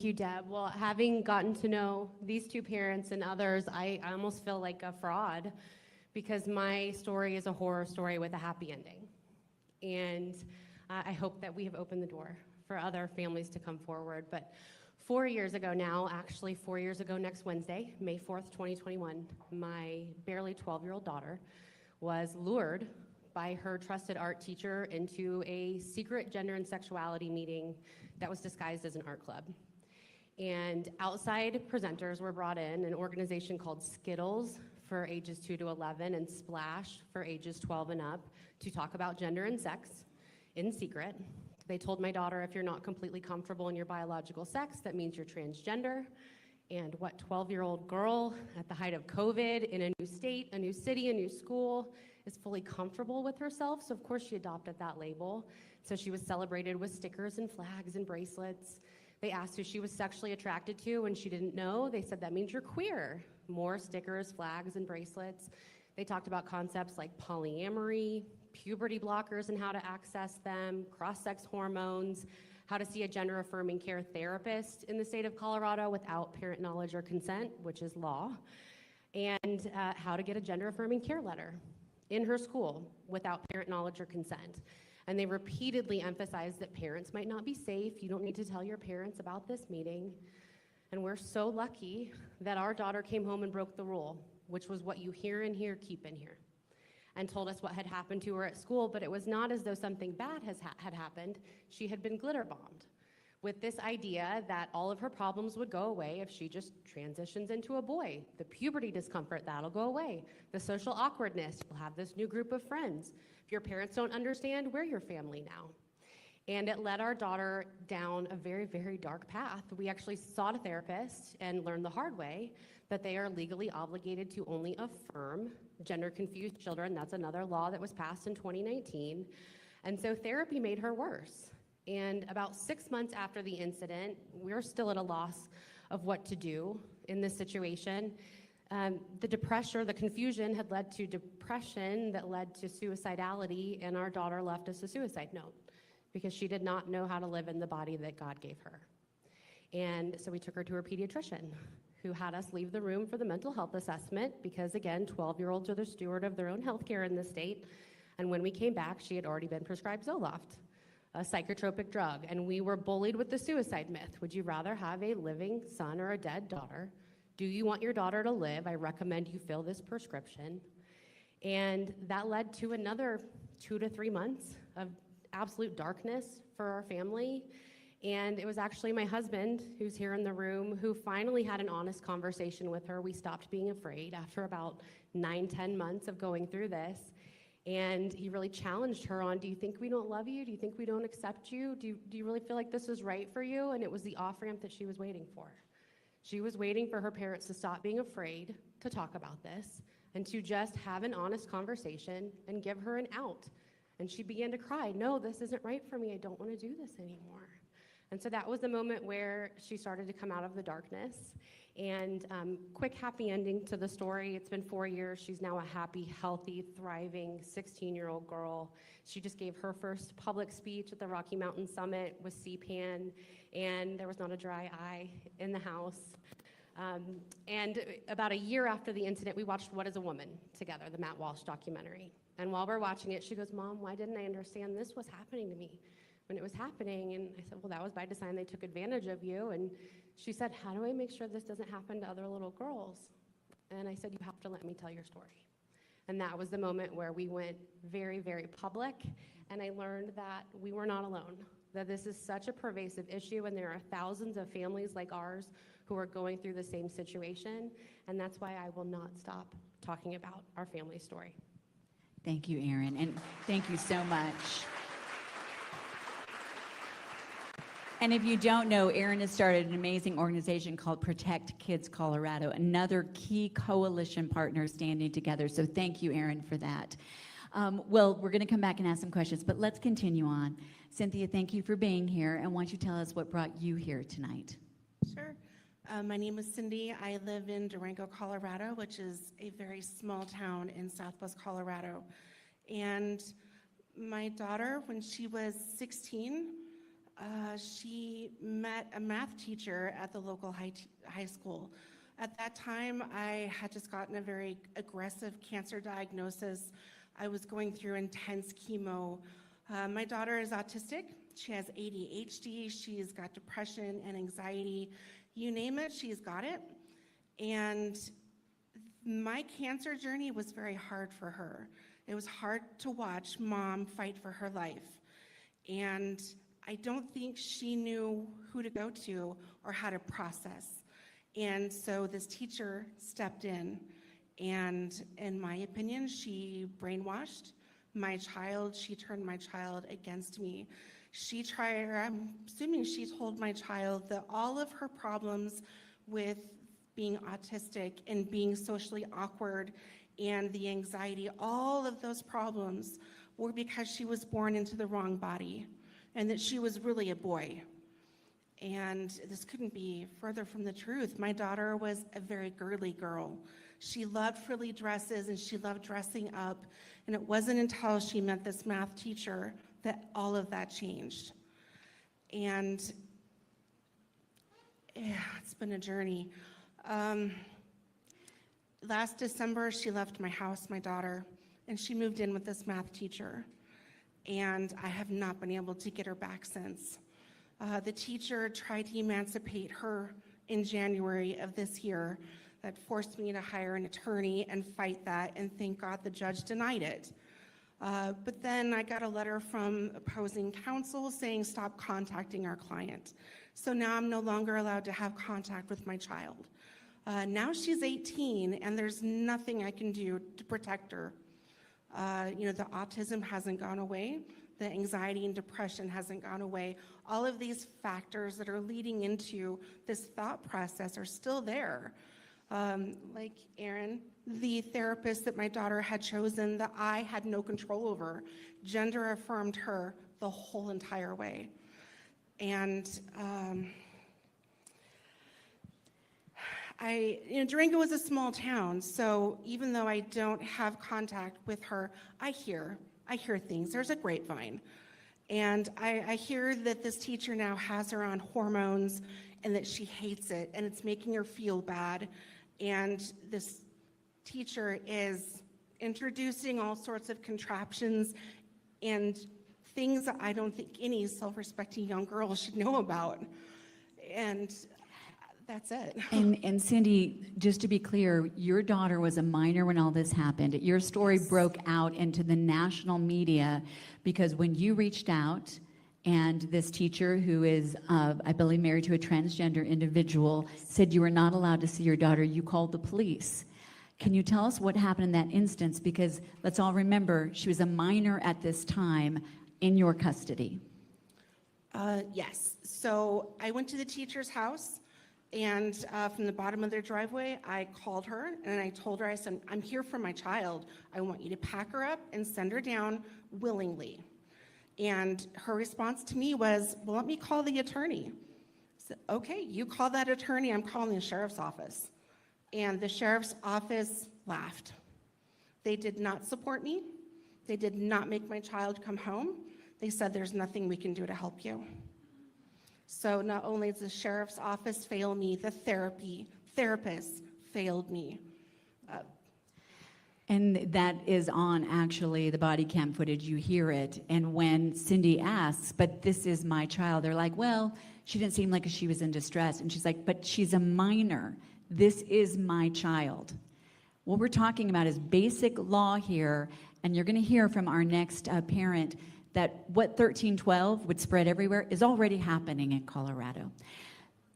You, Deb. Well, having gotten to know these two parents and others, I almost feel like a fraud because my story is a horror story with a happy ending. And I hope that we have opened the door for other families to come forward. But 4 years ago now, actually 4 years ago next Wednesday, May 4th, 2021, my barely 12-year-old daughter was lured by her trusted art teacher into a secret gender and sexuality meeting that was disguised as an art club. And outside presenters were brought in, an organization called Skittles for ages 2 to 11 and Splash for ages 12 and up to talk about gender and sex in secret. They told my daughter, if you're not completely comfortable in your biological sex, that means you're transgender. And what 12-year-old girl at the height of COVID in a new state, a new city, a new school is fully comfortable with herself? So of course she adopted that label. So she was celebrated with stickers and flags and bracelets. They asked who she was sexually attracted to, and she didn't know. They said, that means you're queer. More stickers, flags, and bracelets. They talked about concepts like polyamory, puberty blockers and how to access them, cross-sex hormones, how to see a gender-affirming care therapist in the state of Colorado without parent knowledge or consent, which is law, and how to get a gender-affirming care letter in her school without parent knowledge or consent. And they repeatedly emphasized that parents might not be safe. You don't need to tell your parents about this meeting. And we're so lucky that our daughter came home and broke the rule, which was what you hear in here, keep in here, and told us what had happened to her at school. But it was not as though something bad had happened. She had been glitter bombed with this idea that all of her problems would go away if she just transitions into a boy. The puberty discomfort, that'll go away. The social awkwardness, you'll have this new group of friends. If your parents don't understand, we're your family now. And it led our daughter down a very, very dark path. We actually sought a therapist and learned the hard way that they are legally obligated to only affirm gender-confused children. That's another law that was passed in 2019. And so therapy made her worse. And about 6 months after the incident, we're still at a loss of what to do in this situation. The depression, the confusion had led to depression that led to suicidality, and our daughter left us a suicide note because she did not know how to live in the body that God gave her. And so we took her to her pediatrician, who had us leave the room for the mental health assessment because, again, 12-year-olds are the steward of their own health care in this state. And when we came back, she had already been prescribed Zoloft, a psychotropic drug, and we were bullied with the suicide myth. Would you rather have a living son or a dead daughter? Do you want your daughter to live? I recommend you fill this prescription. And that led to another 2 to 3 months of absolute darkness for our family. And it was actually my husband, who's here in the room, who finally had an honest conversation with her. We stopped being afraid after about 9-10 months of going through this. And he really challenged her on, do you think we don't love you? Do you think we don't accept you? Do you really feel like this is right for you? And it was the off-ramp that she was waiting for. She was waiting for her parents to stop being afraid to talk about this and to just have an honest conversation and give her an out. And she began to cry, no, this isn't right for me. I don't want to do this anymore. And so that was the moment where she started to come out of the darkness. And quick happy ending to the story. It's been 4 years. She's now a happy, healthy, thriving 16-year-old girl. She just gave her first public speech at the Rocky Mountain Summit with CPAN, and there was not a dry eye in the house. And about a year after the incident, we watched What is a Woman together, the Matt Walsh documentary. And while we're watching it, she goes, Mom, why didn't I understand this was happening to me when it was happening? And I said, well, that was by design. They took advantage of you. And she said, how do I make sure this doesn't happen to other little girls? And I said, you have to let me tell your story. And that was the moment where we went very, very public. And I learned that we were not alone, that this is such a pervasive issue, and there are thousands of families like ours who are going through the same situation. And that's why I will not stop talking about our family story. Thank you, Erin, and thank you so much. And if you don't know, Erin has started an amazing organization called Protect Kids Colorado, another key coalition partner standing together. So thank you, Erin, for that. Well, we're going to come back and ask some questions, but let's continue on. Cynthia, thank you for being here, and why don't you tell us what brought you here tonight? Sure. My name is Cindy. I live in Durango, Colorado, which is a very small town in southwest Colorado. And my daughter, when she was 16, she met a math teacher at the local high school. At that time, I had just gotten a very aggressive cancer diagnosis. I was going through intense chemo. My daughter is autistic. She has ADHD. She's got depression and anxiety. You name it, she's got it. And my cancer journey was very hard for her. It was hard to watch mom fight for her life. And I don't think she knew who to go to or how to process. And so this teacher stepped in, and in my opinion, she brainwashed my child. She turned my child against me. I'm assuming she told my child that all of her problems with being autistic and being socially awkward and the anxiety, all of those problems were because she was born into the wrong body and that she was really a boy. And this couldn't be further from the truth. My daughter was a very girly girl. She loved frilly dresses and she loved dressing up. And it wasn't until she met this math teacher that all of that changed. And yeah, it's been a journey. Last December, she left my house, my daughter, and she moved in with this math teacher. And I have not been able to get her back since. The teacher tried to emancipate her in January of this year. That forced me to hire an attorney and fight that, and thank God the judge denied it. But then I got a letter from opposing counsel saying stop contacting our client. So now I'm no longer allowed to have contact with my child. Now she's 18 and there's nothing I can do to protect her. The autism hasn't gone away. The anxiety and depression hasn't gone away. All of these factors that are leading into this thought process are still there. Like Aaron, the therapist that my daughter had chosen that I had no control over, gender affirmed her the whole entire way. And Durango is a small town, so even though I don't have contact with her, I hear things. There's a grapevine. And I hear that this teacher now has her on hormones and that she hates it and it's making her feel bad. And this teacher is introducing all sorts of contraptions and things that I don't think any self-respecting young girl should know about. And that's it. And Cindy, just to be clear, your daughter was a minor when all this happened. Your story broke out into the national media because when you reached out and this teacher, who is, I believe, married to a transgender individual, said you were not allowed to see your daughter, you called the police. Can you tell us what happened in that instance? Because let's all remember, she was a minor at this time in your custody. Yes. So I went to the teacher's house, and from the bottom of their driveway, I called her, and I told her, I said, I'm here for my child. I want you to pack her up and send her down willingly. And her response to me was, well, let me call the attorney. I said, okay, you call that attorney, I'm calling the sheriff's office. And the sheriff's office laughed. They did not support me. They did not make my child come home. They said, there's nothing we can do to help you. So not only does the sheriff's office fail me, the therapist failed me. And that is on, actually, the body cam footage. You hear it. And when Cindy asks, but this is my child, they're like, well, she didn't seem like she was in distress. And she's like, but she's a minor. This is my child. What we're talking about is basic law here. And you're going to hear from our next parent that what 1312 would spread everywhere is already happening in Colorado.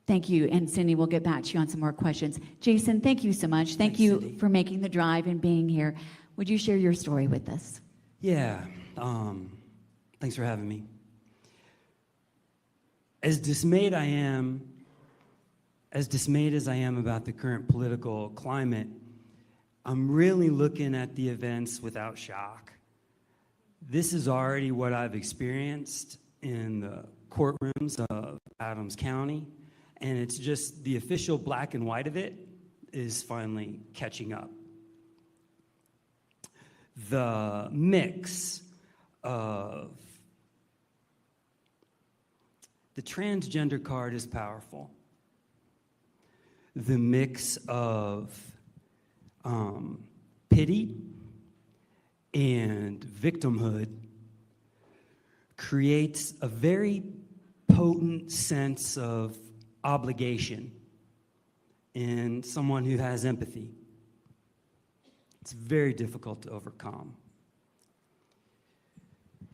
Thank you, and Cindy, we'll get back to you on some more questions. Jason, thank you so much. Thank you, Cindy, for making the drive and being here. Would you share your story with us? Yeah, thanks for having me. As dismayed as I am about the current political climate, I'm really looking at the events without shock. This is already what I've experienced in the courtrooms of Adams County, and it's just the official black and white of it is finally catching up. The mix of the transgender card is powerful. the mix of pity and victimhood creates a very potent sense of obligation in someone who has empathy. It's very difficult to overcome.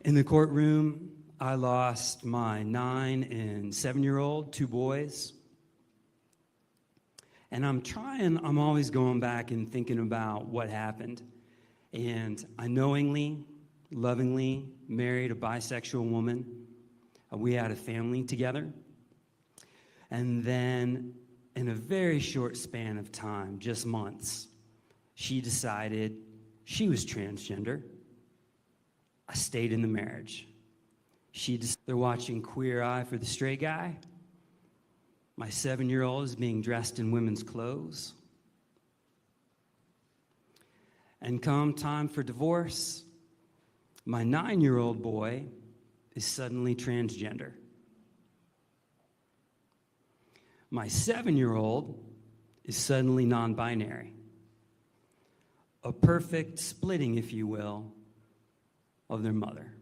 In the courtroom, I lost my 9 and 7-year-old, 2 boys. And I'm always going back and thinking about what happened. And I knowingly, lovingly married a bisexual woman. We had a family together. And then in a very short span of time, just months, she decided she was transgender. I stayed in the marriage. They're watching Queer Eye for the Straight Guy. My 7-year-old is being dressed in women's clothes. And come time for divorce, my 9-year-old boy is suddenly transgender. My 7-year-old is suddenly non-binary. A perfect splitting, if you will, of their mother.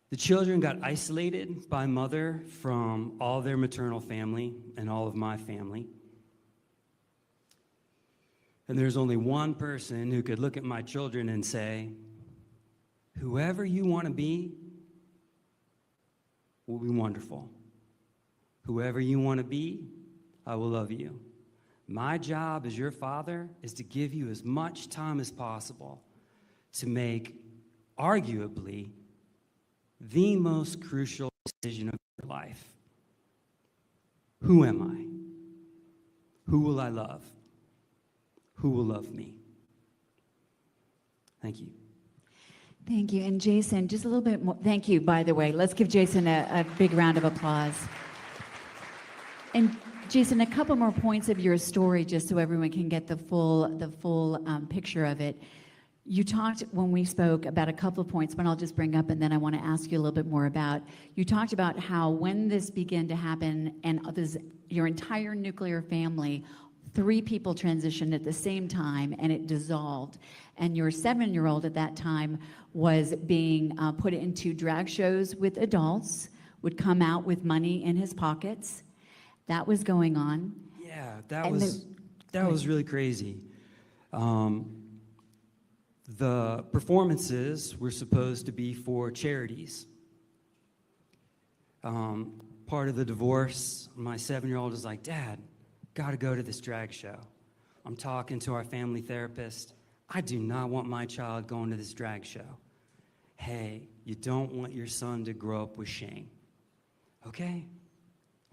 The children got isolated by mother from all their maternal family and all of my family. And there's only one person who could look at my children and say, whoever you want to be will be wonderful. Whoever you want to be, I will love you. My job as your father is to give you as much time as possible to make, arguably, the most crucial decision of your life. Who am I? Who will I love? Who will love me? Thank you. Thank you. And Jason, just a little bit more. Thank you, by the way. Let's give Jason a big round of applause. And Jason, a couple more points of your story, just so everyone can get the full picture of it. You talked, when we spoke, about a couple of points, but I'll just bring up, and then I want to ask you a little bit more about. You talked about how when this began to happen, and your entire nuclear family, 3 people transitioned at the same time, and it dissolved. And your 7-year-old at that time was being put into drag shows with adults, would come out with money in his pockets. That was going on. Yeah, that was really crazy. The performances were supposed to be for charities. Part of the divorce, my 7-year-old is like, Dad, gotta go to this drag show. I'm talking to our family therapist. I do not want my child going to this drag show. Hey, you don't want your son to grow up with shame. Okay,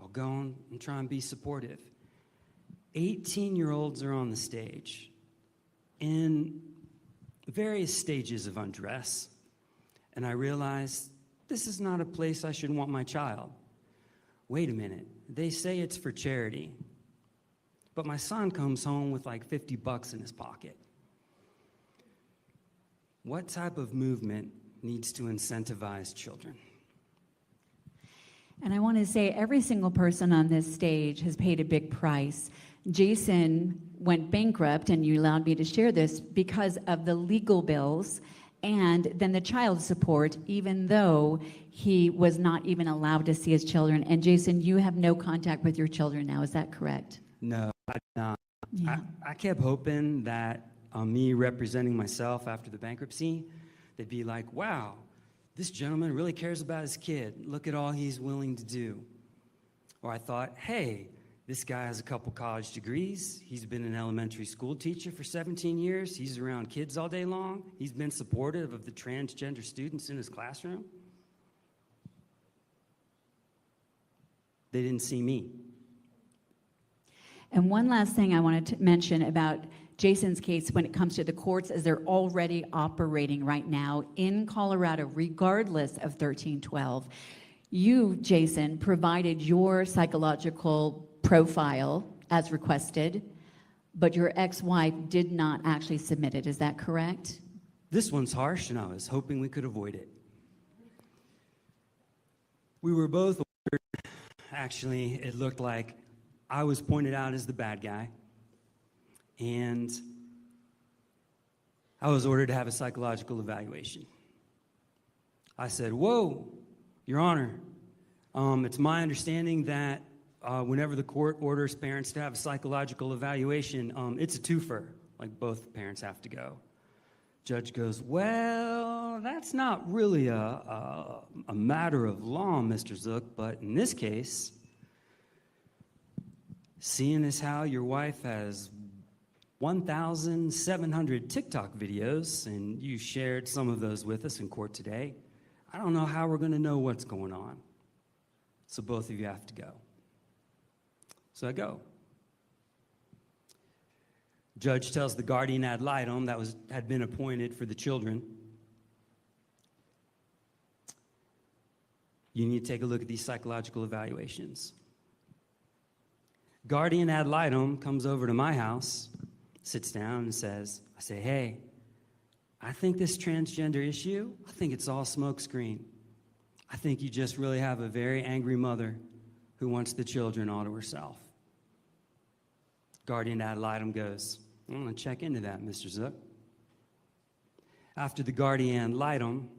I'll go and try and be supportive. 18-year-olds are on the stage in various stages of undress, and I realized this is not a place I should want my child. Wait a minute, they say it's for charity, but my son comes home with like $50 in his pocket. What type of movement needs to incentivize children? And I want to say every single person on this stage has paid a big price. Jason went bankrupt, and you allowed me to share this, because of the legal bills and then the child support, even though he was not even allowed to see his children. And Jason, you have no contact with your children now, is that correct? No, I did not. Yeah. I kept hoping that me representing myself after the bankruptcy, they'd be like, wow, this gentleman really cares about his kid. Look at all he's willing to do. Or I thought, hey, this guy has a couple college degrees. He's been an elementary school teacher for 17 years. He's around kids all day long. He's been supportive of the transgender students in his classroom. They didn't see me. And one last thing I wanted to mention about Jason's case when it comes to the courts, is they're already operating right now in Colorado, regardless of 1312. You, Jason, provided your psychological profile as requested, but your ex-wife did not actually submit it. Is that correct? This one's harsh, and I was hoping we could avoid it. We were both ordered Actually, it looked like I was pointed out as the bad guy, and I was ordered to have a psychological evaluation. I said, "Whoa, Your Honor, it's my understanding that whenever the court orders parents to have a psychological evaluation, it's a twofer, like both parents have to go." Judge goes, "Well, that's not really a matter of law, Mr. Zook, but in this case, seeing as how your wife has 1,700 TikTok videos, and you shared some of those with us in court today, I don't know how we're going to know what's going on. So both of you have to go." So I go. Judge tells the guardian ad litem that had been appointed for the children, "You need to take a look at these psychological evaluations." Guardian ad litem comes over to my house, sits down and says, I say, "Hey, I think this transgender issue, I think it's all smokescreen. I think you just really have a very angry mother who wants the children all to herself." Guardian ad litem goes, "I'm going to check into that, Mr. Zook." After the guardian ad litem,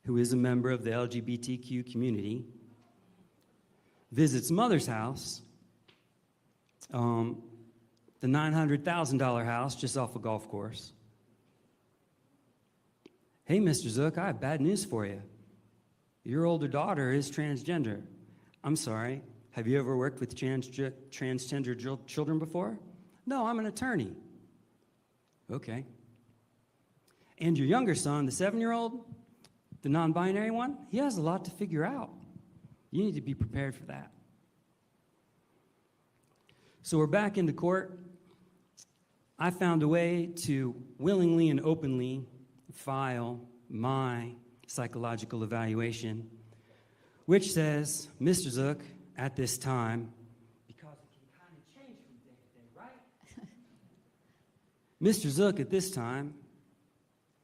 who is a member of the LGBTQ community, visits mother's house, the $900,000 house just off a golf course. "Hey, Mr. Zook, I have bad news for you. Your older daughter is transgender." "I'm sorry, have you ever worked with transgender children before?" "No, I'm an attorney." "Okay. And your younger son, the 7-year-old, the non-binary one, he has a lot to figure out. You need to be prepared for that." So we're back into court. I found a way to willingly and openly file my psychological evaluation, which says, "Mr. Zook, at this time," because it can kind of change from day to day, right? "Mr. Zook, at this time,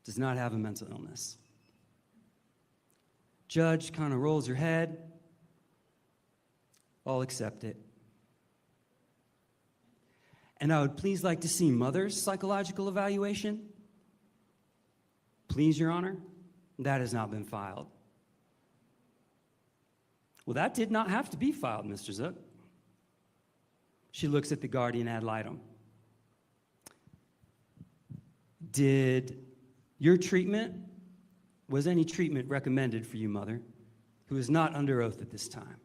does not have a mental illness." Judge kind of rolls her head. "I'll accept it. And I would please like to see mother's psychological evaluation." "Please, Your Honor, that has not been filed." "Well, that did not have to be filed, Mr. Zook." She looks at the guardian ad litem. Was any treatment recommended for you, mother, who is not under oath at this time?"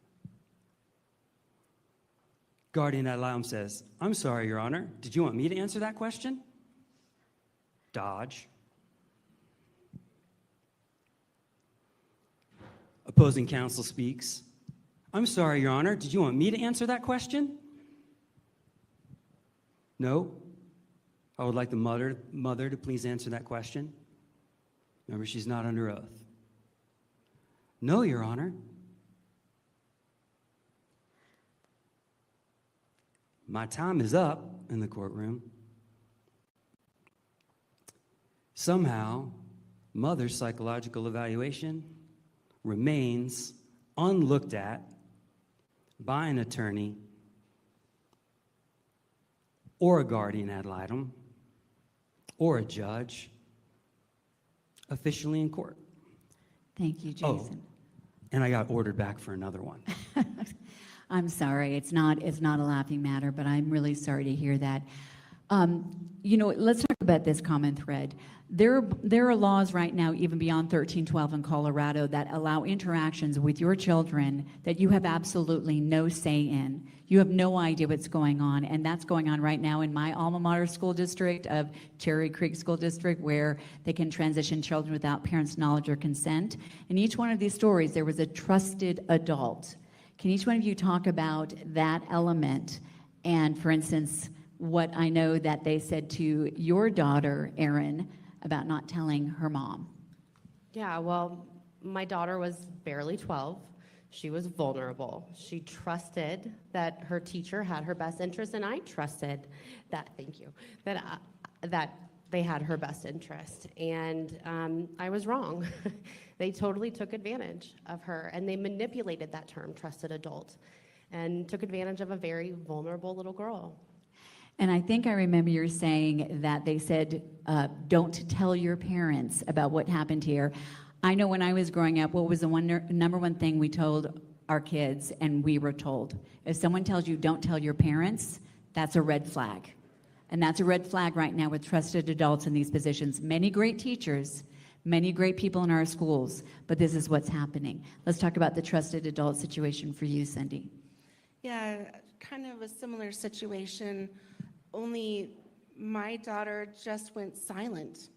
Guardian ad litem says, "I'm sorry, Your Honor. Did you want me to answer that question?" Dodge. Opposing counsel speaks. "I'm sorry, Your Honor. Did you want me to answer that question?" "No. I would like the mother to please answer that question. Remember, she's not under oath." "No, Your Honor." My time is up in the courtroom. Somehow, mother's psychological evaluation remains unlooked at by an attorney or a guardian ad litem or a judge officially in court. Thank you, Oh, Jason. and I got ordered back for another one. I'm sorry, it's not a laughing matter, but I'm really sorry to hear that. Let's talk about this common thread. There are laws right now, even beyond 1312 in Colorado, that allow interactions with your children that you have absolutely no say in. You have no idea what's going on, and that's going on right now in my alma mater school district of Cherry Creek School District, where they can transition children without parents' knowledge or consent. In each one of these stories, there was a trusted adult. Can each one of you talk about that element? And for instance, what I know that they said to your daughter, Erin, about not telling her mom. Yeah, well, my daughter was barely 12. She was vulnerable. She trusted that her teacher had her best interest, and I trusted that, thank you, that they had her best interest. And I was wrong. They totally took advantage of her, and they manipulated that term, trusted adult, and took advantage of a very vulnerable little girl. And I think I remember you saying that they said, don't tell your parents about what happened here. I know when I was growing up, what was the number one thing we told our kids, and we were told? If someone tells you don't tell your parents, that's a red flag. And that's a red flag right now with trusted adults in these positions. Many great teachers, many great people in our schools, but this is what's happening. Let's talk about the trusted adult situation for you, Cindy. Yeah, kind of a similar situation, only my daughter just went silent.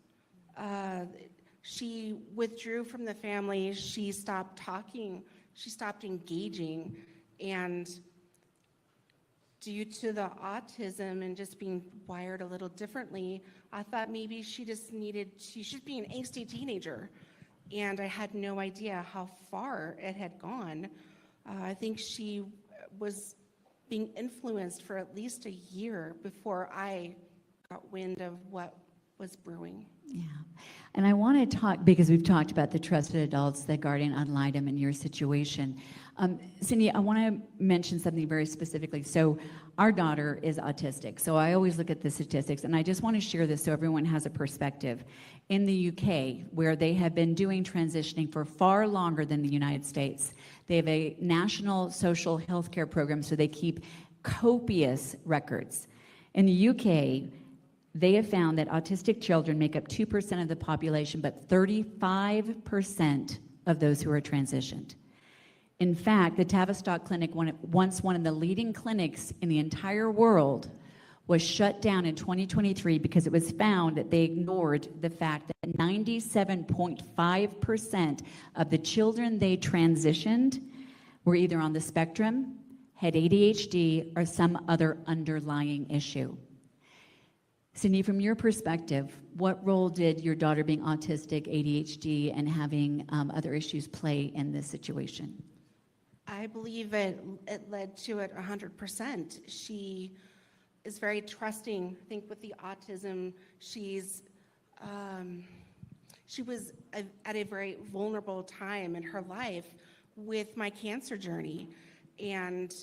She withdrew from the family, she stopped talking, she stopped engaging, and due to the autism and just being wired a little differently, I thought maybe she should be an angsty teenager. And I had no idea how far it had gone. I think she was being influenced for at least a year before I got wind of what was brewing. Yeah, and I want to talk, because we've talked about the trusted adults, the guardian ad litem in your situation. Cindy, I want to mention something very specifically. So our daughter is autistic, so I always look at the statistics, and I just want to share this so everyone has a perspective. In the UK, where they have been doing transitioning for far longer than the United States, they have a national social health care program, so they keep copious records. In the UK, they have found that autistic children make up 2% of the population, but 35% of those who are transitioned. In fact, the Tavistock Clinic, once one of the leading clinics in the entire world, was shut down in 2023 because it was found that they ignored the fact that 97.5% of the children they transitioned were either on the spectrum, had ADHD, or some other underlying issue. Cindy, from your perspective, what role did your daughter being autistic, ADHD, and having other issues play in this situation? I believe it led to it 100%. She is very trusting. I think with the autism, she was at a very vulnerable time in her life with my cancer journey, and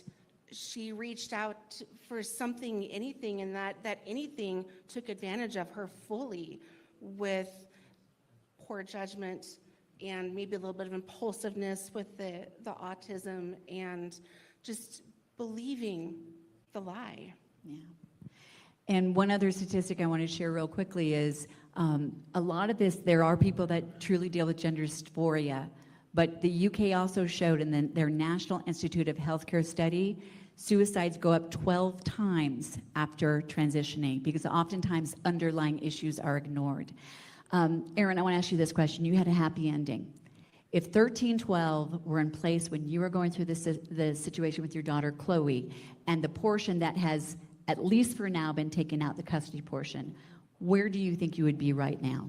she reached out for something, anything, and that anything took advantage of her fully with poor judgment and maybe a little bit of impulsiveness with the autism and just believing the lie. Yeah. And one other statistic I want to share real quickly is a lot of this, there are people that truly deal with gender dysphoria, but the UK also showed in their National Institute of Healthcare study, suicides go up 12 times after transitioning because oftentimes underlying issues are ignored. Erin, I want to ask you this question. You had a happy ending. If 1312 were in place when you were going through the situation with your daughter, Chloe, and the portion that has, at least for now, been taken out, the custody portion, where do you think you would be right now?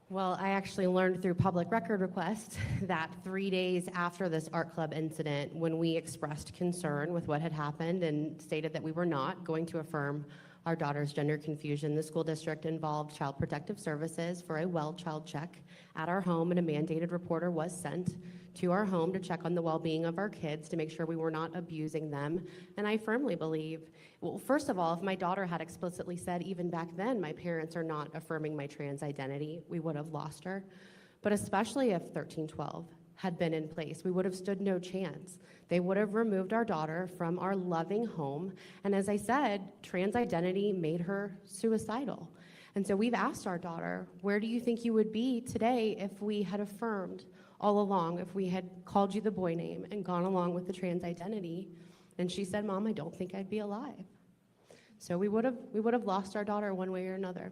Well, I actually learned through public record request that 3 days after this art club incident, when we expressed concern with what had happened and stated that we were not going to affirm our daughter's gender confusion, the school district involved Child Protective Services for a well child check at our home, and a mandated reporter was sent to our home to check on the well-being of our kids to make sure we were not abusing them. And I firmly believe, well, first of all, if my daughter had explicitly said even back then, my parents are not affirming my trans identity, we would have lost her. But especially if 1312 had been in place, we would have stood no chance. They would have removed our daughter from our loving home. And as I said, trans identity made her suicidal. And so we've asked our daughter, where do you think you would be today if we had affirmed all along, if we had called you the boy name and gone along with the trans identity? And she said, Mom, I don't think I'd be alive. So we would have lost our daughter one way or another.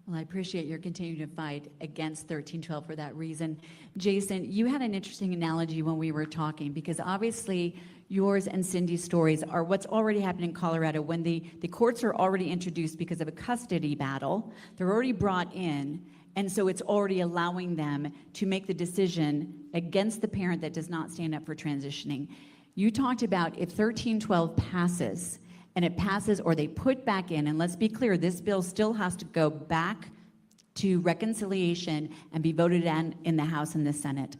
Well, I appreciate your continuing to fight against 1312 for that reason. Jason, you had an interesting analogy when we were talking, because obviously yours and Cindy's stories are what's already happened in Colorado when the courts are already introduced because of a custody battle. They're already brought in, and so it's already allowing them to make the decision against the parent that does not stand up for transitioning. You talked about if 1312 passes and it passes, or they put back in, and let's be clear, this bill still has to go back to reconciliation and be voted on in the House and the Senate.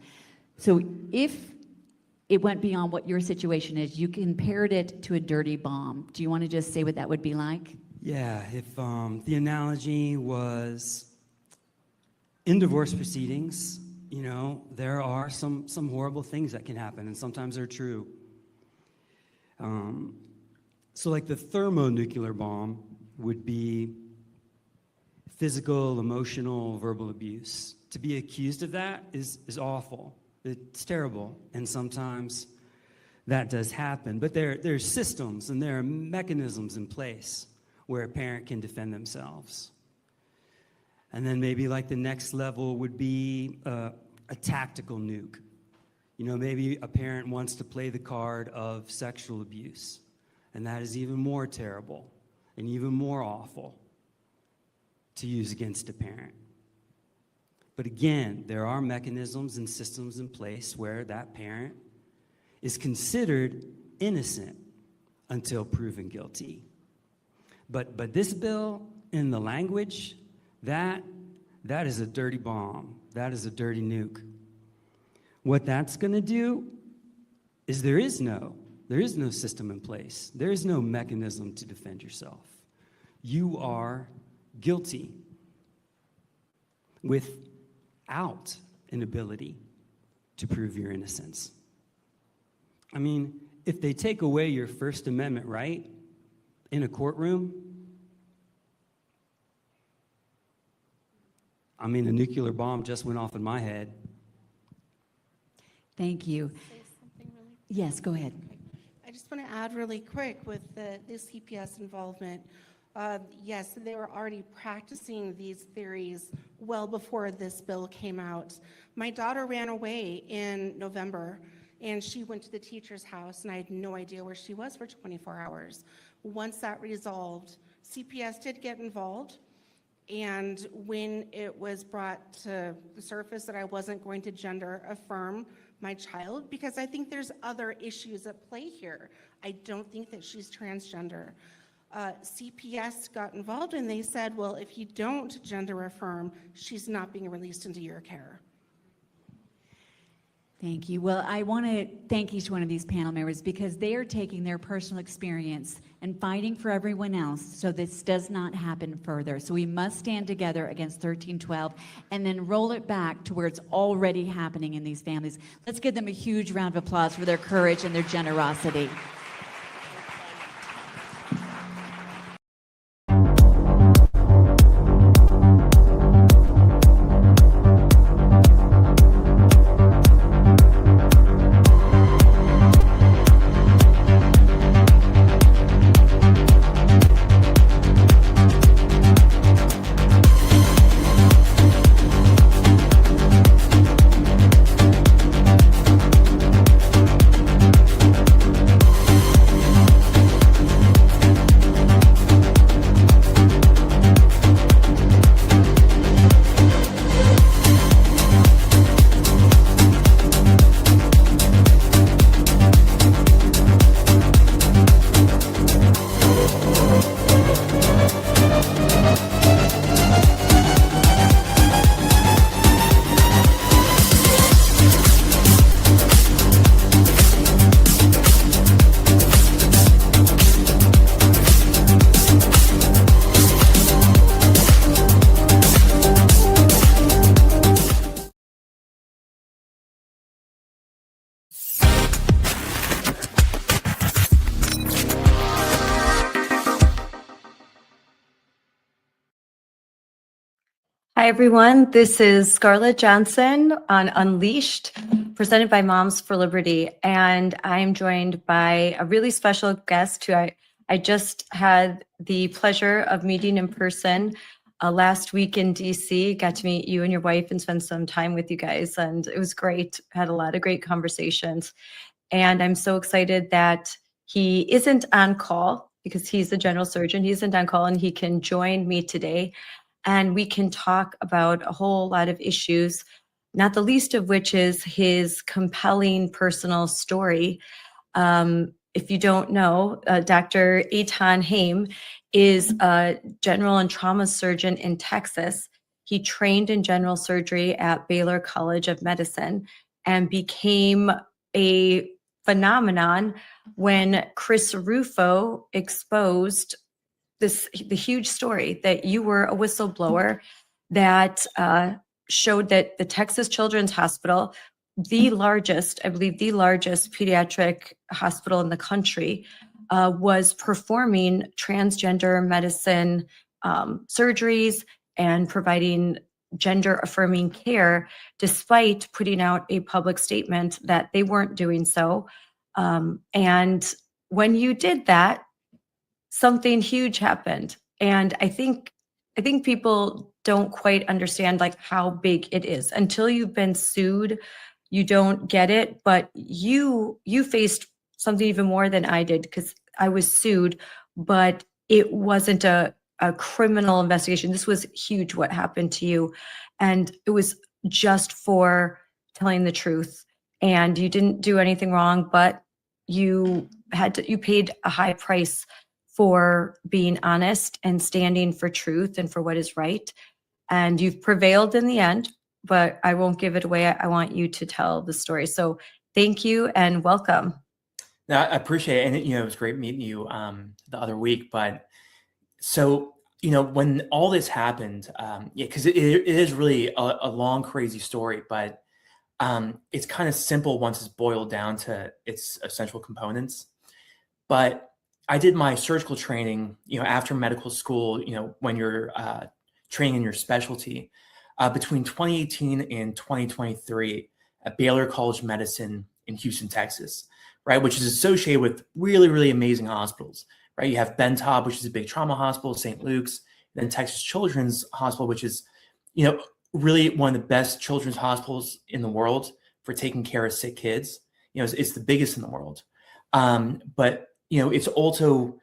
So if it went beyond what your situation is, you compared it to a dirty bomb. Do you want to just say what that would be like? Yeah, if the analogy was in divorce proceedings, you know, there are some horrible things that can happen, and sometimes they're true. So like the thermonuclear bomb would be physical, emotional, verbal abuse. To be accused of that is awful. It's terrible, and sometimes that does happen. But there's systems and there are mechanisms in place where a parent can defend themselves. And then maybe like the next level would be a tactical nuke. You know, maybe a parent wants to play the card of sexual abuse, and that is even more terrible and even more awful to use against a parent. But again, there are mechanisms and systems in place where that parent is considered innocent until proven guilty. But this bill, in the language, that is a dirty bomb. That is a dirty nuke. What that's going to do is there is no system in place. There is no mechanism to defend yourself. You are guilty without an ability to prove your innocence. I mean, if they take away your First Amendment right in a courtroom, I mean, a nuclear bomb just went off in my head. Thank you. Say something really Yes, go ahead. I just want to add really quick with the CPS involvement. Yes, they were already practicing these theories well before this bill came out. My daughter ran away in November, and she went to the teacher's house, and I had no idea where she was for 24 hours. Once that resolved, CPS did get involved, and when it was brought to the surface that I wasn't going to gender affirm my child, because I think there's other issues at play here. I don't think that she's transgender. CPS got involved, and they said, well, if you don't gender affirm, she's not being released into your care. Thank you. Well, I want to thank each one of these panel members because they are taking their personal experience and fighting for everyone else so this does not happen further. So we must stand together against 1312 and then roll it back to where it's already happening in these families. Let's give them a huge round of applause for their courage and their generosity. Hi, everyone. This is Scarlett Johnson on Unleashed, presented by Moms for Liberty. And I'm joined by a really special guest who I just had the pleasure of meeting in person last week in DC. Got to meet you and your wife and spend some time with you guys. And it was great. Had a lot of great conversations. And I'm so excited that he isn't on call because he's the general surgeon. He isn't on call and he can join me today. And we can talk about a whole lot of issues, not the least of which is his compelling personal story. if you don't know, Dr. Eithan Haim is a general and trauma surgeon in Texas. He trained in general surgery at Baylor College of Medicine and became a phenomenon when Chris Rufo exposed the huge story that you were a whistleblower that showed that the Texas Children's Hospital, the largest, I believe, the largest pediatric hospital in the country, was performing transgender medicine surgeries and providing gender affirming care, despite putting out a public statement that they weren't doing so. And when you did that, something huge happened. And I think people don't quite understand like how big it is until you've been sued. You don't get it, but you faced something even more than I did because I was sued, but it wasn't a criminal investigation. This was huge what happened to you. And it was just for telling the truth. And you didn't do anything wrong, but you paid a high price for being honest and standing for truth and for what is right. And you've prevailed in the end, but I won't give it away. I want you to tell the story. So thank you and welcome. No, I appreciate it. And, it was great meeting you the other week. But so, when all this happened, because it is really a long, crazy story, but it's kind of simple once it's boiled down to its essential components. But I did my surgical training, after medical school, when you're training in your specialty, between 2018 and 2023 at Baylor College of Medicine in Houston, Texas, right, which is associated with really, really amazing hospitals, right? You have Bentab, which is a big trauma hospital, St. Luke's, then Texas Children's Hospital, which is, really one of the best children's hospitals in the world for taking care of sick kids. It's the biggest in the world. But it's also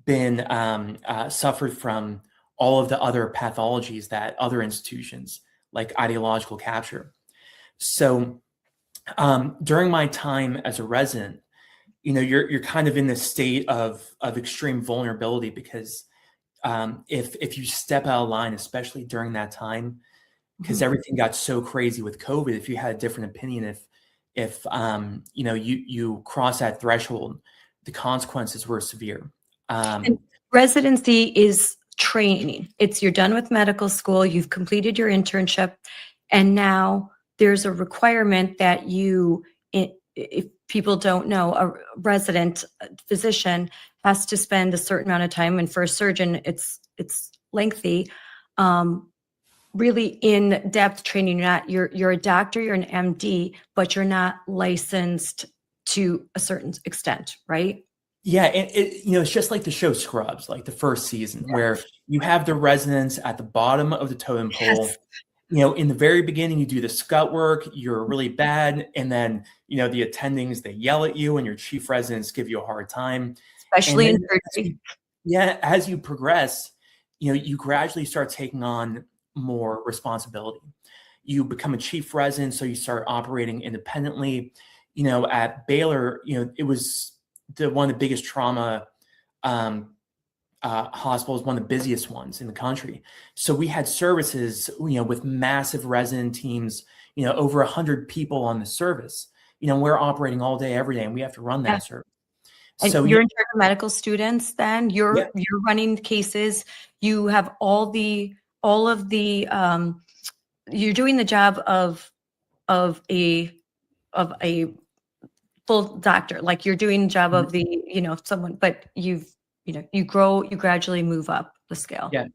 been suffered from all of the other pathologies that other institutions like ideological capture. So during my time as a resident, you're kind of in this state of extreme vulnerability because if you step out of line, especially during that time, because everything got so crazy with COVID, if you had a different opinion, if you cross that threshold, the consequences were severe. And residency is training. You're done with medical school, you've completed your internship, and now there's a requirement that if people don't know, a resident physician has to spend a certain amount of time, and for a surgeon, it's lengthy, really in-depth training. You're a doctor, you're an MD, but you're not licensed to a certain extent, right? Yeah, and it's just like the show Scrubs, like the first season, where you have the residents at the bottom of the totem pole. Yes. In the very beginning, you do the scut work, you're really bad, and then the attendings, they yell at you, and your chief residents give you a hard time, especially in surgery. Yeah, as you progress, you gradually start taking on more responsibility. You become a chief resident, so you start operating independently. At Baylor, it was one of the biggest trauma hospitals, one of the busiest ones in the country. So we had services, with massive resident teams, over 100 people on the service. We're operating all day, every day, and we have to run that service. And so you're in charge of medical students. Then you're running cases. You have all of the. You're doing the job of a full doctor. Like you're doing the job of the someone, but you gradually move up the scale. Yeah.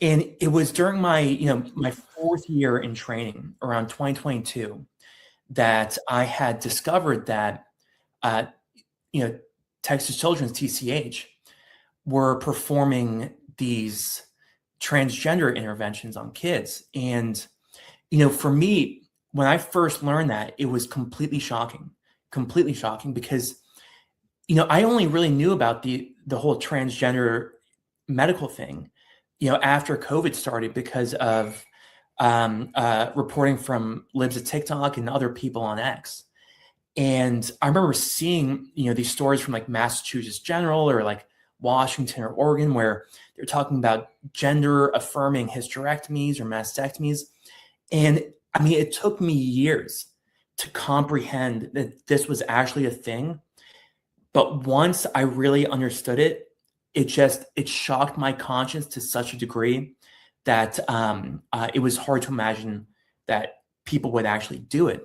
And it was during my, my fourth year in training around 2022 that I had discovered that, Texas Children's, TCH, were performing these transgender interventions on kids. And, for me, when I first learned that, it was completely shocking because, I only really knew about the whole transgender medical thing, after COVID started because of reporting from libs of TikTok and other people on X. And I remember seeing, these stories from like Massachusetts General or like Washington or Oregon, where they're talking about gender affirming hysterectomies or mastectomies. And I mean, it took me years to comprehend that this was actually a thing. But once I really understood it, it shocked my conscience to such a degree that it was hard to imagine that people would actually do it.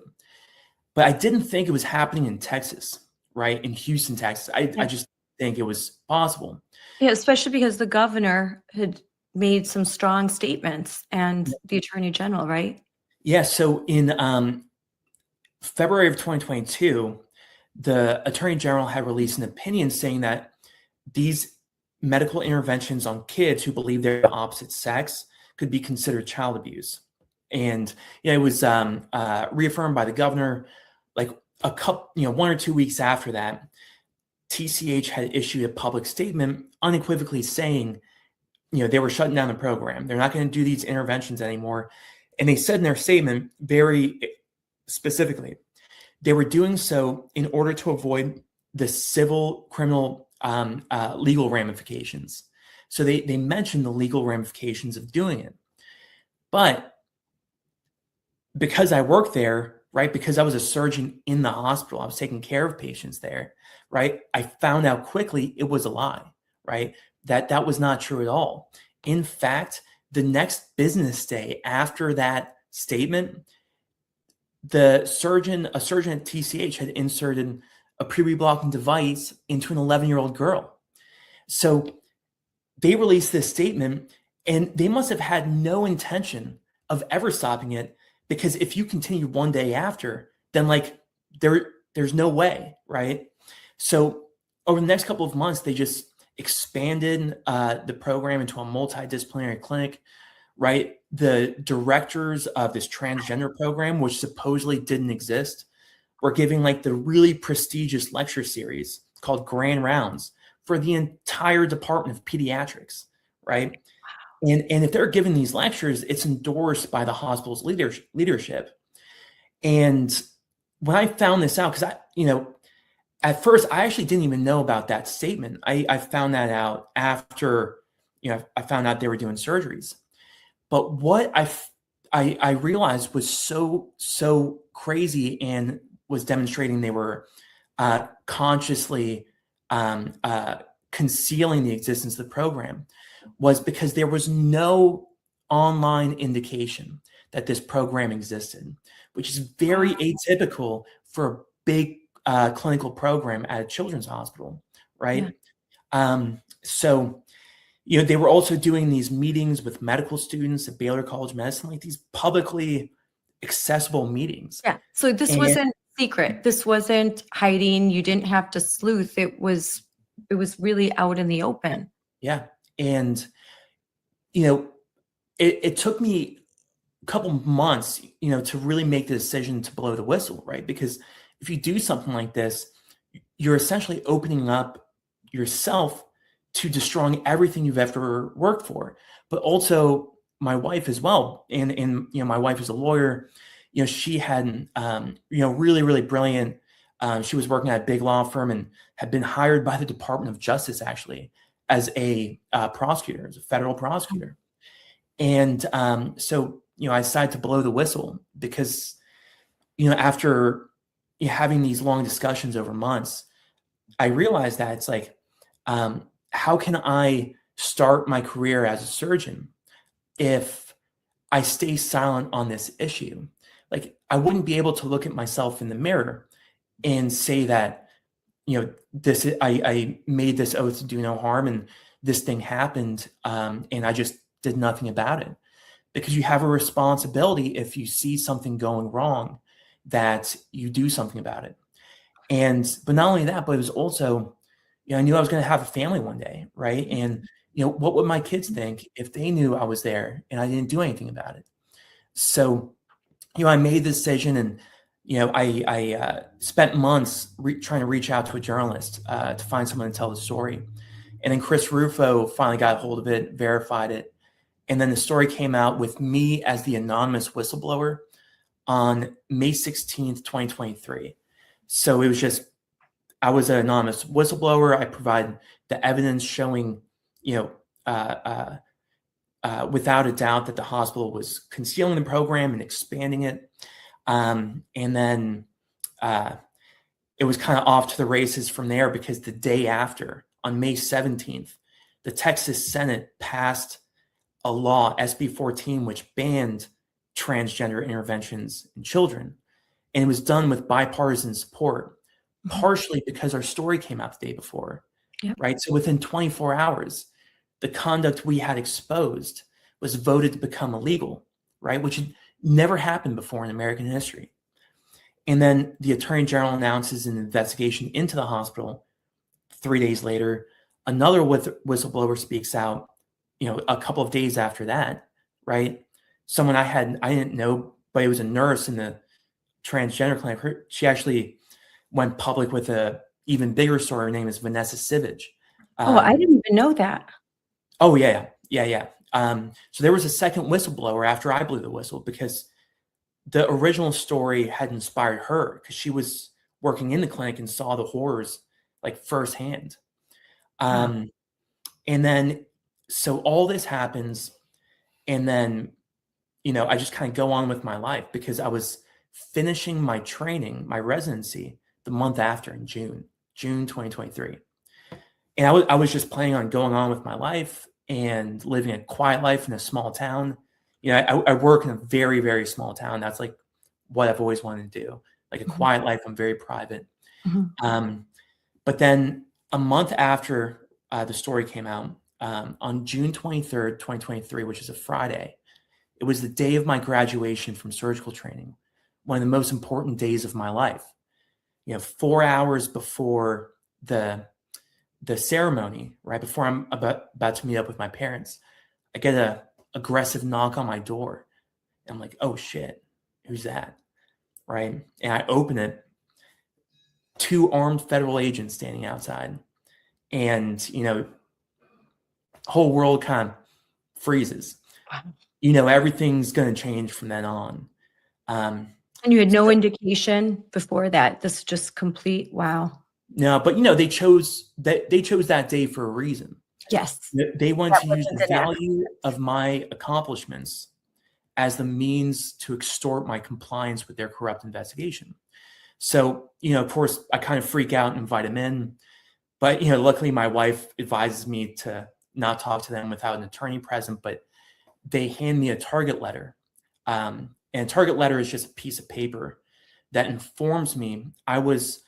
But I didn't think it was happening in Texas, right? In Houston, Texas. I just think it was possible. Yeah, especially because the governor had made some strong statements and the attorney general, right? Yeah. So in February of 2022, the attorney general had released an opinion saying that these medical interventions on kids who believe they're the opposite sex could be considered child abuse. And it was reaffirmed by the governor. Like a couple, 1 or 2 weeks after that, TCH had issued a public statement unequivocally saying, they were shutting down the program. They're not going to do these interventions anymore. And they said in their statement very specifically, they were doing so in order to avoid the civil, criminal, legal ramifications. So they mentioned the legal ramifications of doing it. But because I worked there, right, because I was a surgeon in the hospital, I was taking care of patients there, right, I found out quickly it was a lie, right, that was not true at all. In fact, the next business day after that statement, a surgeon at TCH had inserted a puberty blocking device into an 11-year-old girl. So they released this statement, and they must have had no intention of ever stopping it, because if you continue one day after, then like there's no way, right? So over the next couple of months, they just expanded the program into a multidisciplinary clinic, right? The directors of this transgender program, which supposedly didn't exist, were giving like the really prestigious lecture series called Grand Rounds for the entire department of pediatrics, right? And if they're giving these lectures, it's endorsed by the hospital's leadership. And when I found this out, because at first I actually didn't even know about that statement. I found that out after, I found out they were doing surgeries. But what I realized was so crazy and was demonstrating they were consciously concealing the existence of the program was because there was no online indication that this program existed, which is very atypical for a big clinical program at a children's hospital, right? Yeah. So, they were also doing these meetings with medical students at Baylor College of Medicine, like these publicly accessible meetings. Yeah. So this wasn't secret. This wasn't hiding. You didn't have to sleuth. It was really out in the open. Yeah. And, it took me a couple months, to really make the decision to blow the whistle, right? Because if you do something like this, you're essentially opening up yourself to destroying everything you've ever worked for, but also my wife as well. And my wife is a lawyer. She had, really, really brilliant. She was working at a big law firm and had been hired by the Department of Justice actually as a prosecutor, as a federal prosecutor. And so, I decided to blow the whistle because, after having these long discussions over months, I realized that it's like, how can I start my career as a surgeon if I stay silent on this issue? Like, I wouldn't be able to look at myself in the mirror and say that, I made this oath to do no harm and this thing happened, and I just did nothing about it. Because you have a responsibility if you see something going wrong, that you do something about it. But not only that, but it was also, I knew I was going to have a family one day, right? And, what would my kids think if they knew I was there and I didn't do anything about it? So, I made the decision, and, I spent months trying to reach out to a journalist to find someone to tell the story. And then Chris Rufo finally got a hold of it, verified it. And then the story came out with me as the anonymous whistleblower on May 16th, 2023. So it was just, I was an anonymous whistleblower. I provided the evidence showing, without a doubt that the hospital was concealing the program and expanding it. And then it was kind of off to the races from there, because the day after, on May 17th, the Texas Senate passed a law, SB 14, which banned transgender interventions in children. And it was done with bipartisan support, partially because our story came out the day before, right? So within 24 hours, the conduct we had exposed was voted to become illegal, right? Which had never happened before in American history. And then the Attorney General announces an investigation into the hospital. 3 days later, another whistleblower speaks out, a couple of days after that, right? Someone I didn't know, but it was a nurse in the transgender clinic. She actually went public with a even bigger story. Her name is Vanessa Sivage. I didn't even know that. Oh, yeah. So there was a second whistleblower after I blew the whistle, because the original story had inspired her, because she was working in the clinic and saw the horrors like firsthand. And then, so all this happens, and then, I just kind of go on with my life, because I was finishing my training, my residency, the month after, in June 2023. And I was just planning on going on with my life and living a quiet life in a small town. I work in a very, very small town. That's like what I've always wanted to do, like a quiet life. I'm very private. But then a month after the story came out, on June 23rd, 2023, which is a Friday, it was the day of my graduation from surgical training, one of the most important days of my life. 4 hours before the ceremony, right before I'm about to meet up with my parents, I get a aggressive knock on my door. And I'm like, oh shit, who's that? Right. And I open it, 2 armed federal agents standing outside. And, whole world kind of freezes. Everything's going to change from then on. And you had no indication before that. This is just complete, wow. No, but they chose that day for a reason. Yes. They want to use the value of my accomplishments as the means to extort my compliance with their corrupt investigation. So, of course, I kind of freak out and invite them in. But, luckily my wife advises me to not talk to them without an attorney present, but they hand me a target letter. And a target letter is just a piece of paper that informs me I was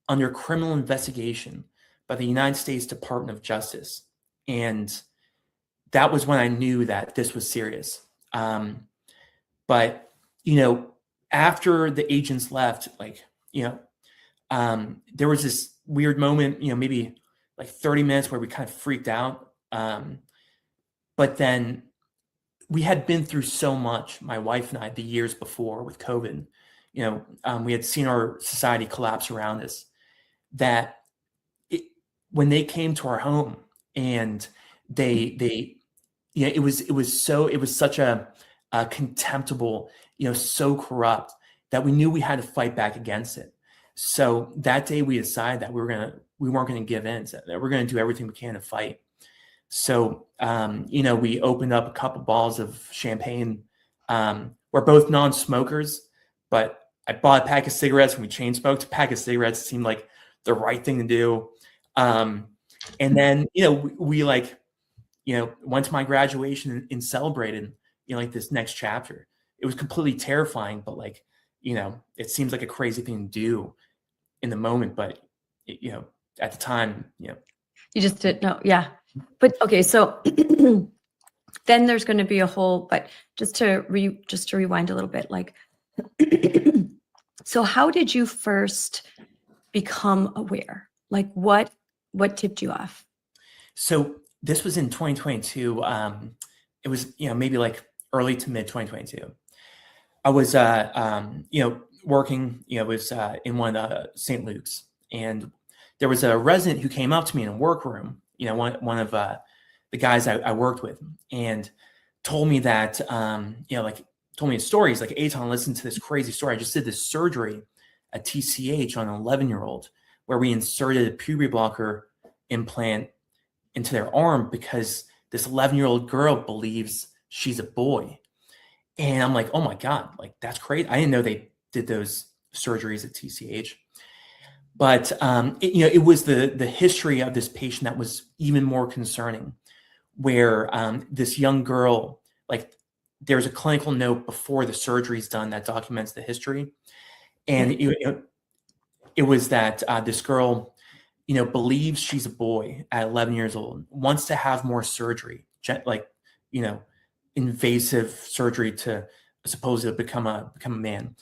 under criminal investigation by the United States Department of Justice. And that was when I knew that this was serious. But, after the agents left, there was this weird moment, maybe like 30 minutes where we kind of freaked out. But then we had been through so much, my wife and I, the years before with COVID. We had seen our society collapse around us, that when they came to our home and it was such a contemptible, so corrupt, that we knew we had to fight back against it. So that day we decided that we weren't going to give in, so that we're going to do everything we can to fight. So, we opened up a couple bottles of champagne. We're both non-smokers, but I bought a pack of cigarettes and we chain smoked a pack of cigarettes. It seemed like the right thing to do. And then, we went to my graduation and celebrated, like this next chapter. It was completely terrifying, but it seems like a crazy thing to do in the moment, but at the time, You just didn't know. Yeah. But okay. So then there's going to be a whole, but just to rewind a little bit, so how did you first become aware? What tipped you off? So this was in 2022. It was, maybe like early to mid 2022. I was, working, was in one of St. Luke's, and there was a resident who came up to me in a workroom, one of the guys I worked with, and told me that, told me a story. He's like, Eithan, listen to this crazy story. I just did this surgery a TCH on an 11-year-old, where we inserted a puberty blocker implant into their arm because this 11-year-old girl believes she's a boy. And I'm like, oh my God, like that's crazy. I didn't know they did those surgeries at TCH. But it was the history of this patient that was even more concerning, where this young girl, like there's a clinical note before the surgery is done that documents the history. And it was that this girl, believes she's a boy at 11 years old, wants to have more surgery, like, invasive surgery to supposedly become a man,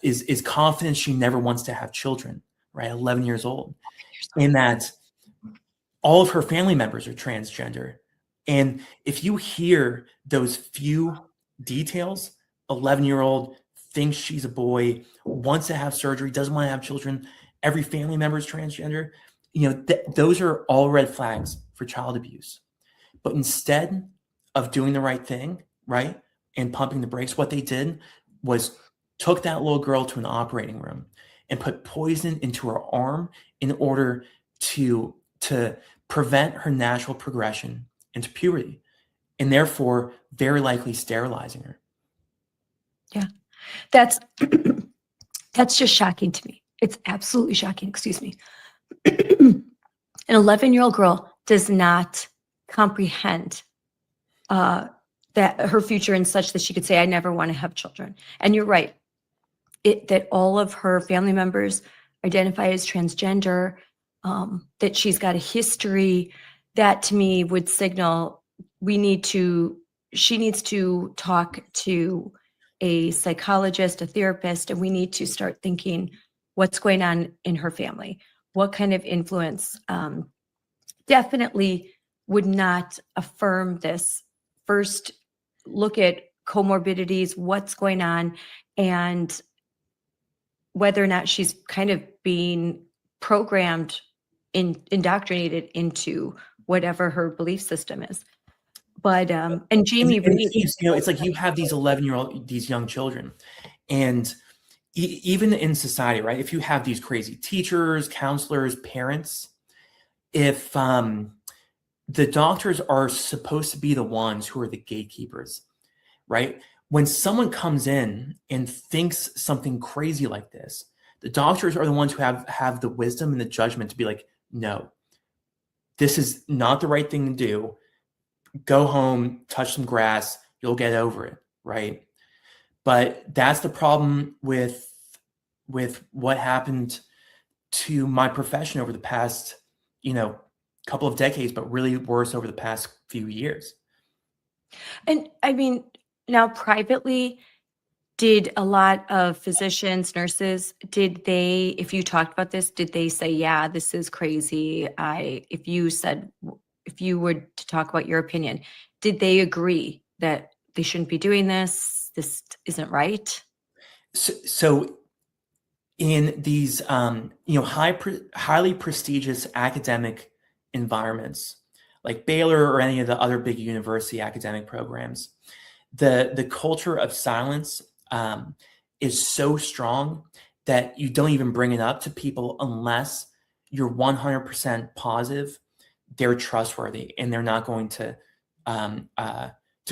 is confident she never wants to have children, right? 11 years old. And that all of her family members are transgender. And if you hear those few details, 11-year-old thinks she's a boy, wants to have surgery, doesn't want to have children, every family member is transgender, those are all red flags for child abuse. But instead of doing the right thing, right, and pumping the brakes, what they did was took that little girl to an operating room and put poison into her arm in order to prevent her natural progression into puberty, and therefore very likely sterilizing her. Yeah, that's that's just shocking to me. It's absolutely shocking. Excuse me. An 11-year-old girl does not comprehend that her future in such that she could say, I never want to have children. And you're right, that all of her family members identify as transgender, that she's got a history, that to me would signal she needs to talk to a psychologist, a therapist, and we need to start thinking what's going on in her family, what kind of influence. Definitely would not affirm this. First, look at comorbidities, what's going on, and whether or not she's kind of being programmed, indoctrinated into whatever her belief system is. But and Jamie, it's like you have these 11-year-old, these young children, and even in society, right? If you have these crazy teachers, counselors, parents, if the doctors are supposed to be the ones who are the gatekeepers, right? When someone comes in and thinks something crazy like this, the doctors are the ones who have the wisdom and the judgment to be like, no, this is not the right thing to do. Go home, touch some grass, you'll get over it, right? But that's the problem with what happened to my profession over the past, couple of decades, but really worse over the past few years. and I mean, now privately, did a lot of physicians, nurses, if you talked about this, did they say, yeah, this is crazy? If you were to talk about your opinion, did they agree that they shouldn't be doing this? This isn't right? So in these, highly prestigious academic environments like Baylor or any of the other big university academic programs, the culture of silence is so strong that you don't even bring it up to people unless you're 100% positive they're trustworthy and they're not going to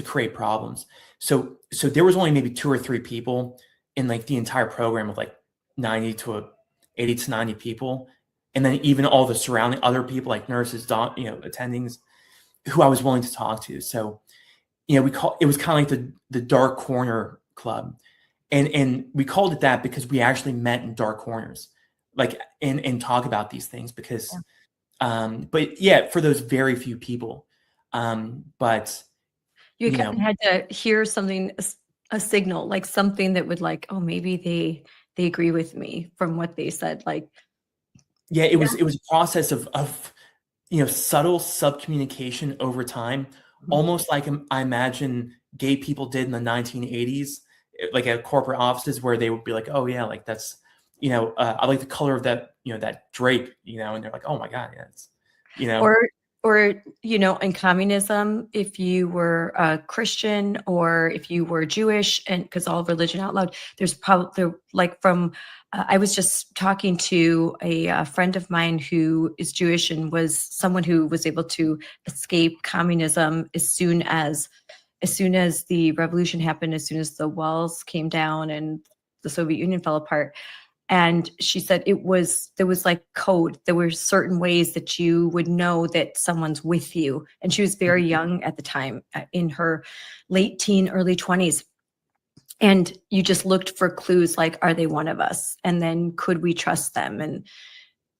create problems. So there was only maybe 2 or 3 people in like the entire program of like 80 to 90 people. And then even all the surrounding other people like nurses, attendings who I was willing to talk to. So, it was kind of like the dark corner club. And we called it that because we actually met in dark corners, like, and talk about these things because, but yeah, for those very few people. But you kind of had to hear something, a signal, like something that would like, oh, maybe they agree with me from what they said. Like, yeah, it was a process of subtle subcommunication over time, almost like I imagine gay people did in the 1980s, like at corporate offices where they would be like, oh yeah, like that's, I like the color of that, that drape, and they're like, oh my God, yeah, it's, in communism, if you were a Christian or if you were Jewish, and because all religion out loud, there's probably like from, I was just talking to a friend of mine who is Jewish and was someone who was able to escape communism as soon as the revolution happened, as soon as the walls came down and the Soviet Union fell apart. And she said there was like code. There were certain ways that you would know that someone's with you. And she was very young at the time, in her late teen, early 20s. And you just looked for clues like, are they one of us? And then could we trust them?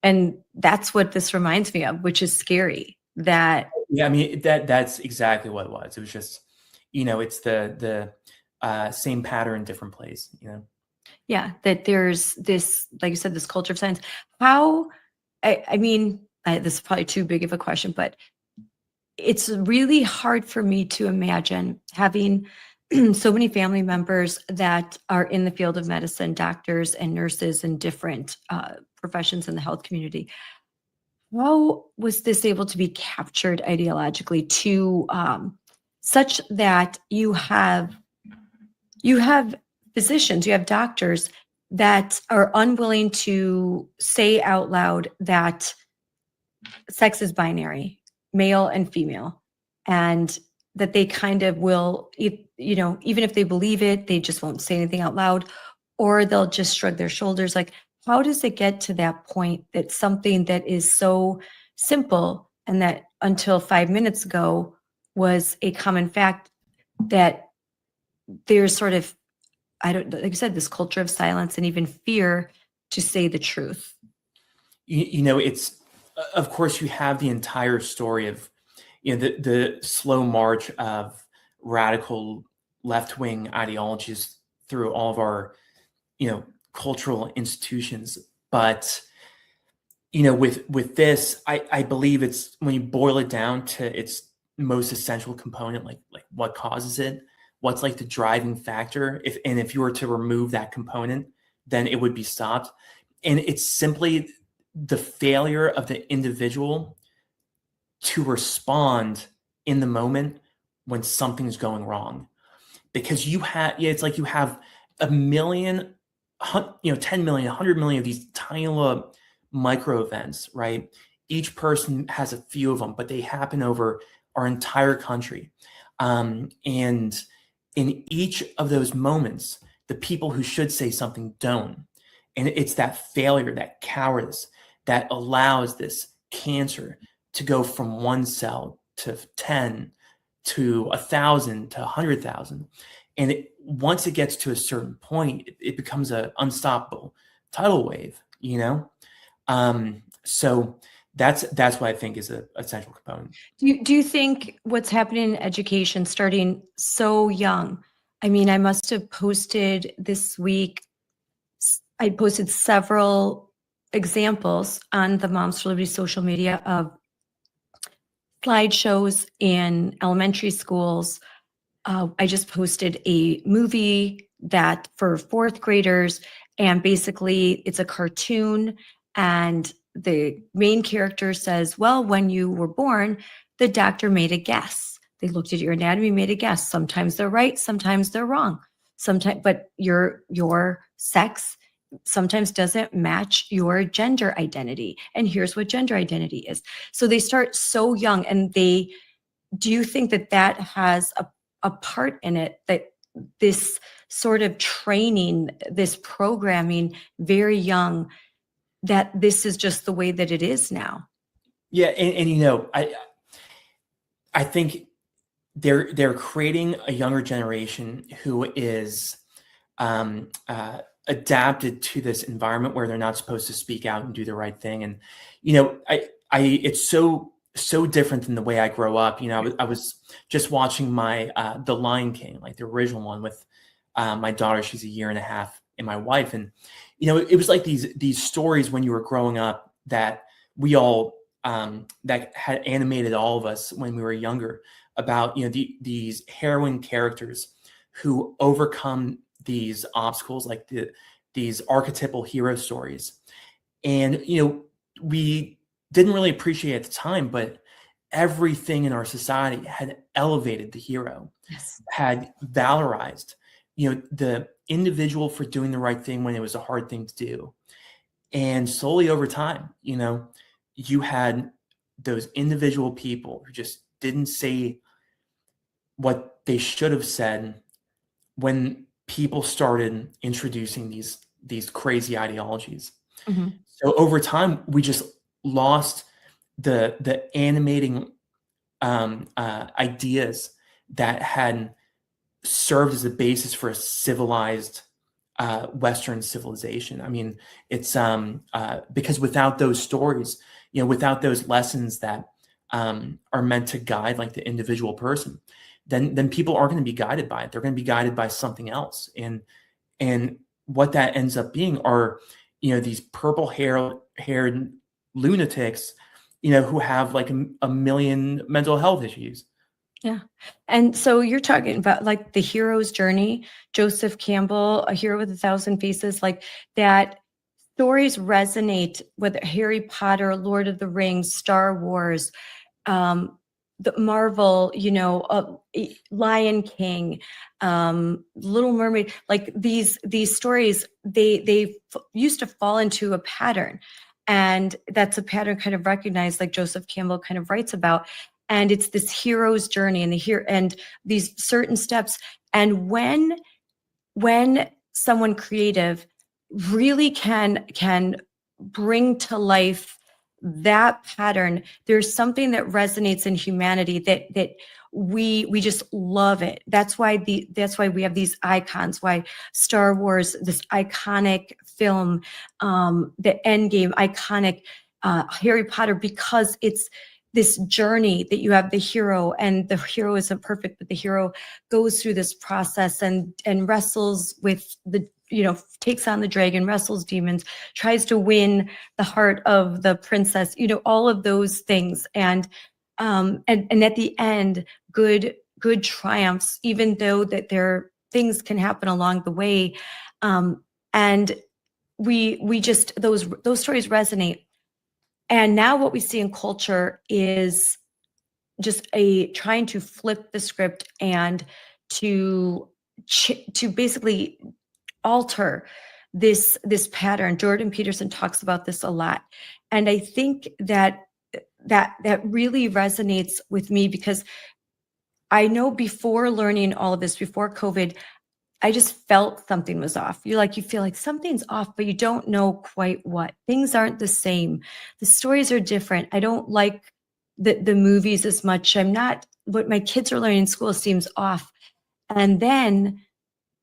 And that's what this reminds me of, which is scary. That Yeah, I mean, that's exactly what it was. It was just, it's the same pattern, different place, Yeah, that there's this, like you said, this culture of silence. How, I mean, this is probably too big of a question, but it's really hard for me to imagine having so many family members that are in the field of medicine, doctors and nurses and different professions in the health community. How was this able to be captured ideologically to such that you have physicians, you have doctors that are unwilling to say out loud that sex is binary, male and female, and that they kind of will, even if they believe it, they just won't say anything out loud, or they'll just shrug their shoulders. Like, how does it get to that point that something that is so simple and that until 5 minutes ago was a common fact, that there's sort of, like you said, this culture of silence and even fear to say the truth? It's, of course, you have the entire story of, the slow march of radical left-wing ideologies through all of our, cultural institutions. But, with this, I believe it's, when you boil it down to its most essential component, like what causes it, what's like the driving factor, if you were to remove that component, then it would be stopped. And it's simply the failure of the individual to respond in the moment when something's going wrong. Because it's like you have a million, 10 million, 100 million of these tiny little micro events, right? Each person has a few of them, but they happen over our entire country. And in each of those moments, the people who should say something don't. And it's that failure, that cowardice, that allows this cancer to go from 1 cell to 10 to 1,000 to 100,000. And once it gets to a certain point, it becomes an unstoppable tidal wave, So that's what I think is a essential component. Do you think what's happening in education starting so young? I mean, I must have posted this week, I posted several examples on the Moms for Liberty social media of slideshows in elementary schools. I just posted a movie that for 4th graders, and basically it's a cartoon, and the main character says, well, when you were born, the doctor made a guess. They looked at your anatomy, made a guess. Sometimes they're right, sometimes they're wrong. But your sex sometimes doesn't match your gender identity. And here's what gender identity is. So they start so young, and do you think that has a part in it, that this sort of training, this programming very young, that this is just the way that it is now? Yeah, and I think they're creating a younger generation who is adapted to this environment where they're not supposed to speak out and do the right thing. And it's so different than the way I grow up. I was just watching The Lion King, like the original one, with my daughter. She's 1.5 years, and my wife. And it was like these stories when you were growing up that we all that had animated all of us when we were younger, about these heroine characters who overcome these obstacles, like these archetypal hero stories. And we didn't really appreciate it at the time, but everything in our society had elevated the hero, Yes. had valorized, the individual for doing the right thing when it was a hard thing to do. And slowly over time, you had those individual people who just didn't say what they should have said when people started introducing these crazy ideologies. Mhm. So over time, we just lost the animating ideas that had served as a basis for a civilized Western civilization. I mean, it's because without those stories, without those lessons that are meant to guide like the individual person, then people aren't going to be guided by it. They're going to be guided by something else, and what that ends up being are these purple haired lunatics, who have like a million mental health issues. Yeah. And so you're talking about like the hero's journey, Joseph Campbell, A Hero with a Thousand Faces, like that stories resonate with Harry Potter, Lord of the Rings, Star Wars, the Marvel, Lion King, Little Mermaid, like these stories, they used to fall into a pattern. And that's a pattern kind of recognized, like Joseph Campbell kind of writes about. And it's this hero's journey and these certain steps. And when someone creative really can bring to life that pattern, there's something that resonates in humanity that we just love it. That's why we have these icons, why Star Wars, this iconic film, the Endgame, iconic Harry Potter, because it's this journey that you have the hero, and the hero isn't perfect, but the hero goes through this process and wrestles with takes on the dragon, wrestles demons, tries to win the heart of the princess, all of those things. And at the end, good triumphs, even though that things can happen along the way. And we just, those stories resonate. And now what we see in culture is just trying to flip the script and to basically alter this pattern. Jordan Peterson talks about this a lot. And I think that really resonates with me, because I know before learning all of this, before COVID, I just felt something was off. You feel like something's off, but you don't know quite what. Things aren't the same. The stories are different. I don't like the movies as much. What my kids are learning in school seems off. And then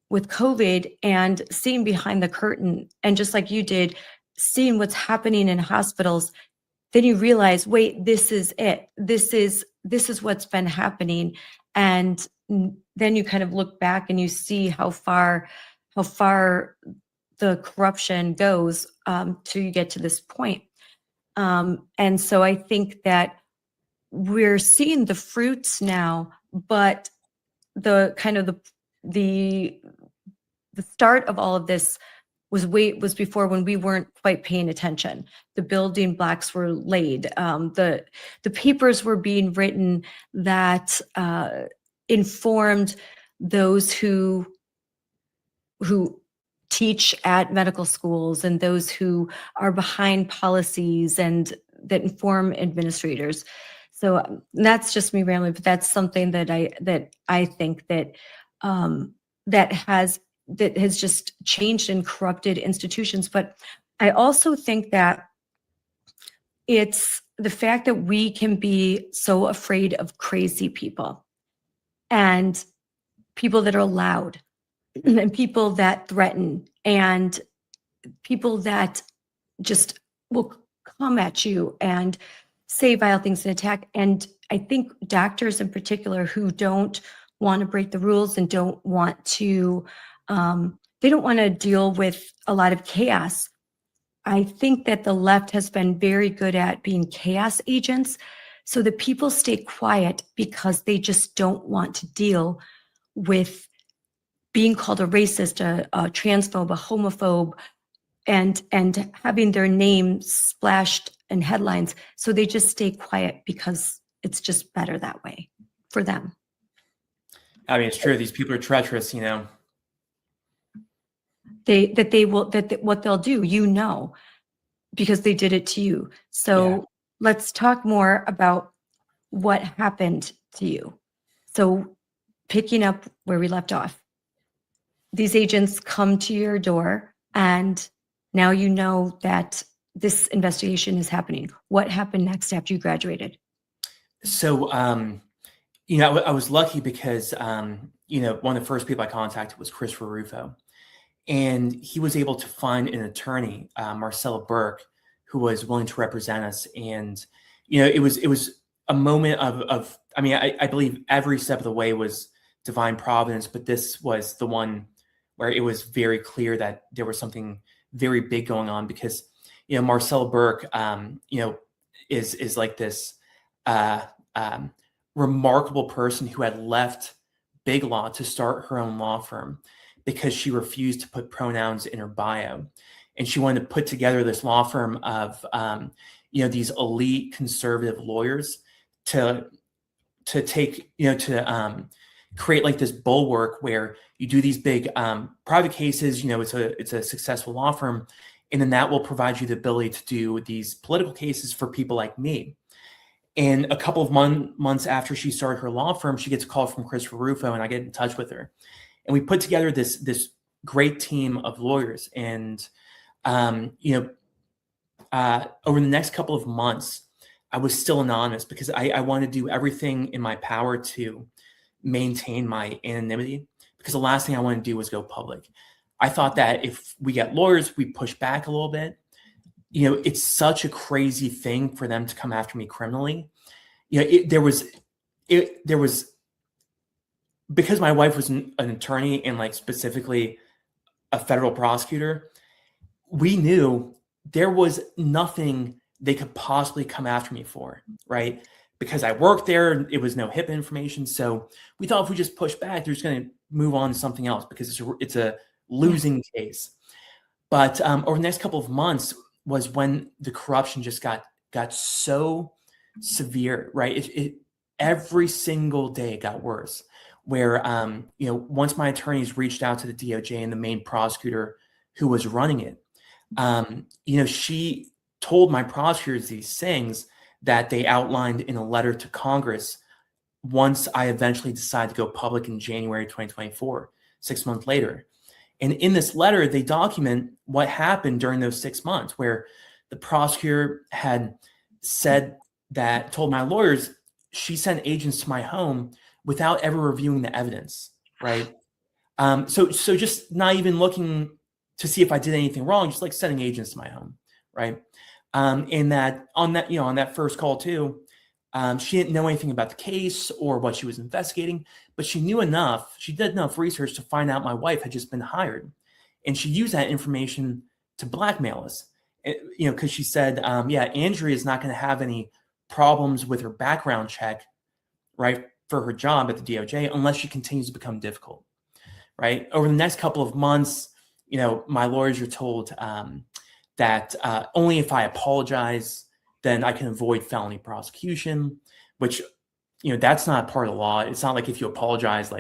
with COVID and seeing behind the curtain, and just like you did, seeing what's happening in hospitals, then you realize, wait, this is it. This is what's been happening. And then you kind of look back and you see how far the corruption goes till you get to this point. And so I think that we're seeing the fruits now, but the kind of the start of all of this was before, when we weren't quite paying attention. The building blocks were laid. The papers were being written that informed those who teach at medical schools, and those who are behind policies and that inform administrators. So that's just me rambling, but that's something that I think that has just changed and corrupted institutions. But I also think that it's the fact that we can be so afraid of crazy people, and people that are loud, and people that threaten, and people that just will come at you and say vile things and attack. And I think doctors in particular, who don't want to break the rules and don't want to deal with a lot of chaos. I think that the left has been very good at being chaos agents, so that people stay quiet because they just don't want to deal with being called a racist, a transphobe, a homophobe, and having their name splashed in headlines. So they just stay quiet because It's just better that way for them. I mean, it's true. These people are treacherous, What they'll do, because they did it to you. So Yeah. let's talk more about what happened to you. So picking up where we left off, these agents come to your door and now you know that this investigation is happening. What happened next after you graduated? So, I was lucky because, one of the first people I contacted was Christopher Rufo. And he was able to find an attorney, Marcella Burke, who was willing to represent us. And, it was a moment I believe every step of the way was divine providence, but this was the one where it was very clear that there was something very big going on because, Marcella Burke, is like this remarkable person who had left Big Law to start her own law firm because she refused to put pronouns in her bio. And she wanted to put together this law firm of, these elite conservative lawyers to take, to create like this bulwark where you do these big private cases, it's a successful law firm. And then that will provide you the ability to do these political cases for people like me. And a couple of months after she started her law firm, she gets a call from Christopher Rufo and I get in touch with her. And we put together this great team of lawyers. And, over the next couple of months, I was still anonymous because I wanted to do everything in my power to maintain my anonymity because the last thing I wanted to do was go public. I thought that if we get lawyers, we push back a little bit. It's such a crazy thing for them to come after me criminally. There was because my wife was an attorney and like specifically a federal prosecutor, we knew there was nothing they could possibly come after me for, right? Because I worked there, it was no HIPAA information. So we thought if we just push back, they're just going to move on to something else because it's a losing case. But over the next couple of months was when the corruption just got so severe, right? It every single day it got worse. Where once my attorneys reached out to the DOJ and the main prosecutor who was running it, she told my prosecutors these things that they outlined in a letter to Congress once I eventually decided to go public in January 2024, 6 months later. And in this letter, they document what happened during those 6 months where the prosecutor had told my lawyers, she sent agents to my home without ever reviewing the evidence, right? So just not even looking to see if I did anything wrong, just like sending agents to my home, right? And that on that first call too, she didn't know anything about the case or what she was investigating, but she did enough research to find out my wife had just been hired. And she used that information to blackmail us, because she said, Andrea is not going to have any problems with her background check, right, for her job at the DOJ unless she continues to become difficult, right? Over the next couple of months, my lawyers are told that only if I apologize, then I can avoid felony prosecution, which, that's not part of the law. It's not like if you apologize,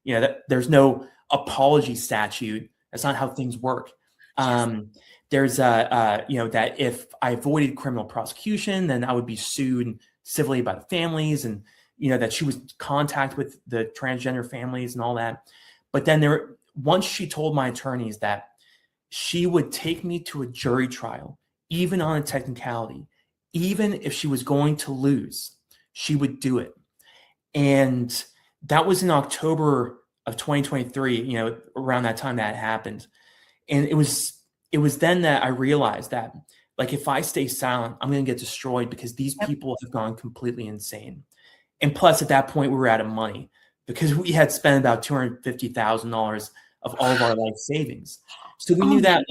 there's no apology statute. That's not how things work. There's that if I avoided criminal prosecution, then I would be sued civilly by the families and, that she was in contact with the transgender families and all that. But then once she told my attorneys that she would take me to a jury trial, even on a technicality, even if she was going to lose, she would do it. And that was in October of 2023, around that time that happened. And it was then that I realized that, if I stay silent, I'm going to get destroyed because these people have gone completely insane. And plus, at that point, we were out of money because we had spent about $250,000 of all of our life savings. So we knew that,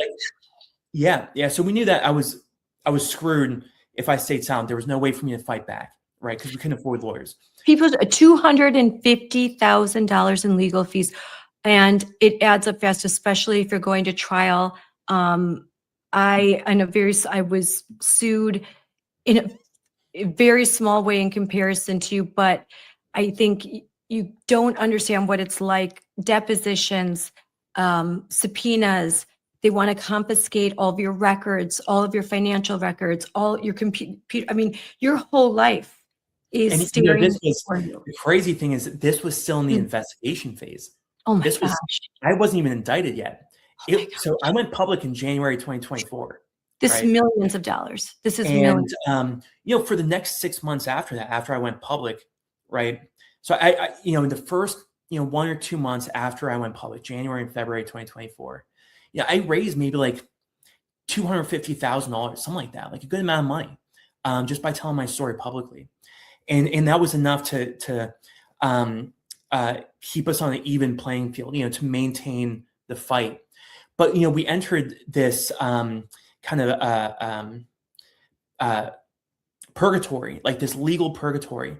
So we knew that I was screwed if I stayed silent. There was no way for me to fight back, right? Because we couldn't afford lawyers. People, $250,000 in legal fees, and it adds up fast, especially if you're going to trial. I was sued a very small way in comparison to you, but I think you don't understand what it's like. Depositions, subpoenas, they want to confiscate all of your records, all of your financial records, all your computer. I mean, your whole life is And staring this was for you. the crazy thing is that this was still in the Mm. investigation phase. Oh my This was gosh. I wasn't even indicted yet. Oh my So I went public in January 2024. This is right? millions of dollars. This is And millions. for the next 6 months after that, after I went public, right? So in the first 1 or 2 months after I went public, January and February 2024, I raised maybe like $250,000, something like that, like a good amount of money, just by telling my story publicly, and that was enough to keep us on an even playing field, to maintain the fight. But we entered this kind of purgatory, like this legal purgatory,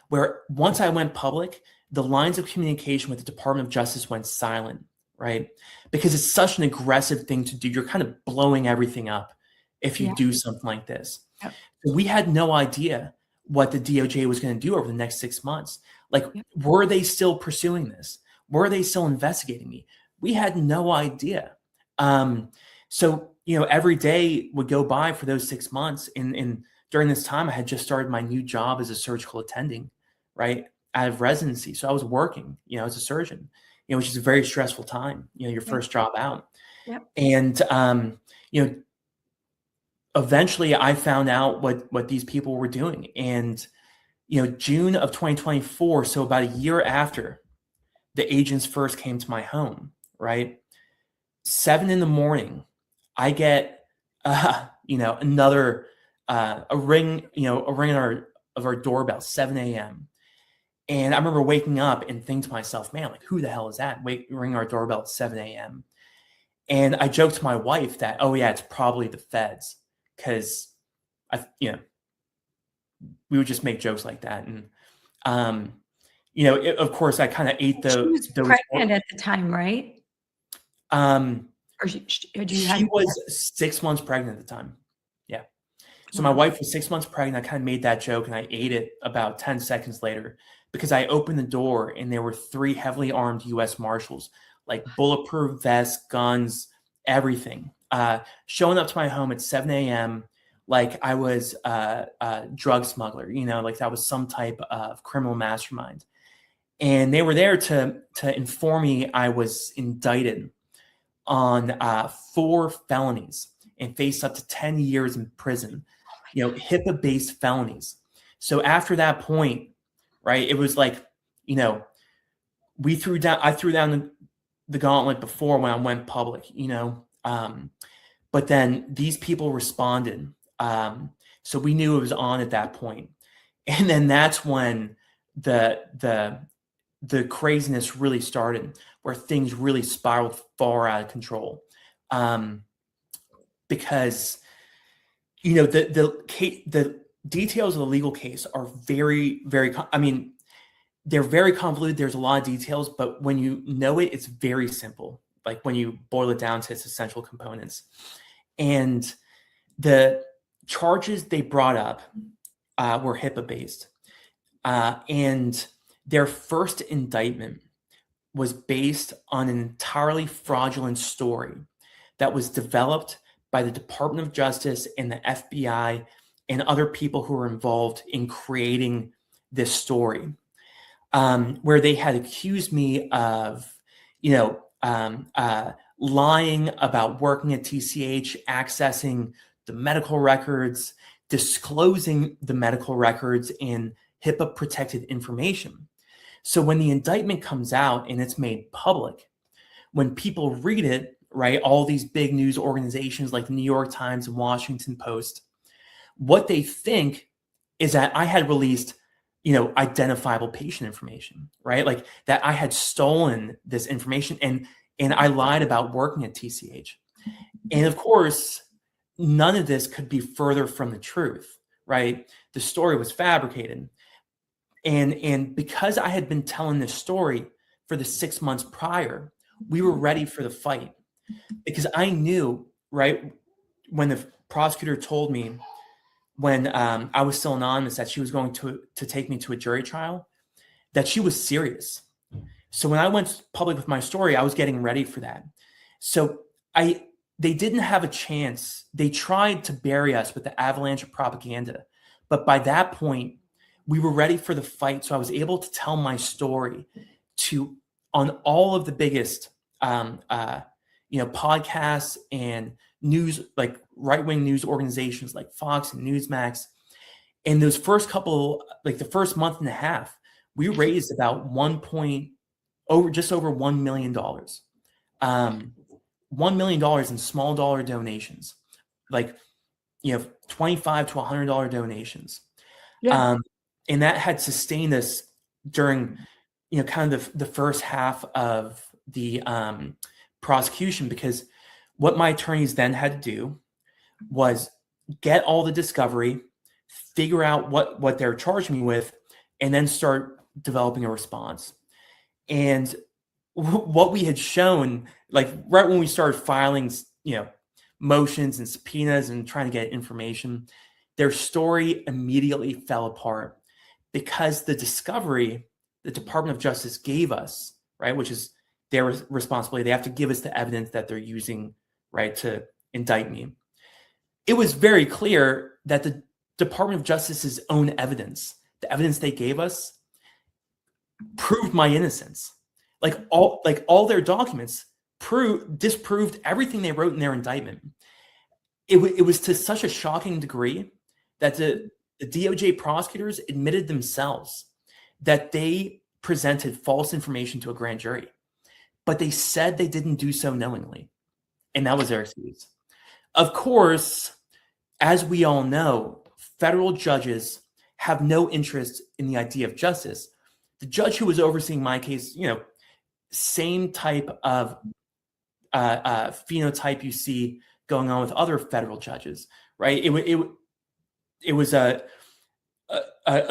where once I went public, the lines of communication with the Department of Justice went silent, right? Because it's such an aggressive thing to do. You're kind of blowing everything up if you Yeah. do something like this. Yep. So we had no idea what the DOJ was going to do over the next 6 months. Like, Yep. were they still pursuing this? Were they still investigating me? We had no idea. So, every day would go by for those 6 months. And during this time, I had just started my new job as a surgical attending, right, out of residency. So I was working, as a surgeon, which is a very stressful time, your first job out. Yep. And, eventually I found out what these people were doing. And, June of 2024, so about a year after the agents first came to my home, right, 7 a.m, I get, another, a ring of our doorbell, 7 a.m. And I remember waking up and thinking to myself, man, like, who the hell is that? Ring our doorbell at 7 a.m. And I joked to my wife that, oh yeah, it's probably the feds. Cause we would just make jokes like that. And, of course I kind of ate She was those. pregnant at the time, right? Or She was 6 months pregnant at the time. Yeah. So my wife was 6 months pregnant. I kind of made that joke and I ate it about 10 seconds later because I opened the door and there were 3 heavily armed U.S. Marshals, like bulletproof vests, guns, everything, showing up to my home at 7 a.m. like I was a drug smuggler, like that was some type of criminal mastermind. And they were there to inform me I was indicted on 4 felonies and faced up to 10 years in prison, HIPAA-based felonies. So after that point, right, it was like, I threw down the gauntlet before when I went public, but then these people responded. So we knew it was on at that point. And then that's when the craziness really started, where things really spiraled far out of control. Because, the details of the legal case are very, very, they're very convoluted. There's a lot of details, but when you know it, it's very simple. Like when you boil it down to its essential components. And the charges they brought up were HIPAA based. And their first indictment was based on an entirely fraudulent story that was developed by the Department of Justice and the FBI and other people who were involved in creating this story, where they had accused me of, lying about working at TCH, accessing the medical records, disclosing the medical records and HIPAA protected information. So when the indictment comes out and it's made public, when people read it, right, all these big news organizations like the New York Times and Washington Post, what they think is that I had released, identifiable patient information, right? Like that I had stolen this information and I lied about working at TCH. And of course, none of this could be further from the truth, right? The story was fabricated. And because I had been telling this story for the 6 months prior, we were ready for the fight because I knew, right, when the prosecutor told me when I was still anonymous that she was going to take me to a jury trial, that she was serious. So when I went public with my story, I was getting ready for that. So they didn't have a chance. They tried to bury us with the avalanche of propaganda. But by that point, we were ready for the fight. So I was able to tell my story on all of the biggest, podcasts and news, like right-wing news organizations like Fox and Newsmax. And those first couple, like the first month and a half, we raised about just over $1 million. $1 million in small dollar donations, like, $25 to $100 donations. Yeah. And that had sustained us during, kind of the first half of the prosecution, because what my attorneys then had to do was get all the discovery, figure out what they're charging me with, and then start developing a response. And what we had shown, like right when we started filing, motions and subpoenas and trying to get information, their story immediately fell apart because the discovery the Department of Justice gave us, right, which is their responsibility, they have to give us the evidence that they're using, right, to indict me. It was very clear that the Department of Justice's own evidence, the evidence they gave us, proved my innocence. Like all their documents disproved everything they wrote in their indictment. It was to such a shocking degree that the DOJ prosecutors admitted themselves that they presented false information to a grand jury, but they said they didn't do so knowingly, and that was their excuse. Of course, as we all know, federal judges have no interest in the idea of justice. The judge who was overseeing my case, same type of phenotype you see going on with other federal judges, right? It was a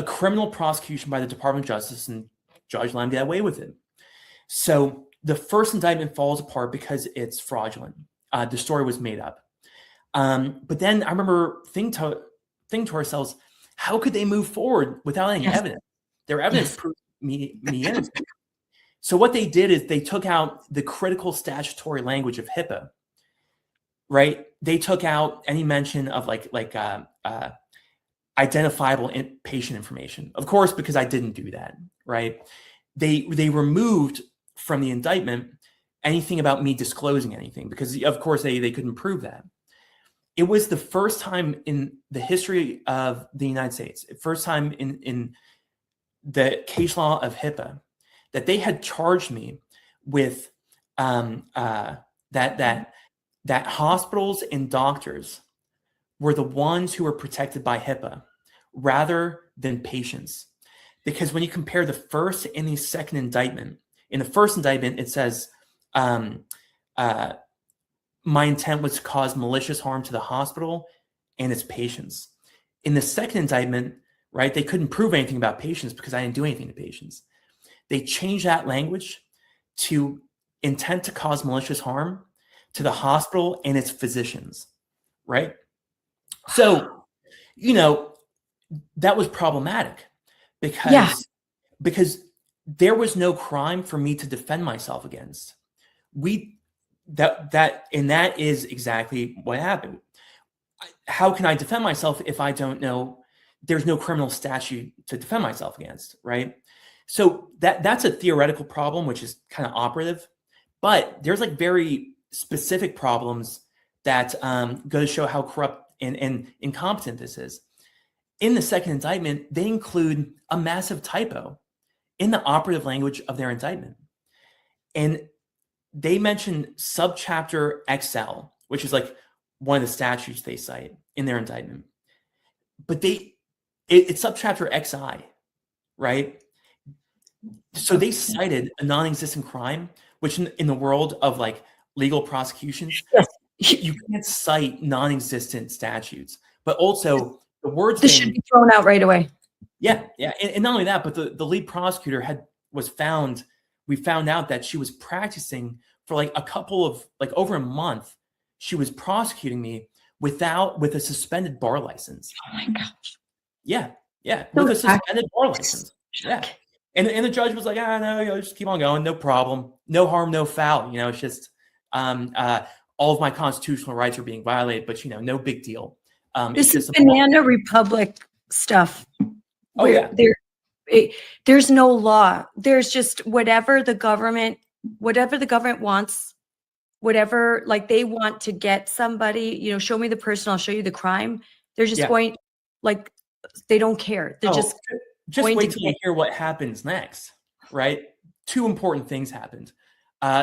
criminal prosecution by the Department of Justice, and Judge Lamb got away with it. So the first indictment falls apart because it's fraudulent. The story was made up. But then I remember thinking to ourselves, how could they move forward without any evidence? Their evidence proved me innocent. So what they did is they took out the critical statutory language of HIPAA, right? They took out any mention of identifiable patient information. Of course, because I didn't do that, right? They removed from the indictment anything about me disclosing anything, because of course they couldn't prove that. It was the first time in the history of the United States, first time in the case law of HIPAA, that they had charged me with that hospitals and doctors were the ones who were protected by HIPAA rather than patients. Because when you compare the first and the second indictment, in the first indictment, it says, my intent was to cause malicious harm to the hospital and its patients. In the second indictment, right, they couldn't prove anything about patients because I didn't do anything to patients. They changed that language to intent to cause malicious harm to the hospital and its physicians, right? So, that was problematic because there was no crime for me to defend myself against. That is exactly what happened. How can I defend myself if I don't know? There's no criminal statute to defend myself against, right? So that's a theoretical problem, which is kind of operative, but there's very specific problems that go to show how corrupt and incompetent this is. In the second indictment, they include a massive typo in the operative language of their indictment. And they mention subchapter XL, which is one of the statutes they cite in their indictment. But it's subchapter XI, right? So they cited a non-existent crime, which in the world of legal prosecutions, you can't cite non-existent statutes. But also the words This should be thrown out right away. Yeah. And not only that, but the lead prosecutor we found out that she was practicing for a couple of over a month. She was prosecuting me with a suspended bar license. Oh my gosh. Yeah, yeah, So with a suspended bar license. Yeah, shocking. and the judge was like, no, just keep on going, no problem, no harm, no foul. It's just all of my constitutional rights are being violated, but no big deal. This It's is just banana republic stuff. Oh, where yeah. there's no law. There's just whatever the government wants, whatever, like they want to get somebody, show me the person, I'll show you the crime. They're just Yeah. going, like, they don't care. They're just going wait to till you get. hear what happens next, right? Two important things happened.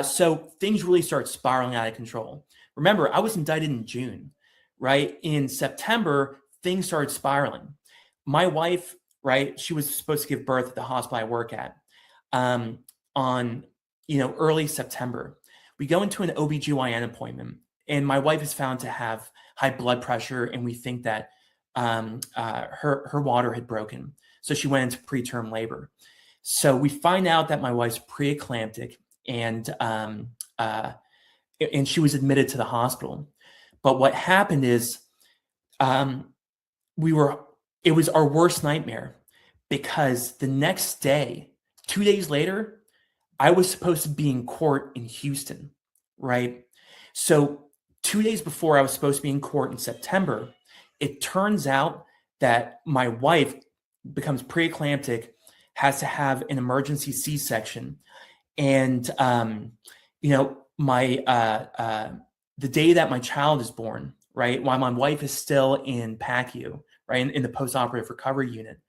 So things really start spiraling out of control. Remember, I was indicted in June, right? In September, things started spiraling. My wife, right, she was supposed to give birth at the hospital I work at on, early September. We go into an OBGYN appointment, and my wife is found to have high blood pressure, and we think that her water had broken. So she went into preterm labor. So we find out that my wife's preeclamptic, and she was admitted to the hospital. But what happened is it was our worst nightmare, because the next day, 2 days later, I was supposed to be in court in Houston, right? So 2 days before I was supposed to be in court in September, it turns out that my wife becomes preeclamptic, has to have an emergency C-section. And, the day that my child is born, right, while my wife is still in PACU, right, in the postoperative recovery unit,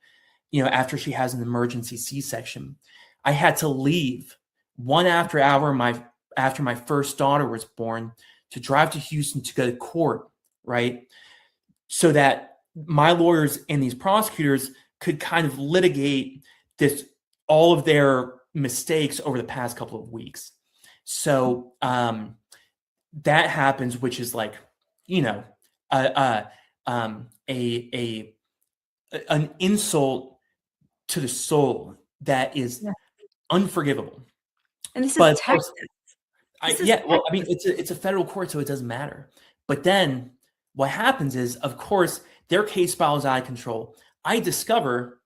after she has an emergency C-section, I had to leave 1 hour after my first daughter was born to drive to Houston to go to court, right, so that my lawyers and these prosecutors could kind of litigate all of their mistakes over the past couple of weeks. So that happens, which is like, an insult to the soul that is unforgivable. And this But is of course, Texas. it's a federal court, so it doesn't matter. But then what happens is, of course, their case spirals out of control. I discover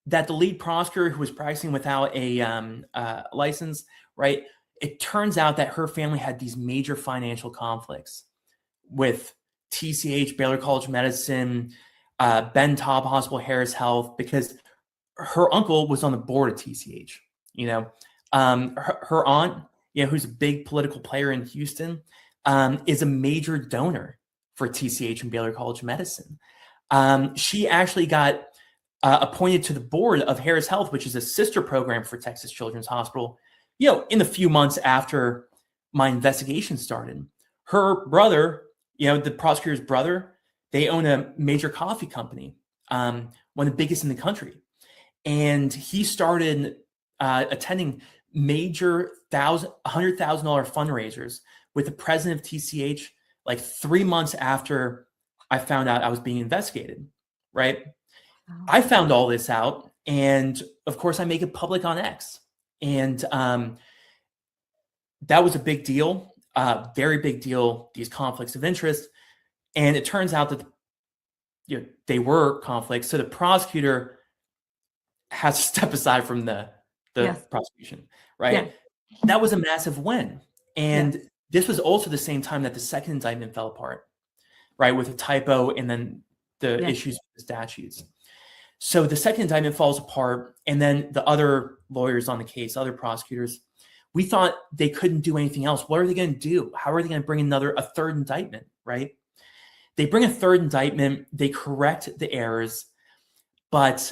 that the lead prosecutor, who was practicing without a license, right? It turns out that her family had these major financial conflicts with TCH, Baylor College of Medicine, Ben Taub Hospital, Harris Health, because her uncle was on the board of TCH. Her aunt, who's a big political player in Houston, is a major donor for TCH and Baylor College of Medicine. She actually got appointed to the board of Harris Health, which is a sister program for Texas Children's Hospital, in the few months after my investigation started. Her brother, the prosecutor's brother, they own a major coffee company, one of the biggest in the country. And he started attending major $100,000 fundraisers with the president of TCH, like 3 months after I found out I was being investigated, right? I found all this out, and of course I make it public on X. And that was a big deal, very big deal, these conflicts of interest. And it turns out that they were conflicts. So the prosecutor has to step aside from the prosecution, right? Yeah. That was a massive win. And this was also the same time that the second indictment fell apart, right? With a typo and then the issues with the statutes. So the second indictment falls apart, and then the other lawyers on the case, other prosecutors, we thought they couldn't do anything else. What are they going to do? How are they going to bring a third indictment, right? They bring a third indictment, they correct the errors, but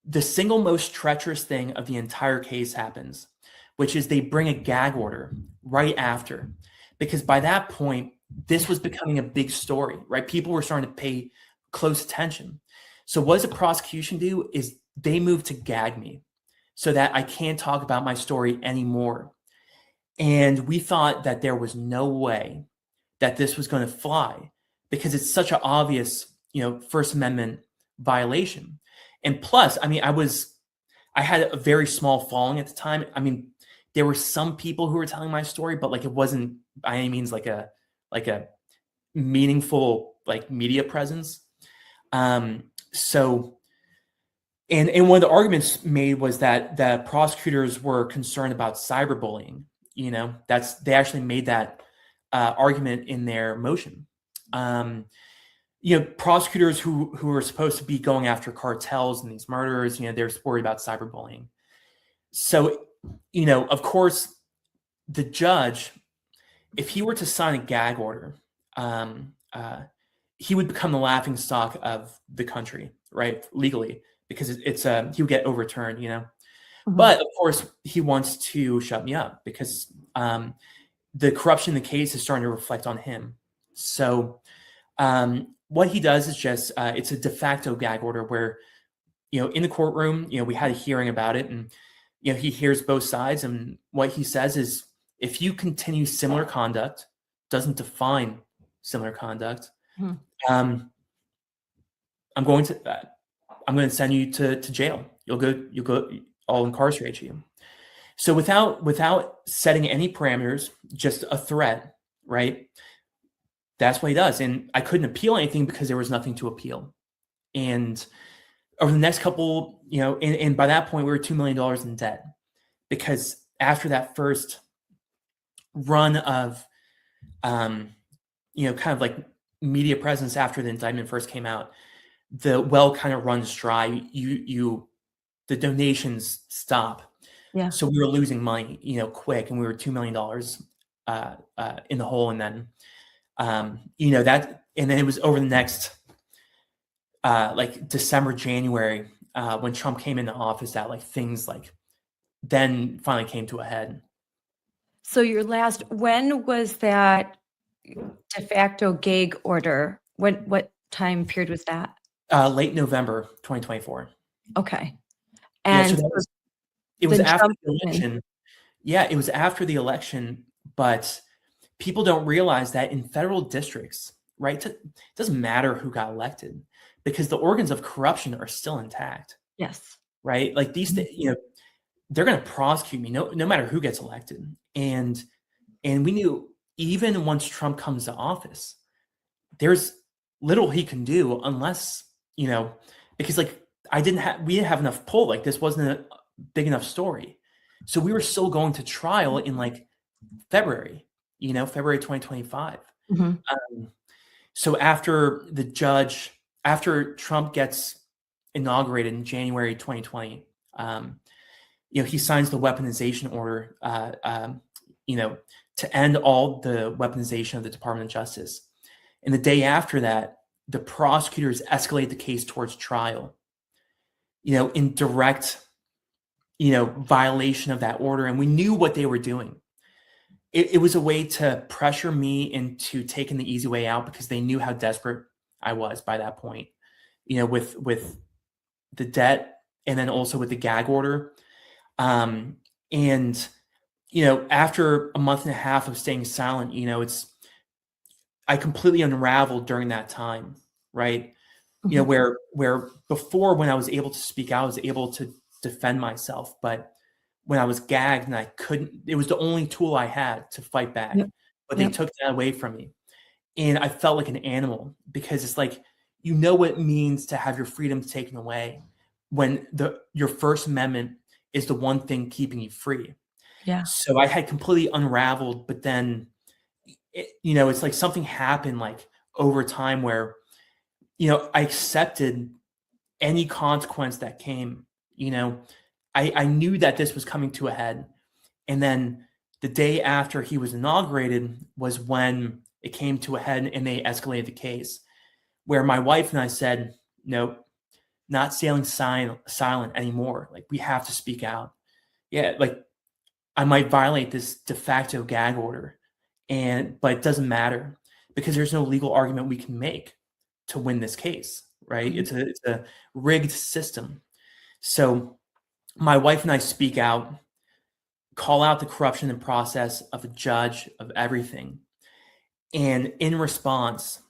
the single most treacherous thing of the entire case happens, which is they bring a gag order right after, because by that point, this was becoming a big story, right? People were starting to pay close attention. So what does the prosecution do is they move to gag me so that I can't talk about my story anymore. And we thought that there was no way that this was going to fly, because it's such an obvious, First Amendment violation. And plus, I had a very small following at the time. There were some people who were telling my story, but it wasn't by any means like a meaningful like media presence. So, and one of the arguments made was that the prosecutors were concerned about cyberbullying. You know, they actually made that argument in their motion. You know, prosecutors who are supposed to be going after cartels and these murderers, you know, they're worried about cyberbullying. So, you know, of course, the judge, if he were to sign a gag order, he would become the laughing stock of the country, right? Legally, because he would get overturned, you know. Mhm. But of course, he wants to shut me up because the corruption in the case is starting to reflect on him. So what he does is just it's a de facto gag order where, you know, in the courtroom, you know, we had a hearing about it, and you know, he hears both sides, and what he says is, if you continue similar conduct, doesn't define similar conduct, Hmm. I'm going to send you to jail. You'll go. I'll incarcerate you. So without setting any parameters, just a threat, right? That's what he does. And I couldn't appeal anything because there was nothing to appeal. And over the next couple, you know, and by that point we were $2 million in debt, because after that first run of, you know, kind of like media presence after the indictment first came out, the well kind of runs dry. The donations stop. Yeah. So we were losing money, you know, quick, and we were $2 million in the hole. And then, you know, and then it was over the next, like December, January, when Trump came into office, that like things like then finally came to a head. So when was that de facto gag order? What time period was that? Late November 2024. Okay. Yeah, And so it was then after Trump the came in. election. Yeah, it was after the election, but people don't realize that in federal districts, right? It doesn't matter who got elected because the organs of corruption are still intact, Yes. right? Like these, you know, they're going to prosecute me no matter who gets elected. And we knew even once Trump comes to office, there's little he can do unless, you know, because like we didn't have enough pull. Like this wasn't a big enough story. So we were still going to trial in like February, you know, February 2025. Mhm. So after Trump gets inaugurated in January 2020, you know, he signs the weaponization order, you know, to end all the weaponization of the Department of Justice. And the day after that, the prosecutors escalate the case towards trial, you know, in direct, you know, violation of that order. And we knew what they were doing. It was a way to pressure me into taking the easy way out because they knew how desperate I was by that point, you know, with the debt and then also with the gag order. And, you know, after a month and a half of staying silent, you know, I completely unraveled during that time, right? You know, where before when I was able to speak out, I was able to defend myself, but when I was gagged and I couldn't, it was the only tool I had to fight back, Yep. but they Yep. took that away from me. And I felt like an animal because it's like, you know what it means to have your freedom taken away when your First Amendment is the one thing keeping you free. Yeah. So I had completely unraveled, but then, you know, it's like something happened like over time where, you know, I accepted any consequence that came, you know, I knew that this was coming to a head. And then the day after he was inaugurated was when it came to a head and they escalated the case, where my wife and I said, no, not sailing silent anymore. Like we have to speak out. Yeah, like I might violate this de facto gag order, but it doesn't matter because there's no legal argument we can make to win this case, right? Mhm. It's a rigged system. So my wife and I speak out, call out the corruption and process of a judge, of everything. And in response,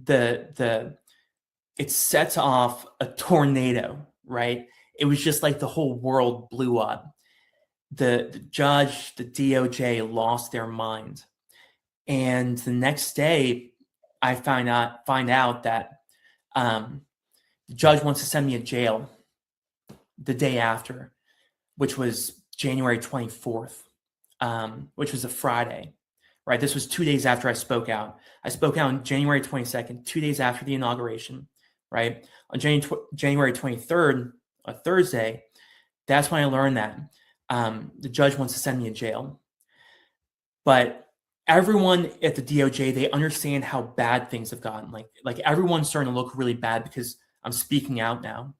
it sets off a tornado, right? It was just like the whole world blew up. The judge, the DOJ lost their mind. And the next day, I find out that the judge wants to send me to jail the day after, which was January 24th, which was a Friday, right? This was 2 days after I spoke out. I spoke out on January 22nd, 2 days after the inauguration, right? On January 23rd, a Thursday, that's when I learned that the judge wants to send me to jail. But everyone at the DOJ, they understand how bad things have gotten. Like everyone's starting to look really bad because I'm speaking out now.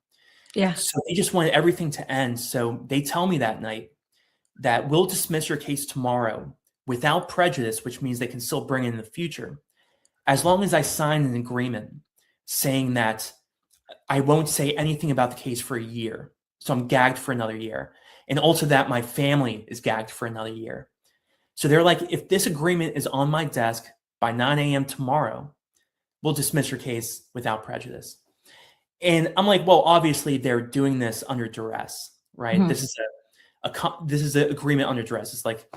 Yeah. So they just wanted everything to end. So they tell me that night that we'll dismiss your case tomorrow without prejudice, which means they can still bring it in the future, as long as I sign an agreement saying that I won't say anything about the case for a year. So I'm gagged for another year. And also that my family is gagged for another year. So they're like, if this agreement is on my desk by 9 a.m. tomorrow, we'll dismiss your case without prejudice. And I'm like, well, obviously they're doing this under duress, right? Mhm. This is an agreement under duress. It's like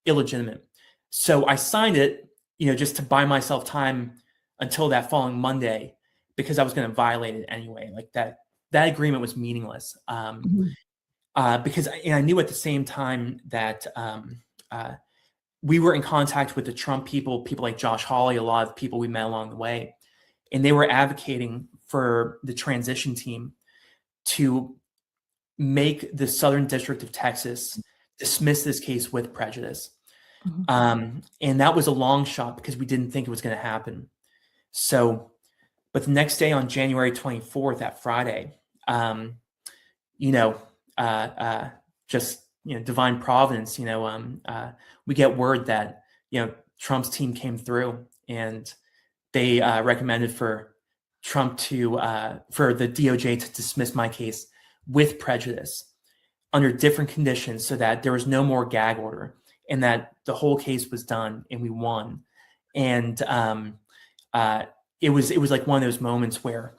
illegitimate. So I signed it, just to buy myself time until that following Monday, because I was going to violate it anyway. Like that agreement was meaningless. Because I knew at the same time that we were in contact with the Trump people like Josh Hawley, a lot of people we met along the way, and they were advocating for the transition team to make the Southern District of Texas dismiss this case with prejudice. And that was a long shot because we didn't think it was going to happen. So, but the next day on January 24th, that Friday, just divine providence, we get word that Trump's team came through and they recommended for Trump for the DOJ to dismiss my case with prejudice under different conditions, so that there was no more gag order and that the whole case was done and we won. And it was like one of those moments where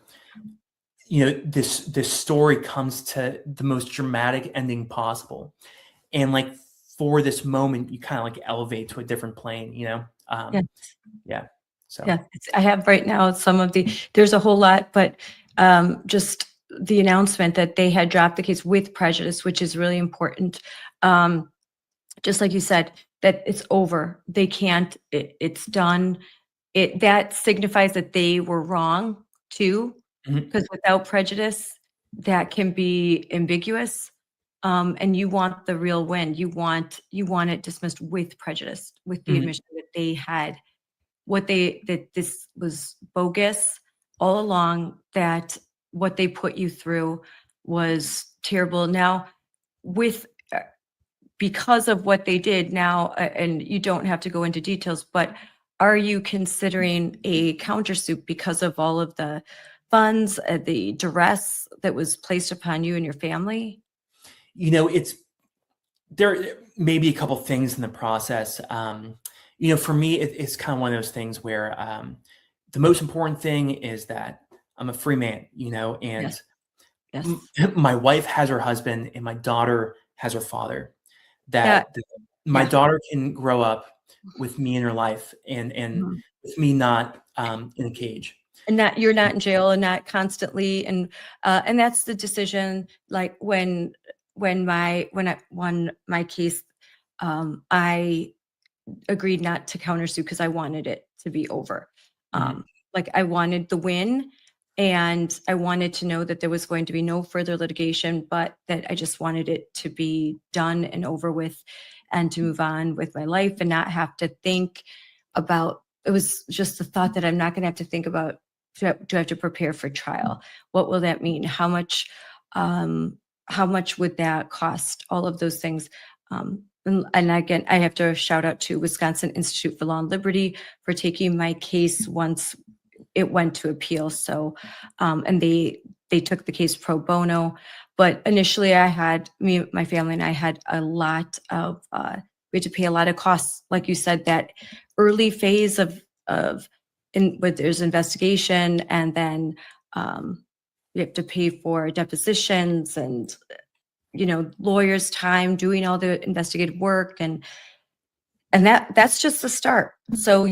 this story comes to the most dramatic ending possible, and like for this moment you kind of like elevate to a different plane. Yeah. So Yeah, I have right now there's a whole lot, but just the announcement that they had dropped the case with prejudice, which is really important. Just like you said, that it's over. They can't, it's done. That signifies that they were wrong too, because without prejudice, that can be ambiguous. And you want the real win. You want it dismissed with prejudice, with the admission that they had that this was bogus all along, that what they put you through was terrible. Now, because of what they did now, and you don't have to go into details, but are you considering a countersuit because of all of the funds, the duress that was placed upon you and your family? There may be a couple things in the process. For me, it's kind of one of those things where the most important thing is that I'm a free man, and Yes. my wife has her husband and my daughter has her father. That my daughter can grow up with me in her life and with me not in a cage. And you're not in jail and not constantly, and that's the decision. Like when I won my case, I agreed not to countersue because I wanted it to be over. Like I wanted the win, and I wanted to know that there was going to be no further litigation, but that I just wanted it to be done and over with, and to move on with my life and not have to think about. It was just the thought that I'm not going to have to think about, do I have to prepare for trial? What will that mean? How much would that cost? All of those things. And again, I have to shout out to Wisconsin Institute for Law and Liberty for taking my case once it went to appeal. So, and they took the case pro bono. But initially, my family and I had a lot of, we had to pay a lot of costs. Like you said, that early phase there's investigation, and then you have to pay for depositions and lawyers' time doing all the investigative work, and And that's just the start. So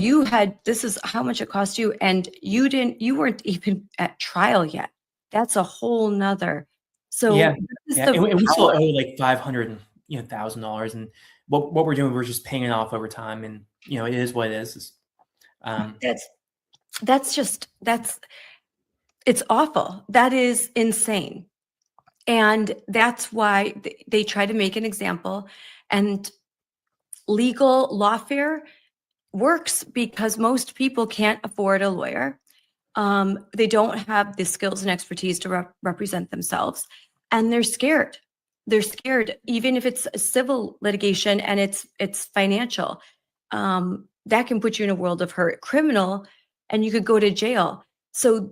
this is how much it cost you, and you weren't even at trial yet. That's a whole nother. So Yeah, this is yeah, the and we still power. owe like $500,000, and what we're doing, we're just paying it off over time, and it is what it is. It's awful. That is insane. And that's why they try to make an example. And legal lawfare works because most people can't afford a lawyer. They don't have the skills and expertise to represent themselves, and they're scared. They're scared, even if it's a civil litigation and it's financial. That can put you in a world of hurt. Criminal, and you could go to jail. So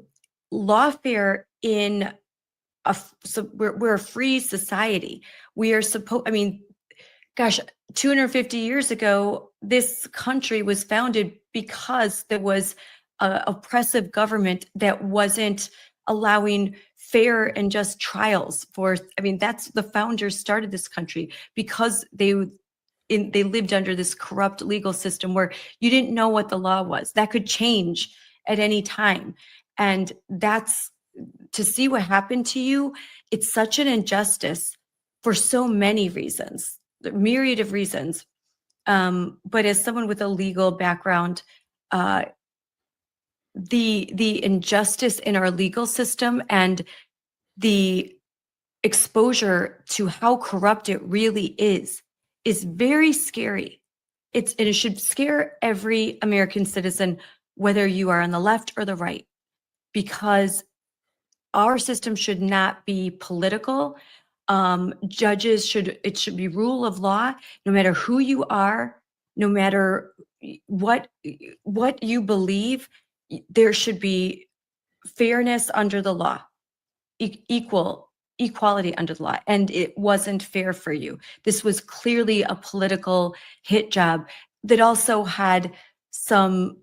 lawfare so we're a free society. We are I mean, gosh, 250 years ago, this country was founded because there was a oppressive government that wasn't allowing fair and just trials that's the founders started this country because they lived under this corrupt legal system where you didn't know what the law was. That could change at any time. And that's to see what happened to you. It's such an injustice for so many reasons, the myriad of reasons. But as someone with a legal background, the injustice in our legal system and the exposure to how corrupt it really is very scary. And it should scare every American citizen, whether you are on the left or the right, because our system should not be political. It should be rule of law, no matter who you are, no matter what you believe. There should be fairness under the law, equality under the law. And it wasn't fair for you. This was clearly a political hit job that also had some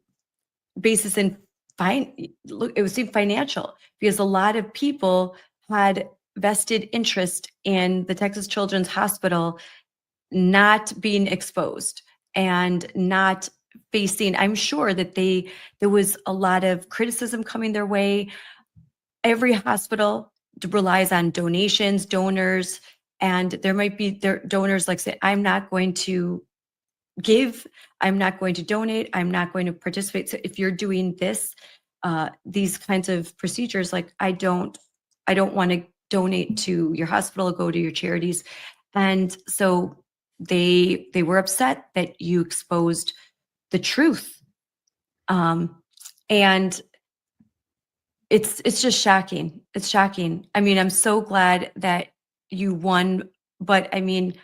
basis in it was financial, because a lot of people had vested interest in the Texas Children's Hospital not being exposed and not facing, I'm sure that there was a lot of criticism coming their way. Every hospital relies on donations, donors, and there might be their donors like say, I'm not going to give, I'm not going to donate, I'm not going to participate. So if you're doing these kinds of procedures, like I don't want to donate to your hospital, go to your charities. And so they were upset that you exposed the truth. And it's just shocking. It's shocking. I mean, I'm so glad that you won, but I mean,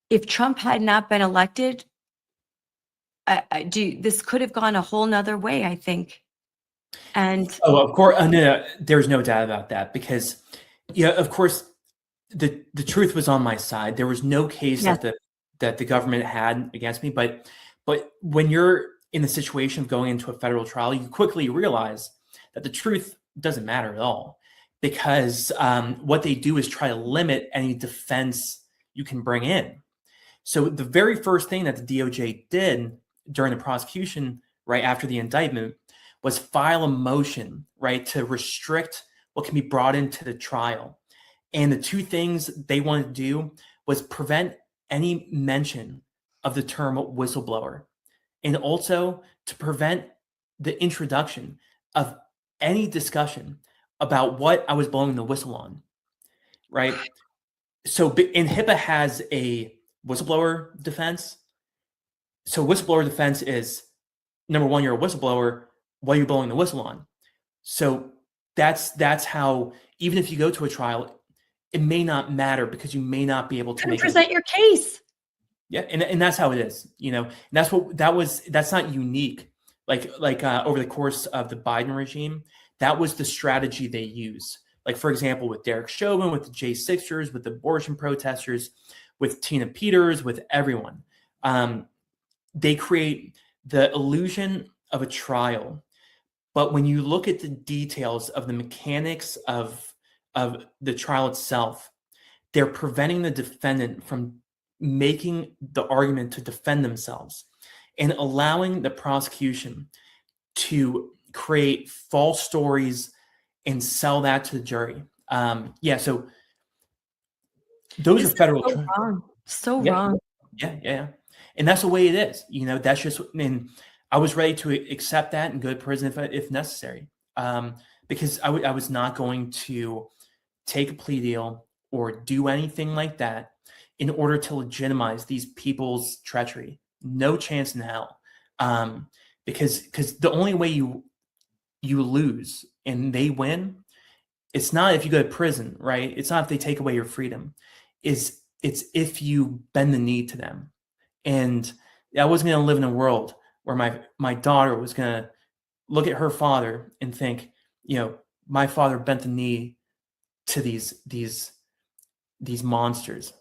if Trump had not been elected, this could have gone a whole nother way, I think. And Of course, no, there's no doubt about that, because, of course, the truth was on my side. There was no case yes, that the government had against me. But when you're in the situation of going into a federal trial, you quickly realize that the truth doesn't matter at all, because what they do is try to limit any defense you can bring in. So the very first thing that the DOJ did during the prosecution, right after the indictment, was file a motion, right, to restrict what can be brought into the trial. And the two things they wanted to do was prevent any mention of the term whistleblower, and also to prevent the introduction of any discussion about what I was blowing the whistle on, right? So, and HIPAA has a whistleblower defense. So whistleblower defense is, number one, you're a whistleblower. What are you blowing the whistle on? So that's how, even if you go to a trial, it may not matter, because you may not be able to present your case. Yeah, and that's how it is, and that's not unique. Like over the course of the Biden regime, that was the strategy they use. Like, for example, with Derek Chauvin, with the J6ers, with the abortion protesters, with Tina Peters, with everyone. They create the illusion of a trial. But when you look at the details of the mechanics of the trial itself, they're preventing the defendant from making the argument to defend themselves and allowing the prosecution to create false stories and sell that to the jury. So those This are federal. is so wrong. So Yeah. wrong. Yeah. And that's the way it is. That's just, and I was ready to accept that and go to prison if necessary. Because I was not going to take a plea deal or do anything like that in order to legitimize these people's treachery. No chance in hell. Because the only way you lose and they win, it's not if you go to prison, right? It's not if they take away your freedom. It's if you bend the knee to them. And I wasn't going to live in a world where my daughter was going to look at her father and think, my father bent the knee to these monsters.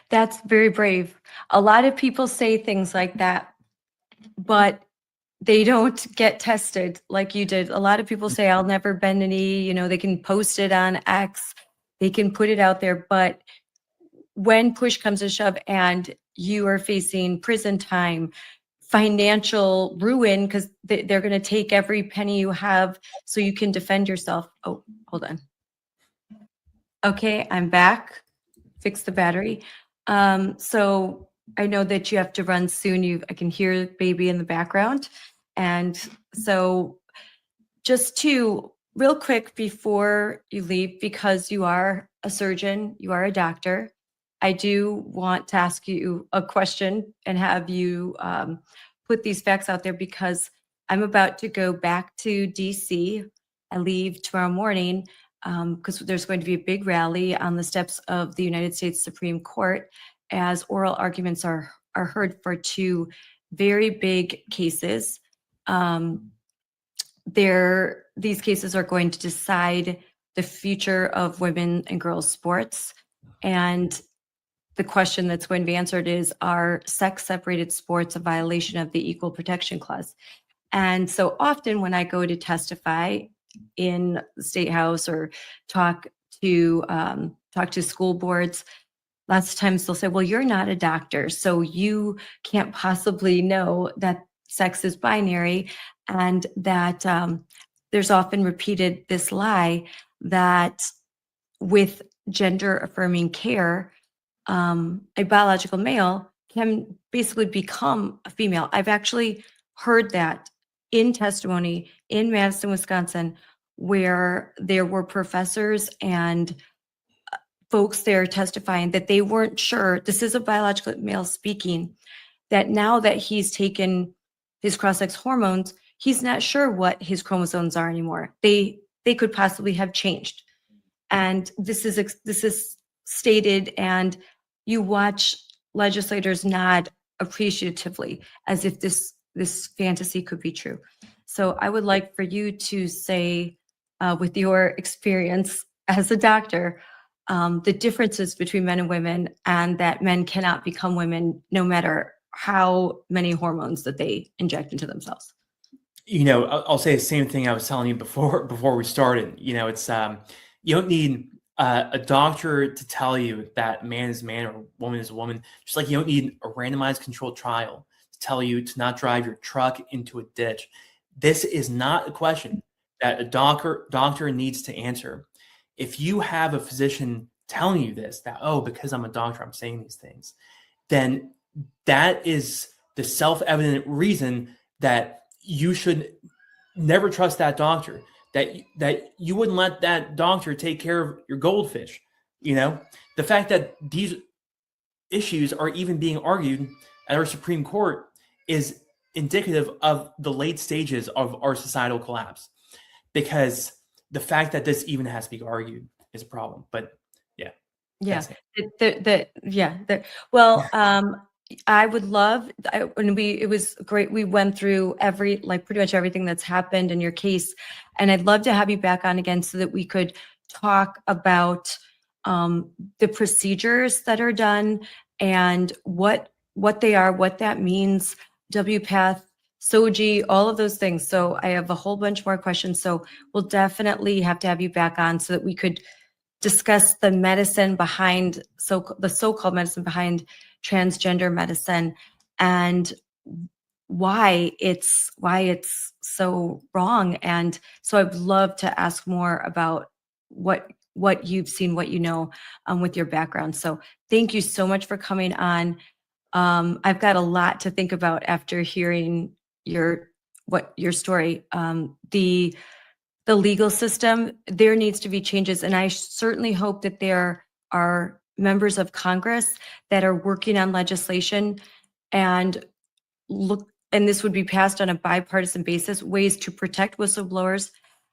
That's very brave. A lot of people say things like that, but they don't get tested like you did. A lot of people say, I'll never bend a knee. They can post it on X, they can put it out there. But when push comes to shove and you are facing prison time, financial ruin, because they're going to take every penny you have so you can defend yourself. Oh, hold on. Okay, I'm back. Fix the battery. So I know that you have to run soon. I can hear baby in the background. And so just to real quick before you leave, because you are a surgeon, you are a doctor, I do want to ask you a question and have you put these facts out there, because I'm about to go back to DC. I leave tomorrow morning because there's going to be a big rally on the steps of the United States Supreme Court as oral arguments are heard for two very big cases. These cases are going to decide the future of women and girls sports. And the question that's going to be answered is, are sex-separated sports a violation of the Equal Protection Clause? And so often when I go to testify in the State House or talk to school boards, lots of times they'll say, well, you're not a doctor, so you can't possibly know that sex is binary, and that there's often repeated this lie that with gender affirming care, a biological male can basically become a female. I've actually heard that in testimony in Madison, Wisconsin, where there were professors and folks there testifying that they weren't sure, this is a biological male speaking, that now that he's taken his cross-sex hormones, he's not sure what his chromosomes are anymore. They could possibly have changed. And this is stated, and you watch legislators nod appreciatively as if this fantasy could be true. So I would like for you to say, with your experience as a doctor, the differences between men and women, and that men cannot become women no matter how many hormones that they inject into themselves. I'll say the same thing I was telling you before we started. It's you don't need a doctor to tell you that man is man or woman is woman. Just like you don't need a randomized controlled trial to tell you to not drive your truck into a ditch. This is not a question that a doctor needs to answer. If you have a physician telling you this, that, oh, because I'm a doctor, I'm saying these things, then that is the self-evident reason that you should never trust that doctor, that you wouldn't let that doctor take care of your goldfish. The fact that these issues are even being argued at our Supreme Court is indicative of the late stages of our societal collapse, because the fact that this even has to be argued is a problem. But yeah, well, I would love, it was great. We went through pretty much everything that's happened in your case. And I'd love to have you back on again so that we could talk about the procedures that are done and what they are, what that means, WPATH, SOGI, all of those things. So I have a whole bunch more questions. So we'll definitely have to have you back on so that we could discuss the medicine behind, the so-called medicine behind transgender medicine and why it's so wrong. And so I'd love to ask more about what you've seen, what you know, with your background. So thank you so much for coming on. I've got a lot to think about after hearing your story. The legal system, there needs to be changes, and I certainly hope that there are members of Congress that are working on legislation and this would be passed on a bipartisan basis, ways to protect whistleblowers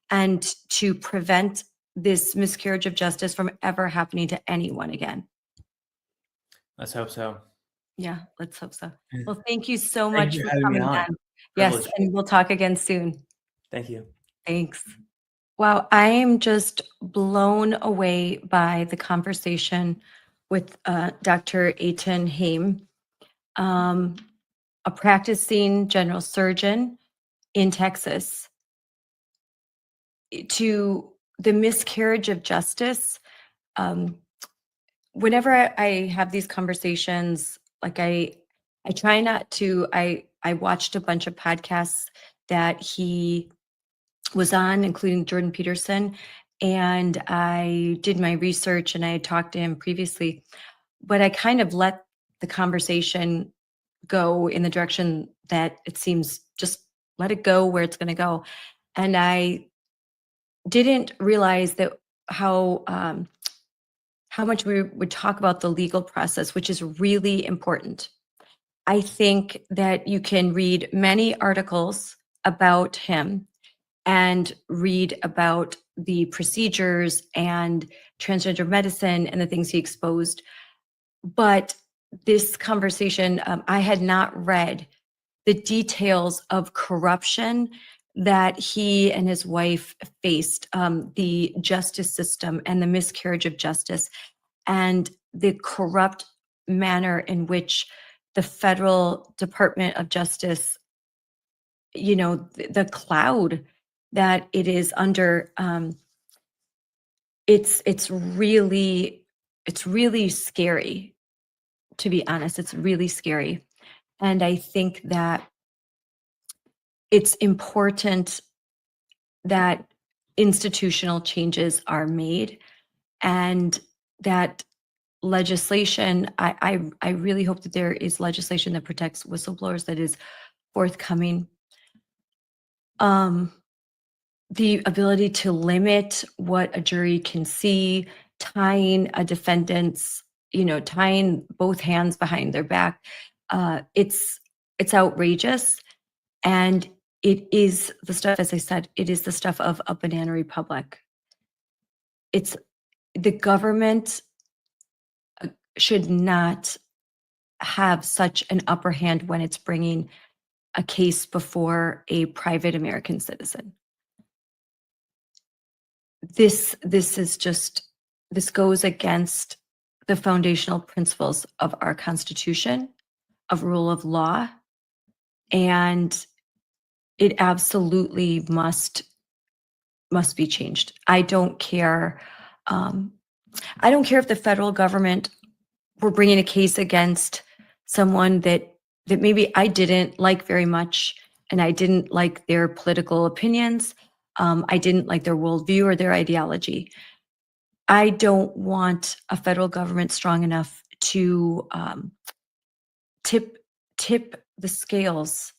and to prevent this miscarriage of justice from ever happening to anyone again. Let's hope so. Yeah, let's hope so. Well, thank you so Thank much you for for having me coming on. on. Yes, Privilege. and we'll talk again soon. Thank you. Thanks. Wow, I am just blown away by the conversation with Dr. Eithan Haim, a practicing general surgeon in Texas, to the miscarriage of justice. Whenever I have these conversations, like I try not to, I watched a bunch of podcasts that he was on, including Jordan Peterson, and I did my research and I had talked to him previously, but I kind of let the conversation go in the direction that it seems, just let it go where it's going to go. And I didn't realize that how much we would talk about the legal process, which is really important. I think that you can read many articles about him and read about the procedures and transgender medicine and the things he exposed. But this conversation, I had not read the details of corruption that he and his wife faced, the justice system and the miscarriage of justice, and the corrupt manner in which the federal Department of Justice, you know, the cloud that it is under, it's really scary, to be honest. It's really scary. And I think that it's important that institutional changes are made and that legislation, I really hope that there is legislation that protects whistleblowers that is forthcoming. The ability to limit what a jury can see, tying a defendant's, tying both hands behind their back. It's outrageous. And it is the stuff, as I said, it is the stuff of a banana republic. It's the government should not have such an upper hand when it's bringing a case before a private American citizen. This goes against the foundational principles of our Constitution, of rule of law, and it absolutely must be changed. I don't care. I don't care if the federal government were bringing a case against someone that maybe I didn't like very much, and I didn't like their political opinions. I didn't like their worldview or their ideology. I don't want a federal government strong enough to tip the scales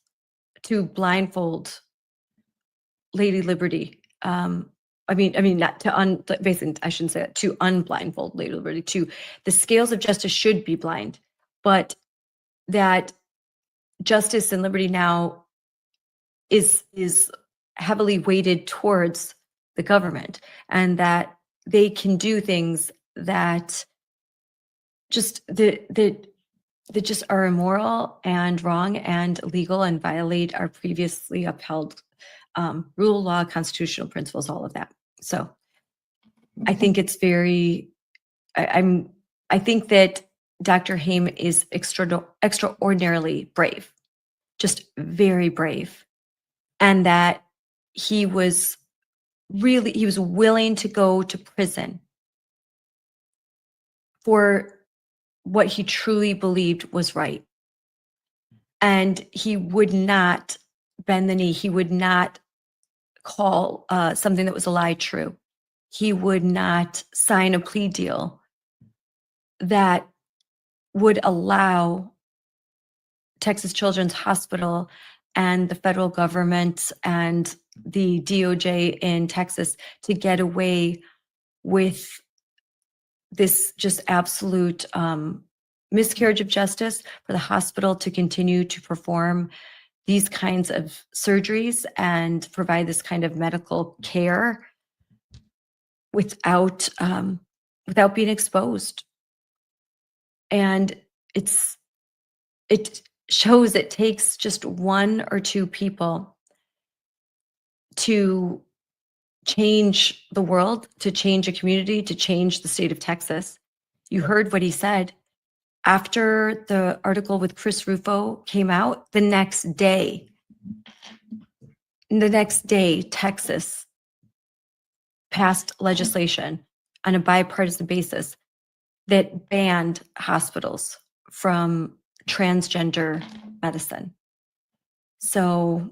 to blindfold Lady Liberty. I mean, not to basically, I shouldn't say that, to unblindfold Lady Liberty. To the scales of justice should be blind, but that justice and liberty now is heavily weighted towards the government, and that they can do things that just that just are immoral and wrong and illegal and violate our previously upheld rule of law, constitutional principles, all of that. So I think it's very, I think that Dr. Haim is extraordinarily brave, just very brave. And that he was willing to go to prison for what he truly believed was right. And he would not bend the knee. He would not call something that was a lie true. He would not sign a plea deal that would allow Texas Children's Hospital and the federal government and the DOJ in Texas to get away with this just absolute miscarriage of justice, for the hospital to continue to perform these kinds of surgeries and provide this kind of medical care without without being exposed. And it shows it takes just one or two people to change the world, to change a community, to change the state of Texas. You heard what he said. After the article with Chris Rufo came out, the next day, Texas passed legislation on a bipartisan basis that banned hospitals from transgender medicine. So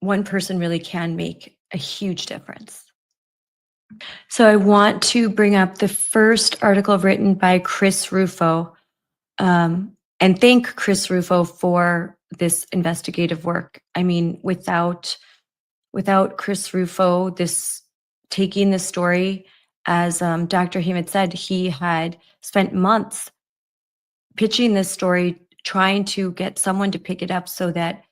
one person really can make a huge difference. So I want to bring up the first article written by Chris Rufo, and thank Chris Rufo for this investigative work. I mean, without Chris Rufo, taking this story, as Dr. Haim had said, he had spent months pitching this story, trying to get someone to pick it up so that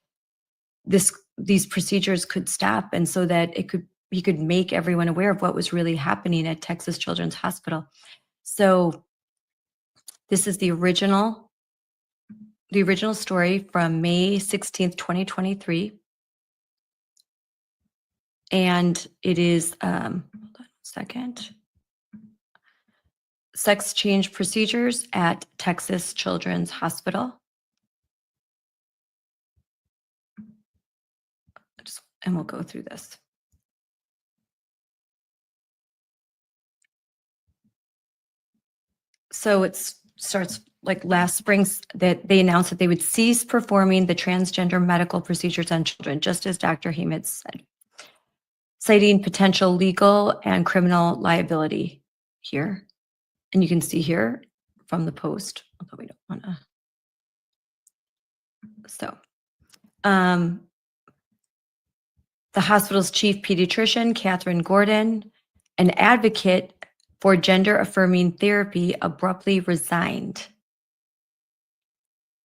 these procedures could stop, and so that he could make everyone aware of what was really happening at Texas Children's Hospital. So this is the original story from May 16th, 2023. And it is, hold on a second. Sex change procedures at Texas Children's Hospital. And we'll go through this. So it starts like last spring, that they announced that they would cease performing the transgender medical procedures on children, just as Dr. Haim had said, citing potential legal and criminal liability here. And you can see here from the post, although we don't want to. So, the hospital's chief pediatrician, Catherine Gordon, an advocate for gender-affirming therapy, abruptly resigned.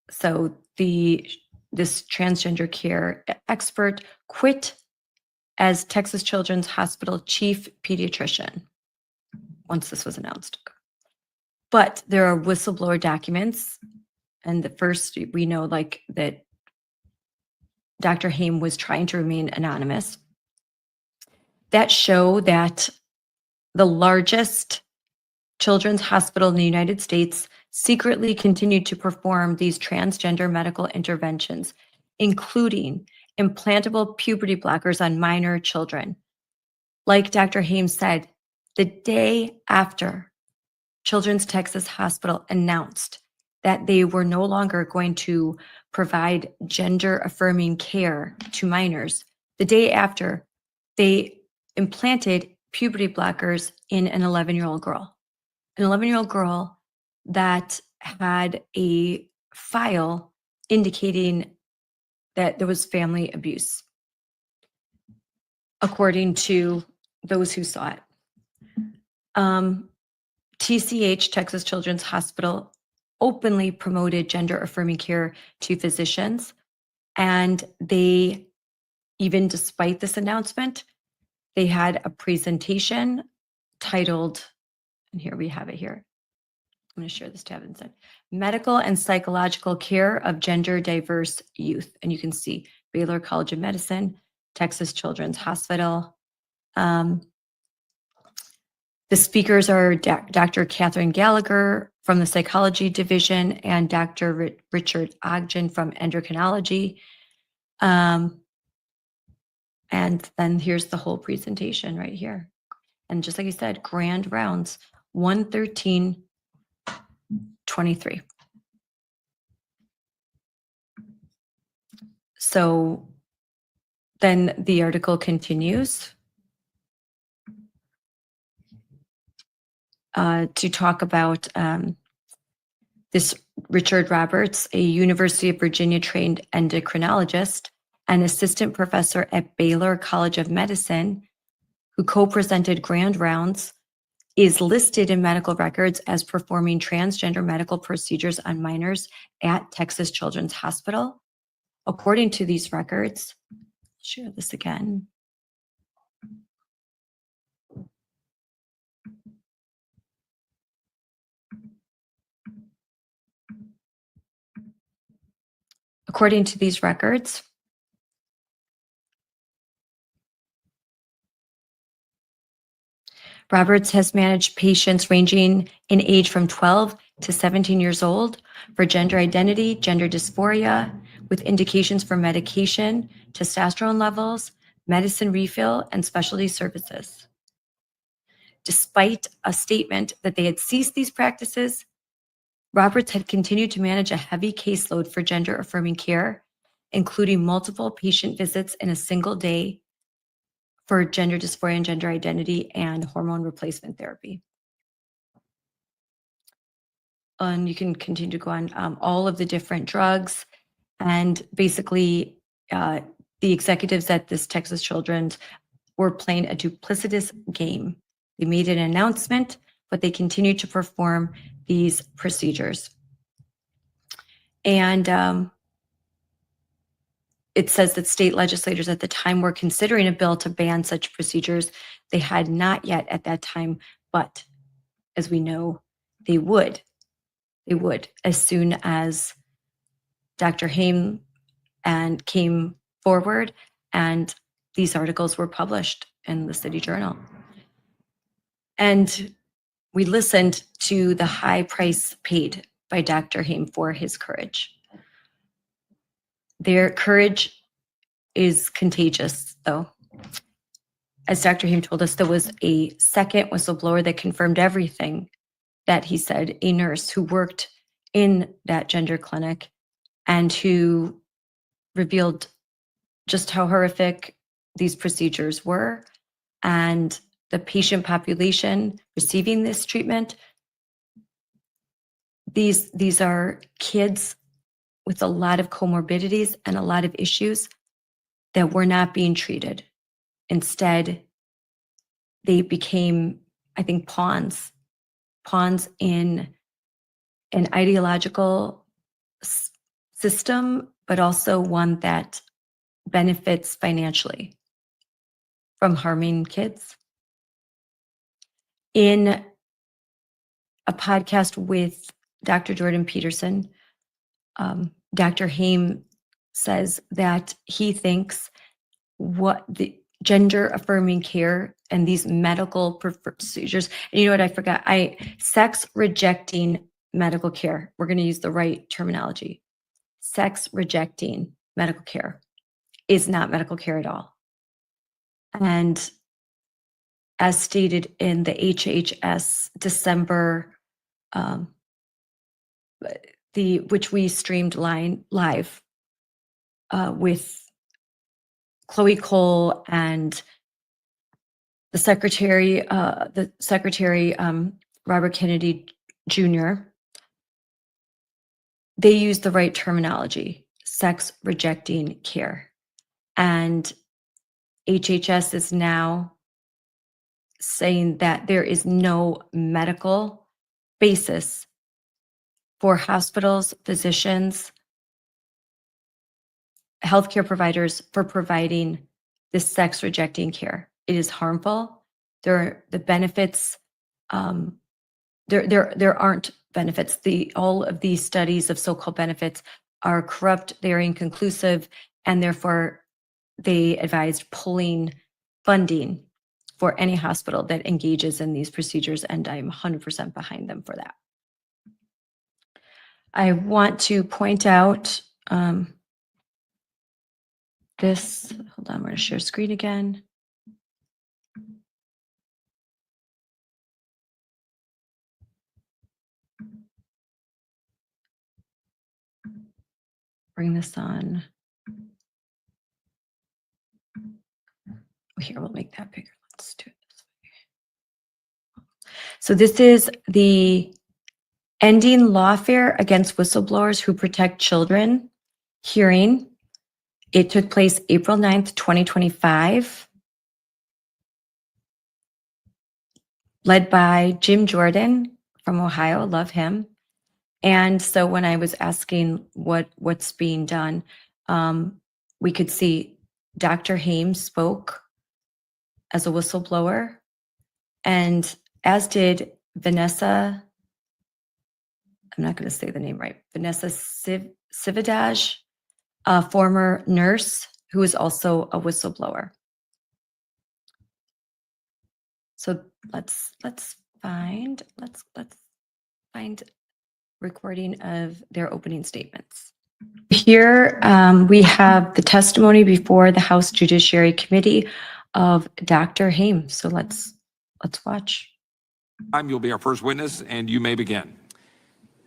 So this transgender care expert quit as Texas Children's Hospital chief pediatrician once this was announced. But there are whistleblower documents, and the first we know that Dr. Haim was trying to remain anonymous, that show that the largest children's hospital in the United States secretly continued to perform these transgender medical interventions, including implantable puberty blockers on minor children. Like Dr. Haim said, the day after Children's Texas Hospital announced that they were no longer going to provide gender-affirming care to minors, the day after, they implanted puberty blockers in an 11-year-old girl. An 11-year-old girl that had a file indicating that there was family abuse, according to those who saw it. TCH, Texas Children's Hospital, openly promoted gender-affirming care to physicians, and they, even despite this announcement, they had a presentation titled, and here we have it here. I'm going to share this tab instead. Medical and Psychological Care of Gender Diverse Youth. And you can see Baylor College of Medicine, Texas Children's Hospital. The speakers are Dr. Catherine Gallagher from the Psychology Division and Dr. Richard Ogden from Endocrinology. And then here's the whole presentation right here. And just like I said, grand rounds, 113-2023. 23. So then the article continues to talk about this Richard Roberts, a University of Virginia trained endocrinologist and assistant professor at Baylor College of Medicine, who co-presented Grand Rounds, is listed in medical records as performing transgender medical procedures on minors at Texas Children's Hospital. According to these records, share this again. According to these records, Roberts has managed patients ranging in age from 12 to 17 years old for gender identity, gender dysphoria, with indications for medication, testosterone levels, medicine refill, and specialty services. Despite a statement that they had ceased these practices, Roberts had continued to manage a heavy caseload for gender-affirming care, including multiple patient visits in a single day for gender dysphoria and gender identity and hormone replacement therapy. And you can continue to go on all of the different drugs. And basically, the executives at this Texas Children's were playing a duplicitous game. They made an announcement, but they continued to perform these procedures. And it says that state legislators at the time were considering a bill to ban such procedures. They had not yet at that time, but as we know, they would. They would as soon as Dr. Haim and came forward and these articles were published in the City Journal. And we listened to the high price paid by Dr. Haim for his courage. Their courage is contagious, though. As Dr. Haim told us, there was a second whistleblower that confirmed everything that he said, a nurse who worked in that gender clinic and who revealed just how horrific these procedures were, and the patient population receiving this treatment. These are kids with a lot of comorbidities and a lot of issues that were not being treated. Instead, they became, I think, pawns in an ideological system, but also one that benefits financially from harming kids. In a podcast with Dr. Jordan Peterson, Dr. Haim says that he thinks what the gender affirming care and these medical procedures, and you know what, I forgot, sex rejecting medical care. We're going to use the right terminology. Sex rejecting medical care is not medical care at all. And as stated in the HHS December, which we streamed live with Chloe Cole and the secretary, Robert Kennedy Jr., they used the right terminology, sex rejecting care. And HHS is now saying that there is no medical basis for hospitals, physicians, healthcare providers for providing this sex rejecting care. It is harmful. The benefits, there aren't benefits. All of these studies of so-called benefits are corrupt, they're inconclusive, and therefore they advised pulling funding for any hospital that engages in these procedures, and I'm 100% behind them for that. I want to point out this, hold on, I'm going to share screen again. bring this on. Here, we'll make that bigger. Let's do it this way. So this is the Ending Lawfare Against Whistleblowers Who Protect Children hearing. It took place April 9th, 2025. Led by Jim Jordan from Ohio, love him. And so when I was asking what's being done, we could see Dr. Haim spoke as a whistleblower, and as did Vanessa, I'm not going to say the name right, Vanessa Cividaj, a former nurse who is also a whistleblower. So let's find recording of their opening statements. Here we have the testimony before the House Judiciary Committee of Dr. Haim. So let's watch. You'll be our first witness, and you may begin.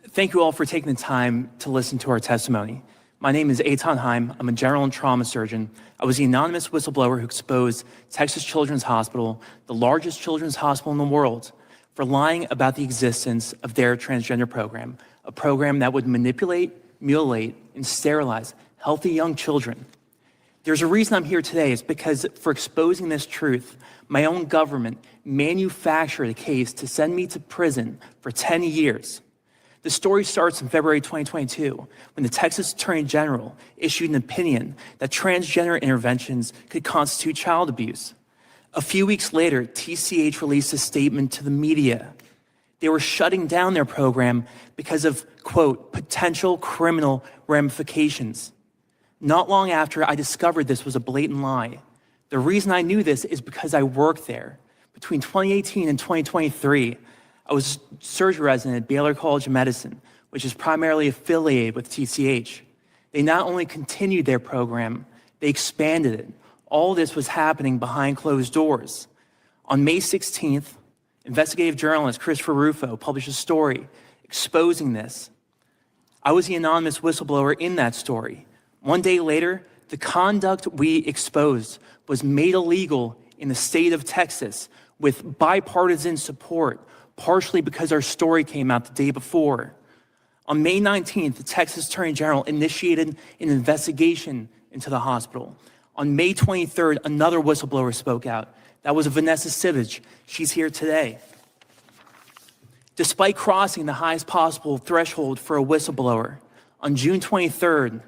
Thank you all for taking the time to listen to our testimony. My name is Eithan Haim. I'm a general and trauma surgeon. I was the anonymous whistleblower who exposed Texas Children's Hospital, the largest children's hospital in the world, for lying about the existence of their transgender program, a program that would manipulate, mutilate, and sterilize healthy young children. There's a reason I'm here today. It's because for exposing this truth, my own government manufactured a case to send me to prison for 10 years. The story starts in February 2022, when the Texas Attorney General issued an opinion that transgender interventions could constitute child abuse. A few weeks later, TCH released a statement to the media. They were shutting down their program because of, quote, potential criminal ramifications. Not long after, I discovered this was a blatant lie. The reason I knew this is because I worked there. Between 2018 and 2023, I was a surgery resident at Baylor College of Medicine, which is primarily affiliated with TCH. They not only continued their program, they expanded it. All this was happening behind closed doors. On May 16th, investigative journalist Christopher Rufo published a story exposing this. I was the anonymous whistleblower in that story. One day later, the conduct we exposed was made illegal in the state of Texas with bipartisan support, partially because our story came out the day before. On May 19th, the Texas Attorney General initiated an investigation into the hospital. On May 23rd, another whistleblower spoke out. That was Vanessa Cividaj. She's here today. Despite crossing the highest possible threshold for a whistleblower, on June 23rd,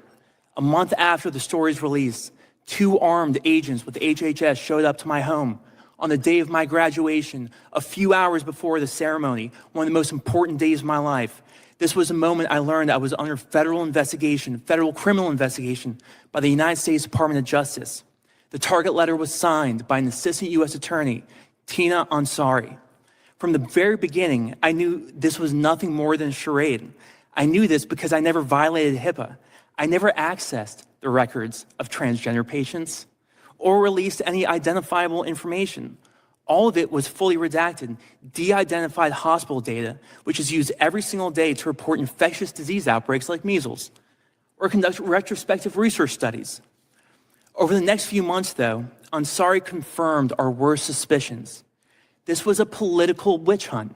a month after the story's release, 2 armed agents with HHS showed up to my home on the day of my graduation, a few hours before the ceremony, one of the most important days of my life. This was a moment I learned I was under federal investigation, federal criminal investigation by the United States Department of Justice. The target letter was signed by an assistant U.S. attorney, Tina Ansari. From the very beginning, I knew this was nothing more than a charade. I knew this because I never violated HIPAA. I never accessed the records of transgender patients or released any identifiable information. All of it was fully redacted, de-identified hospital data, which is used every single day to report infectious disease outbreaks like measles, or conduct retrospective research studies. Over the next few months, though, Ansari confirmed our worst suspicions. This was a political witch hunt.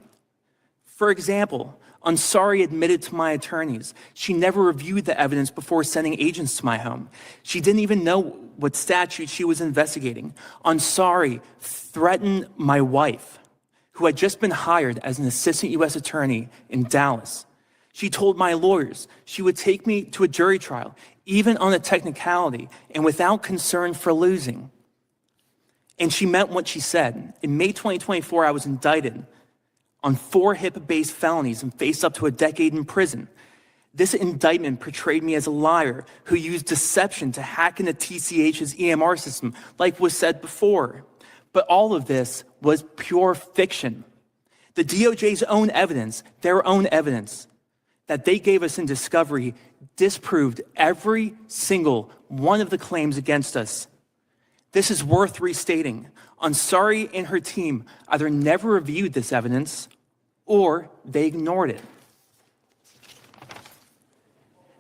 For example, Ansari admitted to my attorneys she never reviewed the evidence before sending agents to my home. She didn't even know what statute she was investigating. Ansari threatened my wife, who had just been hired as an assistant U.S. attorney in Dallas. She told my lawyers she would take me to a jury trial, even on a technicality and without concern for losing. And she meant what she said. In May 2024, I was indicted on 4 HIPAA-based felonies and faced up to a decade in prison. This indictment portrayed me as a liar who used deception to hack into TCH's EMR system, like was said before. But all of this was pure fiction. The DOJ's own evidence, their own evidence, that they gave us in discovery disproved every single one of the claims against us. This is worth restating. Ansari and her team either never reviewed this evidence or they ignored it.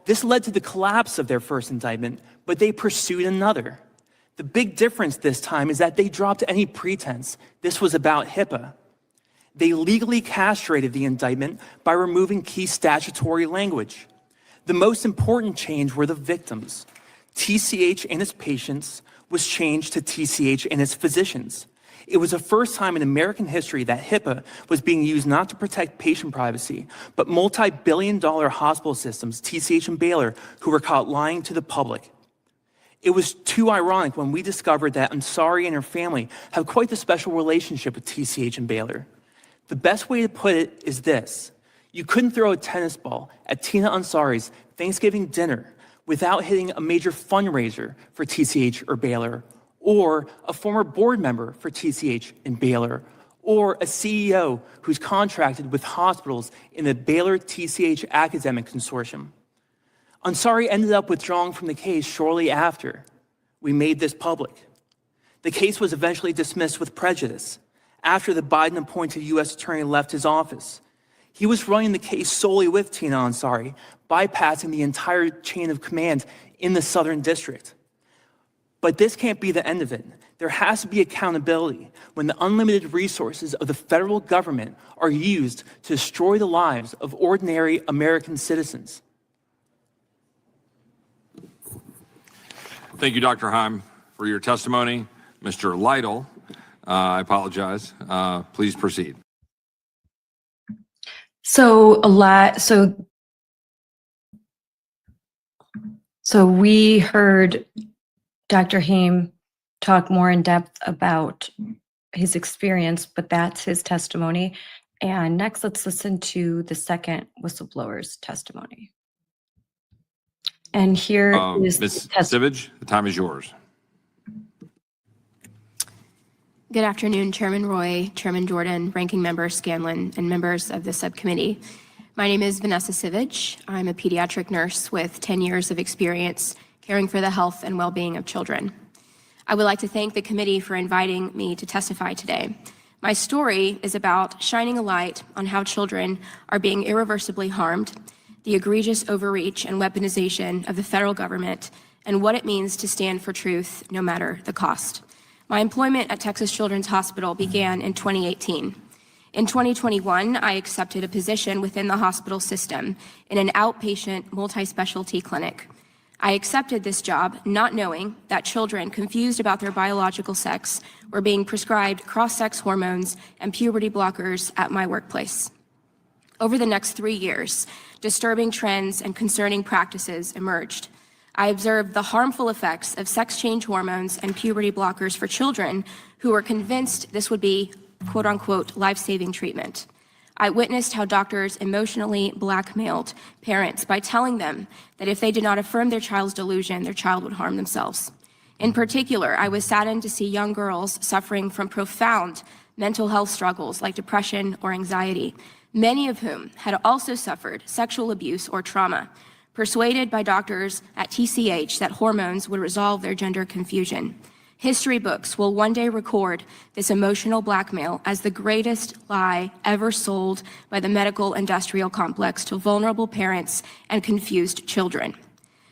This led to the collapse of their first indictment, but they pursued another. The big difference this time is that they dropped any pretense this was about HIPAA. They legally castrated the indictment by removing key statutory language. The most important change were the victims. TCH and its patients was changed to TCH and its physicians. It was the first time in American history that HIPAA was being used not to protect patient privacy, but multi-billion-dollar hospital systems, TCH and Baylor, who were caught lying to the public. It was too ironic when we discovered that Ansari and her family have quite the special relationship with TCH and Baylor. The best way to put it is this: you couldn't throw a tennis ball at Tina Ansari's Thanksgiving dinner without hitting a major fundraiser for TCH or Baylor, or a former board member for TCH and Baylor, or a CEO who's contracted with hospitals in the Baylor TCH Academic Consortium. Ansari ended up withdrawing from the case shortly after we made this public. The case was eventually dismissed with prejudice after the Biden-appointed U.S. attorney left his office. He was running the case solely with Tina Ansari, bypassing the entire chain of command in the Southern District. But this can't be the end of it. There has to be accountability when the unlimited resources of the federal government are used to destroy the lives of ordinary American citizens. Thank you, Dr. Haim, for your testimony. Mr. Lytle, I apologize. Please proceed. So we heard Dr. Haim talk more in depth about his experience, but that's his testimony. And next, let's listen to the second whistleblower's testimony. And here is Ms. Sivage, the time is yours. Good afternoon, Chairman Roy, Chairman Jordan, Ranking Member Scanlon, and members of the subcommittee. My name is Vanessa Sivage. I'm a pediatric nurse with 10 years of experience caring for the health and well-being of children. I would like to thank the committee for inviting me to testify today. My story is about shining a light on how children are being irreversibly harmed, the egregious overreach and weaponization of the federal government, and what it means to stand for truth no matter the cost. My employment at Texas Children's Hospital began in 2018. In 2021, I accepted a position within the hospital system in an outpatient multi-specialty clinic. I accepted this job not knowing that children confused about their biological sex were being prescribed cross-sex hormones and puberty blockers at my workplace. Over the next 3 years, disturbing trends and concerning practices emerged. I observed the harmful effects of sex change hormones and puberty blockers for children who were convinced this would be quote unquote life-saving treatment. I witnessed how doctors emotionally blackmailed parents by telling them that if they did not affirm their child's delusion, their child would harm themselves. In particular, I was saddened to see young girls suffering from profound mental health struggles like depression or anxiety, many of whom had also suffered sexual abuse or trauma, persuaded by doctors at TCH that hormones would resolve their gender confusion. History books will one day record this emotional blackmail as the greatest lie ever sold by the medical industrial complex to vulnerable parents and confused children.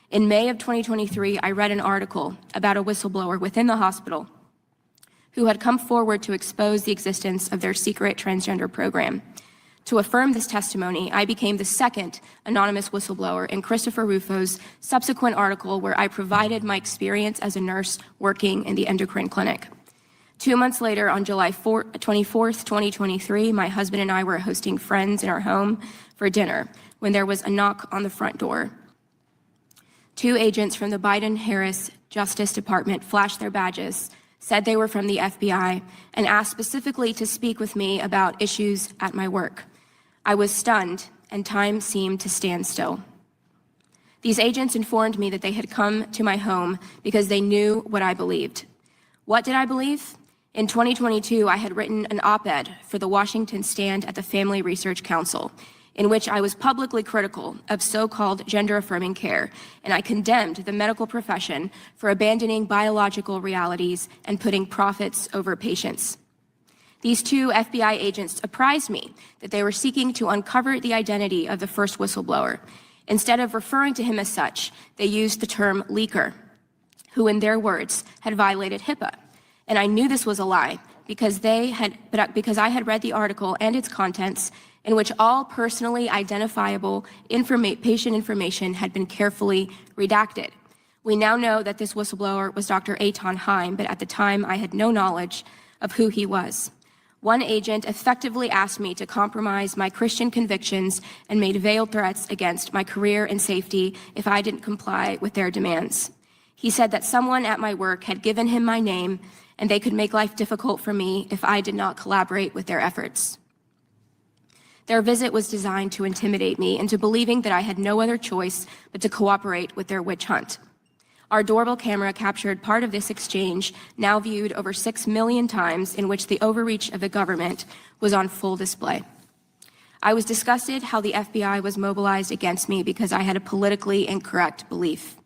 In May of 2023, I read an article about a whistleblower within the hospital who had come forward to expose the existence of their secret transgender program. To affirm this testimony, I became the second anonymous whistleblower in Christopher Rufo's subsequent article where I provided my experience as a nurse working in the endocrine clinic. 2 months later, on July 24th, 2023, my husband and I were hosting friends in our home for dinner when there was a knock on the front door. 2 agents from the Biden-Harris Justice Department flashed their badges, said they were from the FBI, and asked specifically to speak with me about issues at my work. I was stunned, and time seemed to stand still. These agents informed me that they had come to my home because they knew what I believed. What did I believe? In 2022, I had written an op-ed for the Washington Stand at the Family Research Council, in which I was publicly critical of so-called gender-affirming care, and I condemned the medical profession for abandoning biological realities and putting profits over patients. These 2 FBI agents apprised me that they were seeking to uncover the identity of the first whistleblower. Instead of referring to him as such, they used the term leaker, who in their words had violated HIPAA. And I knew this was a lie because I had read the article and its contents in which all personally identifiable patient information had been carefully redacted. We now know that this whistleblower was Dr. Eithan Haim, but at the time I had no knowledge of who he was. One agent effectively asked me to compromise my Christian convictions and made veiled threats against my career and safety if I didn't comply with their demands. He said that someone at my work had given him my name and they could make life difficult for me if I did not collaborate with their efforts. Their visit was designed to intimidate me into believing that I had no other choice but to cooperate with their witch hunt. Our doorbell camera captured part of this exchange, now viewed over 6 million times, in which the overreach of the government was on full display. I was disgusted how the FBI was mobilized against me because I had a politically incorrect belief.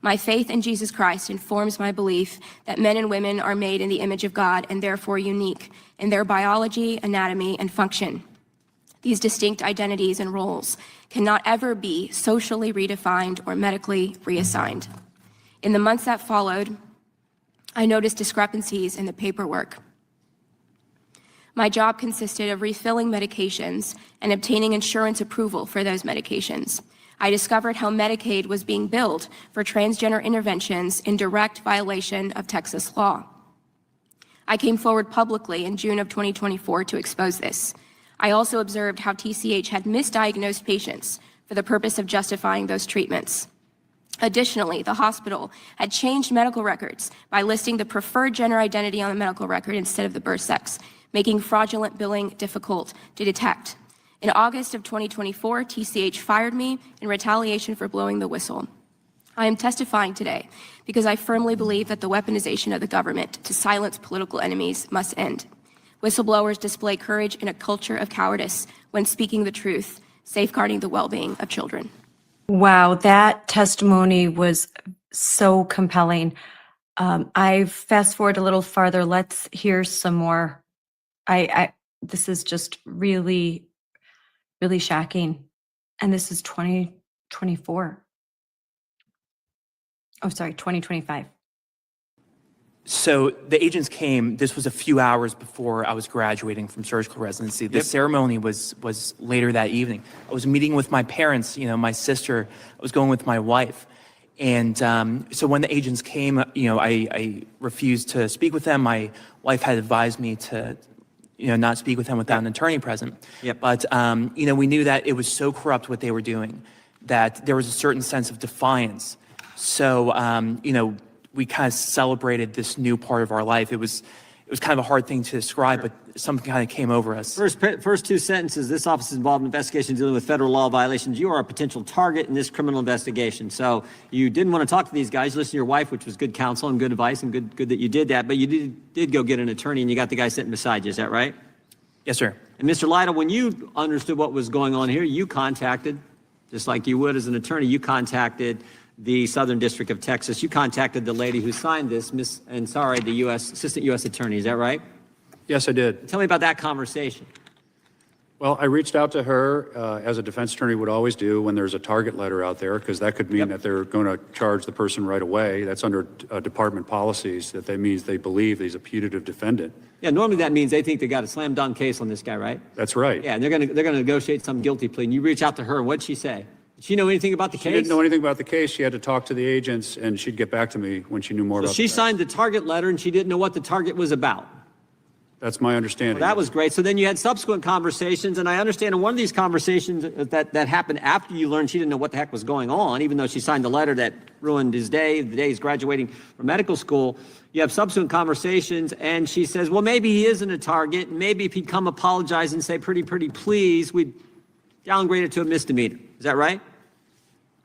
My faith in Jesus Christ informs my belief that men and women are made in the image of God and therefore unique in their biology, anatomy, and function. These distinct identities and roles cannot ever be socially redefined or medically reassigned. In the months that followed, I noticed discrepancies in the paperwork. My job consisted of refilling medications and obtaining insurance approval for those medications. I discovered how Medicaid was being billed for transgender interventions in direct violation of Texas law. I came forward publicly in June of 2024 to expose this. I also observed how TCH had misdiagnosed patients for the purpose of justifying those treatments. Additionally, the hospital had changed medical records by listing the preferred gender identity on the medical record instead of the birth sex, making fraudulent billing difficult to detect. In August of 2024, TCH fired me in retaliation for blowing the whistle. I am testifying today because I firmly believe that the weaponization of the government to silence political enemies must end. Whistleblowers display courage in a culture of cowardice when speaking the truth, safeguarding the well-being of children. Wow, that testimony was so compelling. I fast forward a little farther. Let's hear some more. This is just really, really shocking. And this is 2024. Oh, sorry, 2025. So the agents came, this was a few hours before I was graduating from surgical residency. The ceremony was later that evening. I was meeting with my parents, my sister, I was going with my wife. And so when the agents came, I refused to speak with them. My wife had advised me to, not speak with them without an attorney present. But, we knew that it was so corrupt what they were doing that there was a certain sense of defiance. So, we kind of celebrated this new part of our life. It was kind of a hard thing to describe, but something kind of came over us. First two sentences, this office is involved in investigations dealing with federal law violations. You are a potential target in this criminal investigation. So you didn't want to talk to these guys. You listened to your wife, which was good counsel and good advice, and good that you did that. But you did go get an attorney, and you got the guy sitting beside you. Is that right? Yes, sir. And Mr. Lytle, when you understood what was going on here, you contacted, just like you would as an attorney, you contacted the Southern District of Texas. You contacted the lady who signed this, the Assistant U.S. Attorney. Is that right? Yes, I did. Tell me about that conversation. Well, I reached out to her, as a defense attorney would always do when there's a target letter out there, because that could mean that they're going to charge the person right away. That's under department policies, that means they believe he's a putative defendant. Yeah, normally that means they think they got a slam dunk case on this guy, right? That's right. Yeah, and they're going to negotiate some guilty plea. And you reach out to her, and what'd she say? Did she know anything about the case? She didn't know anything about the case. She had to talk to the agents, and she'd get back to me when she knew more about it. So she signed the target letter, and she didn't know what the target was about. That's my understanding. Well, that was great. So then you had subsequent conversations, and I understand in one of these conversations that happened after you learned she didn't know what the heck was going on, even though she signed the letter that ruined his day, the day he's graduating from medical school. You have subsequent conversations, and she says, well, maybe he isn't a target. Maybe if he'd come apologize and say, pretty please, we'd downgrade it to a misdemeanor. Is that right?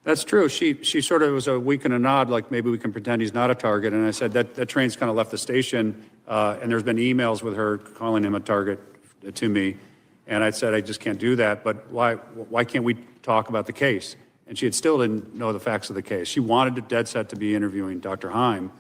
That's true. She sort of was a wink and a nod, like maybe we can pretend he's not a target. And I said that train's kind of left the station, and there's been emails with her calling him a target to me. And I said, I just can't do that. But why can't we talk about the case? And she still didn't know the facts of the case. She wanted to dead set to be interviewing Dr. Haim,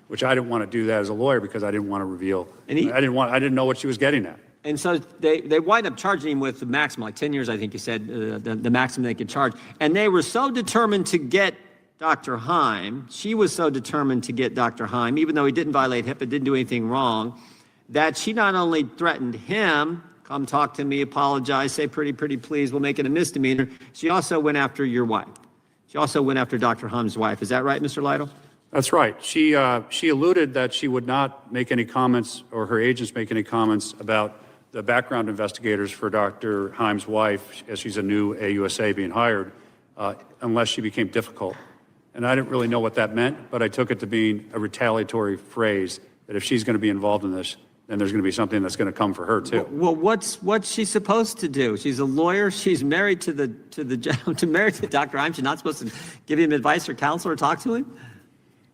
which I didn't want to do that as a lawyer because I didn't want to reveal. I didn't know what she was getting at. And so they wind up charging him with the maximum, like 10 years, I think you said, the maximum they could charge. And they were so determined to get Dr. Haim, she was so determined to get Dr. Haim, even though he didn't violate HIPAA, didn't do anything wrong, that she not only threatened him, come talk to me, apologize, say pretty please, we'll make it a misdemeanor. She also went after your wife. She also went after Dr. Haim's wife. Is that right, Mr. Lytle? That's right. She alluded that she would not make any comments, or her agents make any comments about the background investigators for Dr. Haim's wife, as she's a new AUSA being hired, unless she became difficult. And I didn't really know what that meant, but I took it to being a retaliatory phrase that if she's going to be involved in this, then there's going to be something that's going to come for her too. Well, what's she supposed to do? She's a lawyer. She's married to married to Dr. Haim. She's not supposed to give him advice or counsel or talk to him?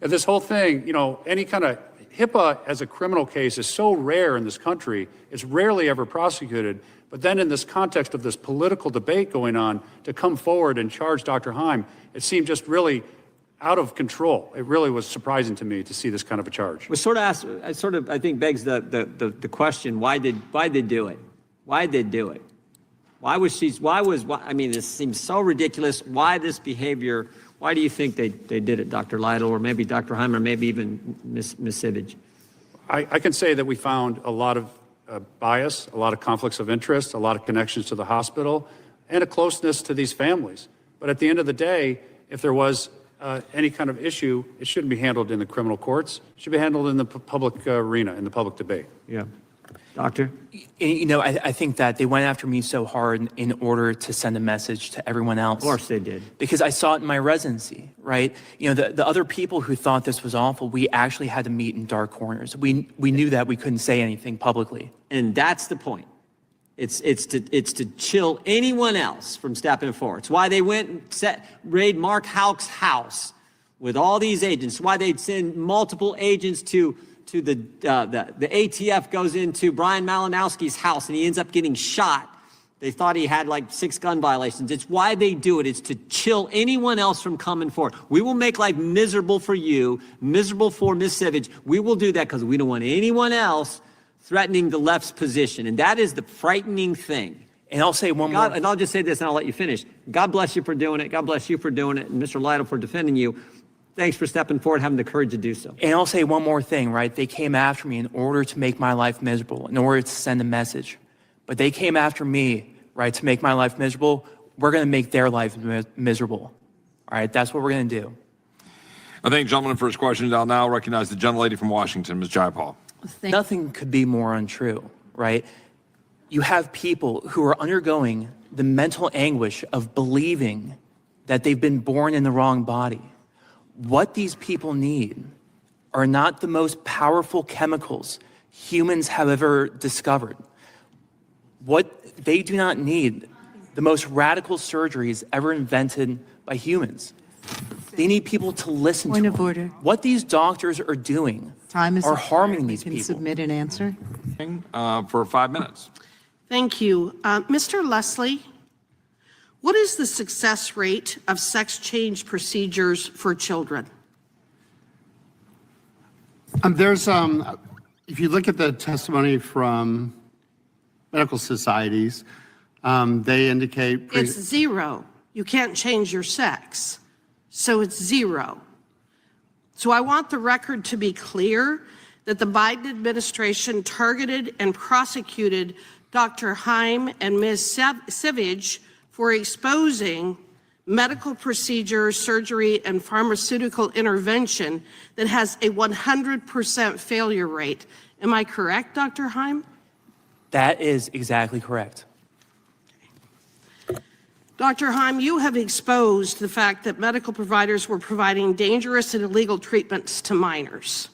And this whole thing, you know, any kind of HIPAA as a criminal case is so rare in this country. It's rarely ever prosecuted. But then in this context of this political debate going on, to come forward and charge Dr. Haim, it seemed just really out of control. It really was surprising to me to see this kind of a charge. We I think begs the question, why did they do it? Why did they do it? I mean, this seems so ridiculous. Why this behavior? Why do you think they did it, Dr. Lytle, or maybe Dr. Haim, or maybe even Ms. Sivage? I can say that we found a lot of bias, a lot of conflicts of interest, a lot of connections to the hospital, and a closeness to these families. But at the end of the day, if there was any kind of issue, it shouldn't be handled in the criminal courts. It should be handled in the public arena, in the public debate. Yeah. Doctor? You know, I think that they went after me so hard in order to send a message to everyone else. Of course they did. Because I saw it in my residency, right? You know, the other people who thought this was awful, we actually had to meet in dark corners. We knew that we couldn't say anything publicly. And that's the point. It's to chill anyone else from stepping forward. It's why they went and raid Mark Houck's house with all these agents. Why they'd send multiple agents to the ATF goes into Brian Malinowski's house and he ends up getting shot. They thought he had like 6 gun violations. It's why they do it. It's to chill anyone else from coming forward. We will make life miserable for you, miserable for Ms. Sivage. We will do that because we don't want anyone else threatening the left's position. And that is the frightening thing. And I'll say one more. And I'll just say this and I'll let you finish. God bless you for doing it. God bless you for doing it. And Mr. Lytle for defending you. Thanks for stepping forward, having the courage to do so. And I'll say one more thing, right? They came after me in order to make my life miserable, in order to send a message. But they came after me, right, to make my life miserable. We're going to make their life miserable. All right, that's what we're going to do. I thank the gentleman for his questions. I'll now recognize the gentlelady from Washington, Ms. Jayapal. Nothing could be more untrue, right? You have people who are undergoing the mental anguish of believing that they've been born in the wrong body. What these people need are not the most powerful chemicals humans have ever discovered. What they do not need, the most radical surgeries ever invented by humans. They need people to listen to them. Point of order. What these doctors are doing are harming these people. Submit an answer. For 5 minutes. Thank you. Mr. Leslie, what is the success rate of sex change procedures for children? If you look at the testimony from medical societies, they indicate It's 0. You can't change your sex. So it's 0. So I want the record to be clear that the Biden administration targeted and prosecuted Dr. Haim and Ms. Sivage for exposing medical procedure, surgery, and pharmaceutical intervention that has a 100% failure rate. Am I correct, Dr. Haim? That is exactly correct. Dr. Haim, you have exposed the fact that medical providers were providing dangerous and illegal treatments to minors.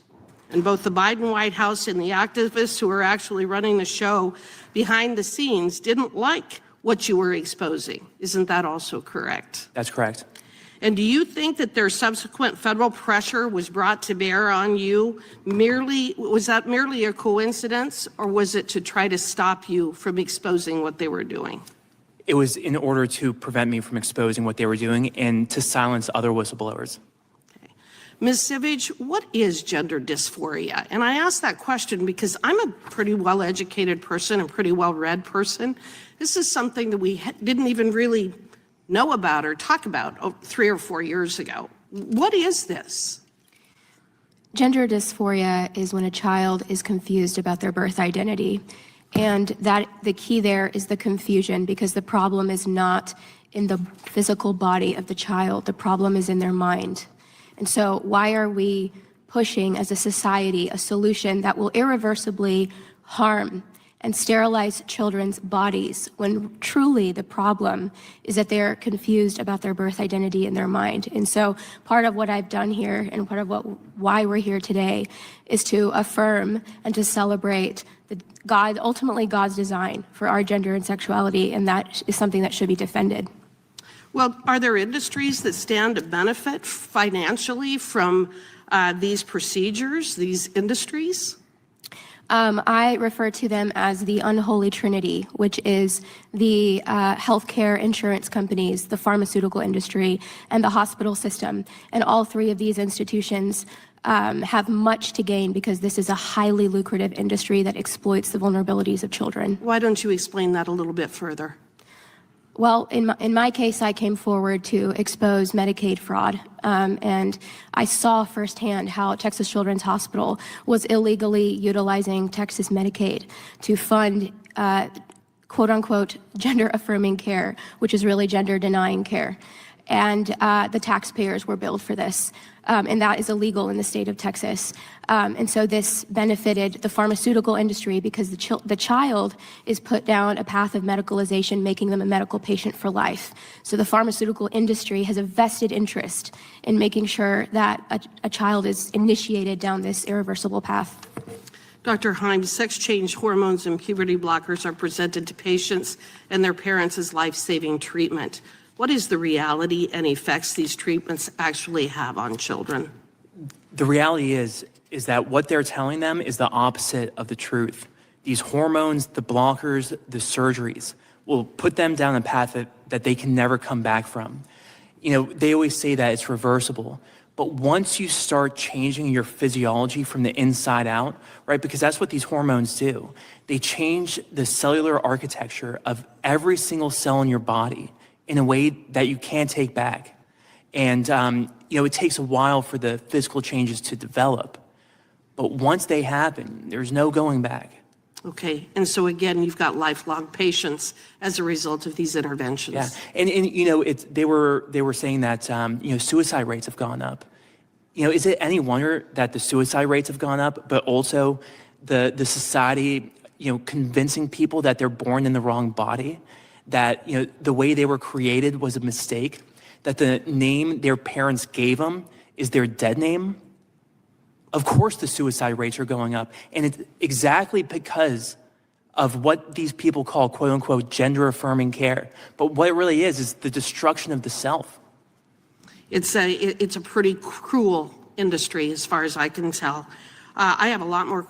And both the Biden White House and the activists who are actually running the show behind the scenes didn't like what you were exposing. Isn't that also correct? That's correct. And do you think that their subsequent federal pressure was brought to bear on you was that merely a coincidence, or was it to try to stop you from exposing what they were doing? It was in order to prevent me from exposing what they were doing and to silence other whistleblowers. Okay. Ms. Sivage, what is gender dysphoria? And I ask that question because I'm a pretty well-educated person and pretty well-read person. This is something that we didn't even really know about or talk about 3 or 4 years ago. What is this? Gender dysphoria is when a child is confused about their birth identity. And that the key there is the confusion, because the problem is not in the physical body of the child. The problem is in their mind. And so why are we pushing as a society a solution that will irreversibly harm and sterilize children's bodies when truly the problem is that they're confused about their birth identity in their mind? And so part of what I've done here and part of why we're here today is to affirm and to celebrate ultimately God's design for our gender and sexuality, and that is something that should be defended. Well, are there industries that stand to benefit financially from these procedures, these industries? I refer to them as the unholy trinity, which is the healthcare insurance companies, the pharmaceutical industry, and the hospital system. And all three of these institutions have much to gain because this is a highly lucrative industry that exploits the vulnerabilities of children. Why don't you explain that a little bit further? Well, in my case, I came forward to expose Medicaid fraud, and I saw firsthand how Texas Children's Hospital was illegally utilizing Texas Medicaid to fund quote-unquote gender-affirming care, which is really gender-denying care. And the taxpayers were billed for this, and that is illegal in the state of Texas. And so this benefited the pharmaceutical industry because the child is put down a path of medicalization, making them a medical patient for life. So the pharmaceutical industry has a vested interest in making sure that a child is initiated down this irreversible path. Dr. Haim, sex change hormones and puberty blockers are presented to patients and their parents as life-saving treatment. What is the reality and effects these treatments actually have on children? The reality is that what they're telling them is the opposite of the truth. These hormones, the blockers, the surgeries will put them down a path that they can never come back from. You know, they always say that it's reversible. But once you start changing your physiology from the inside out, right, because that's what these hormones do, they change the cellular architecture of every single cell in your body in a way that you can't take back. And, you know, it takes a while for the physical changes to develop. But once they happen, there's no going back. Okay, and so again, you've got lifelong patients as a result of these interventions. Yeah, and you know, they were saying that, you know, suicide rates have gone up. You know, is it any wonder that the suicide rates have gone up, but also the society, you know, convincing people that they're born in the wrong body, that, you know, the way they were created was a mistake, that the name their parents gave them is their dead name? Of course the suicide rates are going up, and it's exactly because of what these people call quote-unquote gender-affirming care. But what it really is the destruction of the self. It's a pretty cruel industry as far as I can tell. I have a lot more